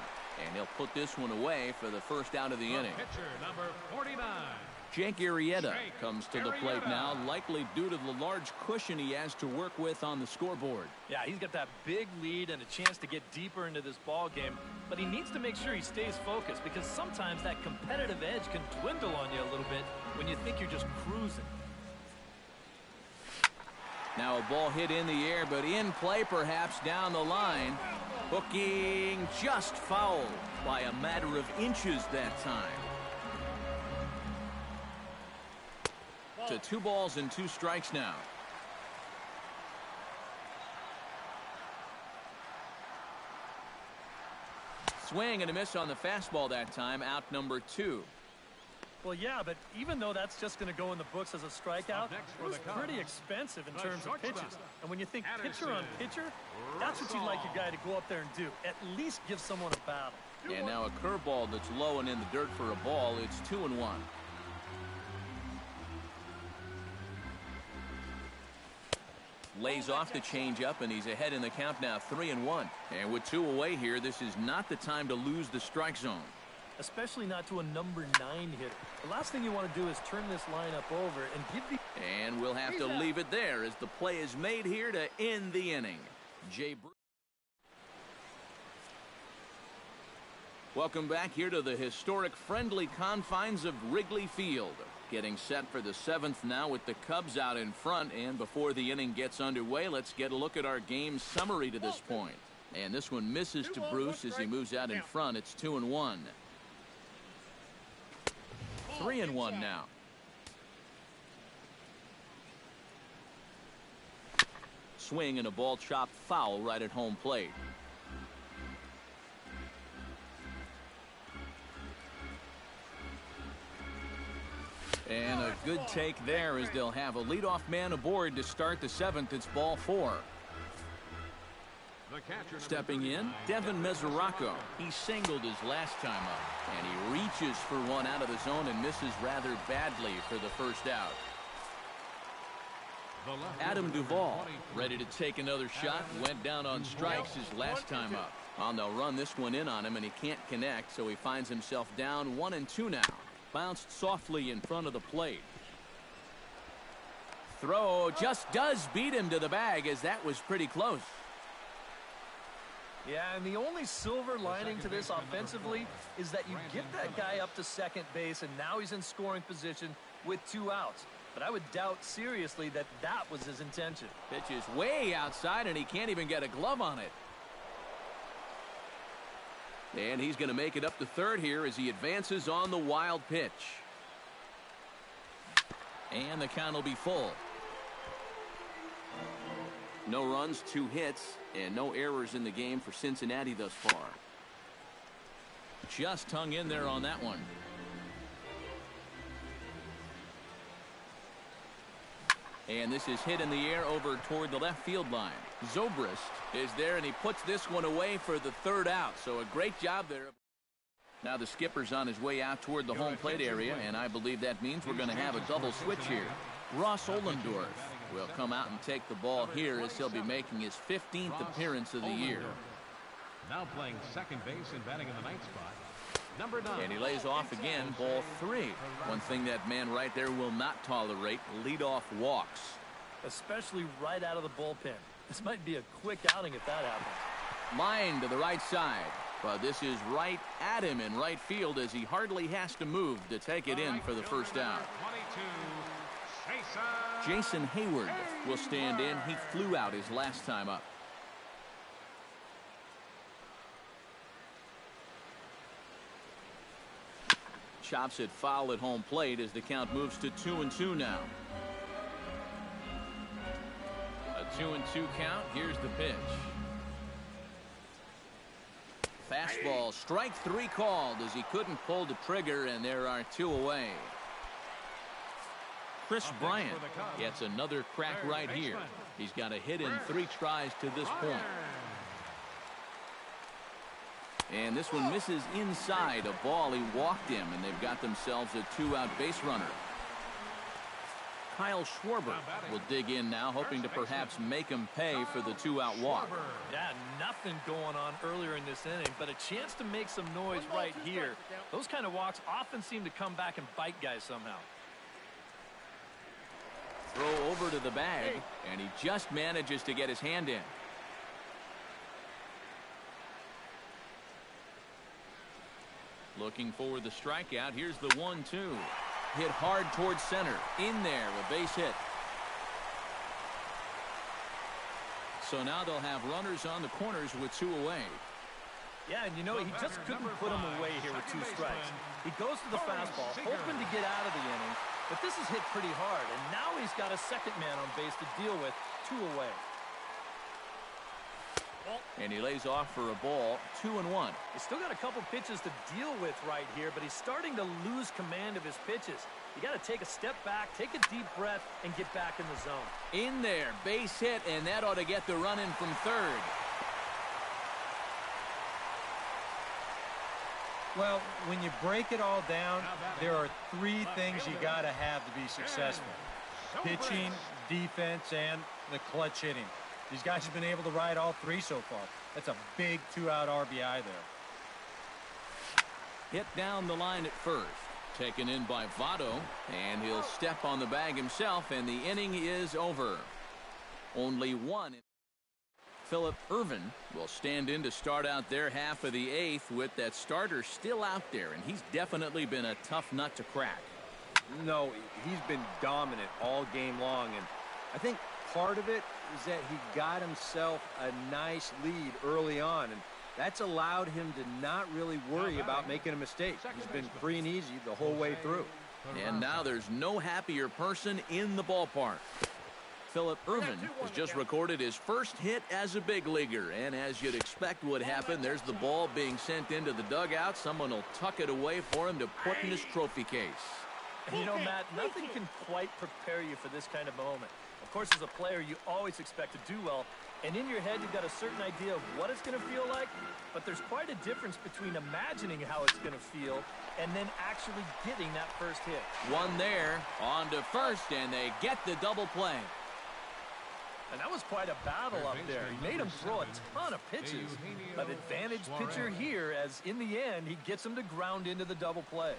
Speaker 1: And he'll put this one away for the first out of the inning.
Speaker 4: Pitcher, number 49.
Speaker 1: Jake Arrieta comes to the plate now, likely due to the large cushion he has to work with on the scoreboard.
Speaker 3: Yeah, he's got that big lead and a chance to get deeper into this ball game, but he needs to make sure he stays focused because sometimes that competitive edge can dwindle on you a little bit when you think you're just cruising.
Speaker 1: Now a ball hit in the air, but in play perhaps down the line. Hooking just foul by a matter of inches that time. To 2 balls and 2 strikes now. Swing and a miss on the fastball that time, out number 2.
Speaker 3: Well, yeah, but even though that's just going to go in the books as a strikeout, it was pretty expensive in terms of pitches. And when you think pitcher on pitcher, that's what you'd like your guy to go up there and do. At least give someone a battle.
Speaker 1: And now a curveball that's low and in the dirt for a ball. It's 2-1. Lays off the changeup, and he's ahead in the count now, 3-1. And with 2 away here, this is not the time to lose the strike zone.
Speaker 3: Especially not to a number 9 hitter. The last thing you want to do is turn this lineup over and give the...
Speaker 1: And we'll have to leave it there as the play is made here to end the inning. Jay Bruce. Welcome back here to the historic friendly confines of Wrigley Field. Getting set for the 7th now with the Cubs out in front. And before the inning gets underway, let's get a look at our game summary to this point. And this one misses to Bruce as he moves out in front. It's 2-1. 3-1 now. Swing and a ball chopped foul right at home plate. And a good take there as they'll have a leadoff man aboard to start the 7th. It's ball 4. Stepping in, Devin Mesoraco. He singled his last time up, and he reaches for one out of the zone and misses rather badly for the first out. Adam Duvall ready to take another shot. Went down on strikes his last time up. Well, they'll run this one in on him, and he can't connect, so he finds himself down 1-2 now. Bounced softly in front of the plate. Throw just does beat him to the bag, as that was pretty close.
Speaker 3: Yeah, and the only silver lining to this offensively is that you get that guy up to second base, and now he's in scoring position with 2 outs. But I would doubt seriously that that was his intention.
Speaker 1: Pitch is way outside, and he can't even get a glove on it. And he's going to make it up to third here as he advances on the wild pitch. And the count will be full. No runs, 2 hits, and no errors in the game for Cincinnati thus far. Just hung in there on that one. And this is hit in the air over toward the left field line. Zobrist is there, and he puts this one away for the 3rd out. So a great job there. Now the skipper's on his way out toward the home plate area, and I believe that means we're going to have a double switch here. Ross Ollendorf will come out and take the ball here as he'll be making his 15th appearance of the year.
Speaker 4: Now playing second base and batting in the 9th spot. Number 9.
Speaker 1: And he lays off again, ball 3. One thing that man right there will not tolerate, leadoff walks.
Speaker 3: Especially right out of the bullpen. This might be a quick outing if that happens.
Speaker 1: Line to the right side. But this is right at him in right field as he hardly has to move to take it in for the first out. Jason Hayward will stand in. He flew out his last time up. Chops it foul at home plate as the count moves to 2-2 now. A 2-2 count. Here's the pitch. Fastball, strike 3 called as he couldn't pull the trigger, and there are 2 away. Chris Bryant gets another crack right here. He's got a hit in 3 tries to this point. And this one misses inside a ball. He walked him, and they've got themselves a 2-out base runner. Kyle Schwarber will dig in now, hoping to perhaps make him pay for the 2-out walk.
Speaker 3: Yeah, nothing going on earlier in this inning, but a chance to make some noise right here. Those kind of walks often seem to come back and bite guys somehow.
Speaker 1: Throw over to the bag, and he just manages to get his hand in. Looking for the strikeout. Here's the 1-2. Hit hard towards center. In there, a base hit. So now they'll have runners on the corners with 2 away.
Speaker 3: Yeah, and you know, he just couldn't put him away here with 2 strikes. He goes to the fastball, hoping to get out of the inning, but this is hit pretty hard, and now he's got a second man on base to deal with, 2 away.
Speaker 1: And he lays off for a ball, 2-1.
Speaker 3: He's still got a couple pitches to deal with right here, but he's starting to lose command of his pitches. You got to take a step back, take a deep breath, and get back in the zone.
Speaker 1: In there, base hit, and that ought to get the run in from third.
Speaker 2: Well, when you break it all down, there are 3 things you got to have to be successful. Pitching, defense, and the clutch hitting. These guys have been able to ride all 3 so far. That's a big 2-out RBI there.
Speaker 1: Hit down the line at first. Taken in by Votto, and he'll step on the bag himself, and the inning is over. Only 1. Phillip Ervin will stand in to start out their half of the 8th with that starter still out there, and he's definitely been a tough nut to crack.
Speaker 2: No, he's been dominant all game long, and I think part of it is that he got himself a nice lead early on, and that's allowed him to not really worry about making a mistake. He's been free and easy the whole way through.
Speaker 1: And now there's no happier person in the ballpark. Phillip Ervin has just recorded his first hit as a big leaguer, and as you'd expect would happen, there's the ball being sent into the dugout. Someone will tuck it away for him to put in his trophy case.
Speaker 3: You know, Matt, nothing can quite prepare you for this kind of moment. Of course, as a player, you always expect to do well, and in your head, you've got a certain idea of what it's going to feel like, but there's quite a difference between imagining how it's going to feel and then actually getting that first hit.
Speaker 1: One there, on to first, and they get the double play.
Speaker 3: And that was quite a battle up there. He made him throw a ton of pitches, but advantage pitcher here, as in the end, he gets him to ground into the double play.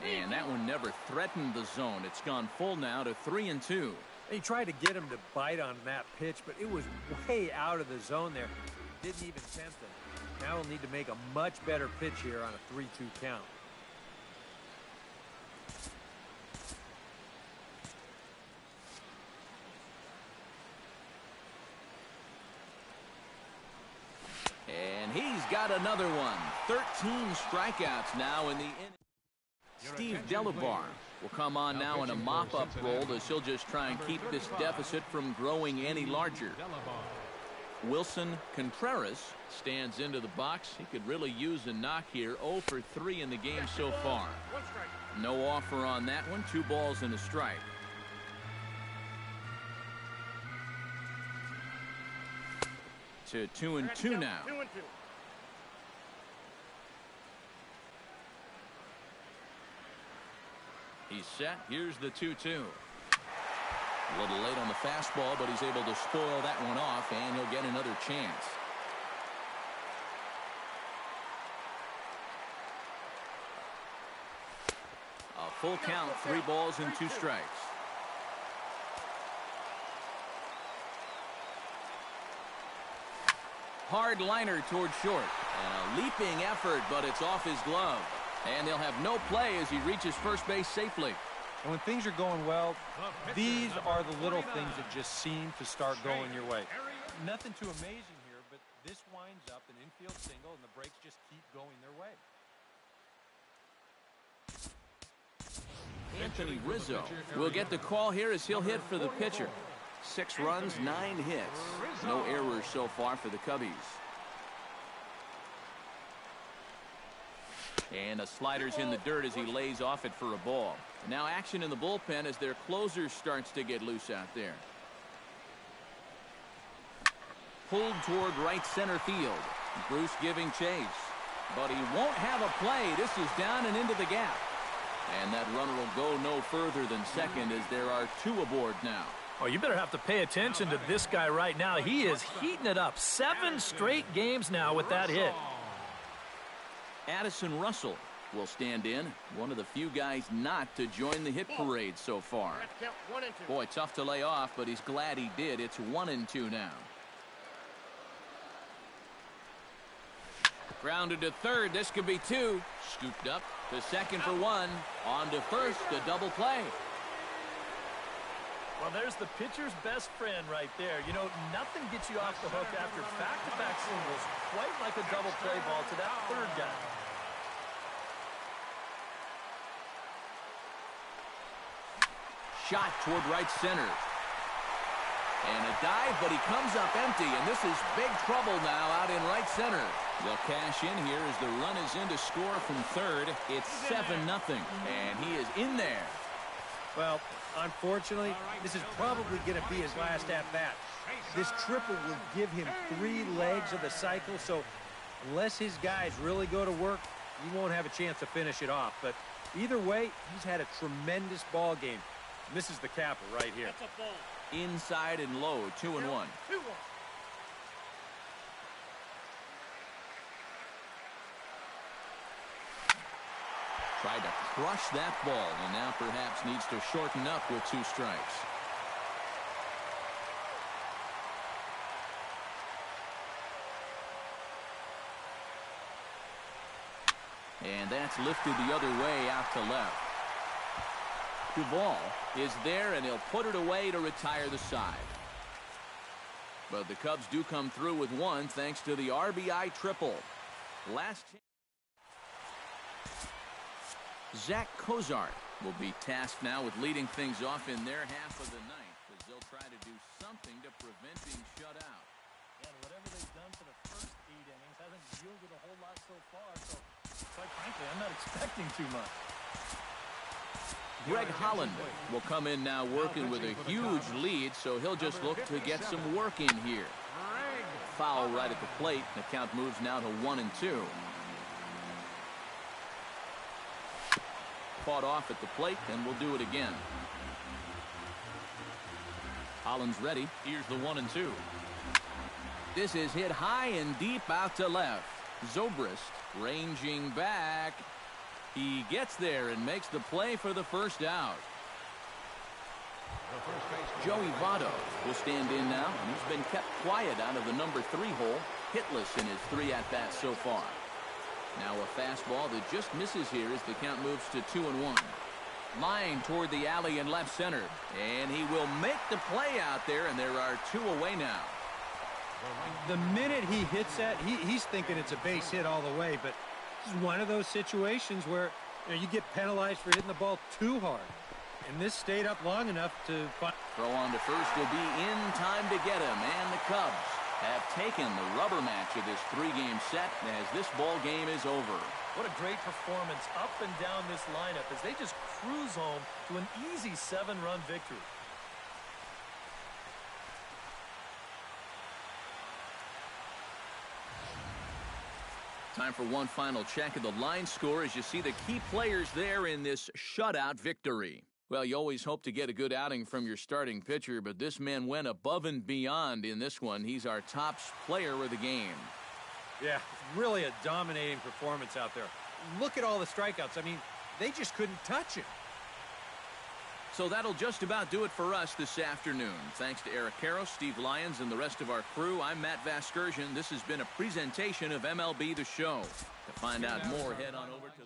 Speaker 1: And that one never threatened the zone. It's gone full now to 3-2.
Speaker 2: He tried to get him to bite on that pitch, but it was way out of the zone there. Didn't even tempt him. Now he'll need to make a much better pitch here on a 3-2 count.
Speaker 1: And he's got another one. 13 strikeouts now in the inning. Steve Delabar will come on now in a mop-up role as he'll just try and keep this deficit from growing any larger. Wilson Contreras stands into the box. He could really use a knock here. 0 for 3 in the game so far. No offer on that one. 2 balls and a strike. To 2-2 now. He's set. Here's the 2-2. A little late on the fastball, but he's able to spoil that one off, and he'll get another chance. A full count, 3 balls and 2 strikes. Hard liner toward short. And a leaping effort, but it's off his glove. And they'll have no play as he reaches first base safely.
Speaker 2: And when things are going well, these are the little things that just seem to start going your way. Nothing too amazing here, but this winds up an infield single, and the breaks just keep going their way.
Speaker 1: Anthony Rizzo will get the call here as he'll hit for the pitcher. 6 runs, 9 hits. No errors so far for the Cubbies. And a slider's in the dirt as he lays off it for a ball. Now action in the bullpen as their closer starts to get loose out there. Pulled toward right center field. Bruce giving chase. But he won't have a play. This is down and into the gap. And that runner will go no further than second as there are 2 aboard now.
Speaker 3: Oh, you better have to pay attention to this guy right now. He is heating it up. 7 straight games now with that hit.
Speaker 1: Addison Russell will stand in. One of the few guys not to join the hit parade so far. Boy, tough to lay off, but he's glad he did. It's 1-2 now. Grounded to third. This could be 2. Scooped up to second for 1. On to first. A double play.
Speaker 3: Well, there's the pitcher's best friend right there. You know, nothing gets you off the hook after back-to-back singles, quite like a double play ball to that third guy.
Speaker 1: Shot toward right center. And a dive, but he comes up empty, and this is big trouble now out in right center. They'll cash in here as the run is in to score from third. It's 7-0, and he is in there.
Speaker 2: Well, unfortunately, this is probably going to be his last at-bat. This triple will give him 3 legs of the cycle, so unless his guys really go to work, he won't have a chance to finish it off. But either way, he's had a tremendous ball game. This is the capper right here.
Speaker 1: Inside and low, 2-1. Tried to crush that ball, and now perhaps needs to shorten up with 2 strikes. And that's lifted the other way out to left. Duvall is there, and he'll put it away to retire the side. But the Cubs do come through with one thanks to the RBI triple. Zach Cozart will be tasked now with leading things off in their half of the ninth, as they'll try to do something to prevent being shut out.
Speaker 3: And whatever they've done for the first 8 innings hasn't yielded a whole lot so far, so quite frankly, I'm not expecting too much.
Speaker 1: Greg Holland will come in now working with a huge lead, so he'll just look to get some work in here. Foul right at the plate. The count moves now to 1-2. Fought off at the plate, and we'll do it again. Holland's ready. Here's the 1-2. This is hit high and deep out to left. Zobrist ranging back. He gets there and makes the play for the first out. Joey Votto will stand in now, and he's been kept quiet out of the number 3 hole, hitless in his 3 at-bats so far. Now a fastball that just misses here as the count moves to 2-1. Line toward the alley in left center, and he will make the play out there, and there are 2 away now.
Speaker 2: The minute he hits that, he's thinking it's a base hit all the way, but this is one of those situations where you get penalized for hitting the ball too hard. And this stayed up long enough to...
Speaker 1: Throw on to first will be in time to get him, and the Cubs have taken the rubber match of this 3-game set as this ball game is over.
Speaker 3: What a great performance up and down this lineup as they just cruise home to an easy 7-run victory.
Speaker 1: Time for one final check of the line score as you see the key players there in this shutout victory. Well, you always hope to get a good outing from your starting pitcher, but this man went above and beyond in this one. He's our top player of the game.
Speaker 2: Yeah, really a dominating performance out there. Look at all the strikeouts. I mean, they just couldn't touch him.
Speaker 1: So that'll just about do it for us this afternoon. Thanks to Eric Karros, Steve Lyons, and the rest of our crew, I'm Matt Vasgersian. This has been a presentation of MLB The Show. To find out more, head on over to the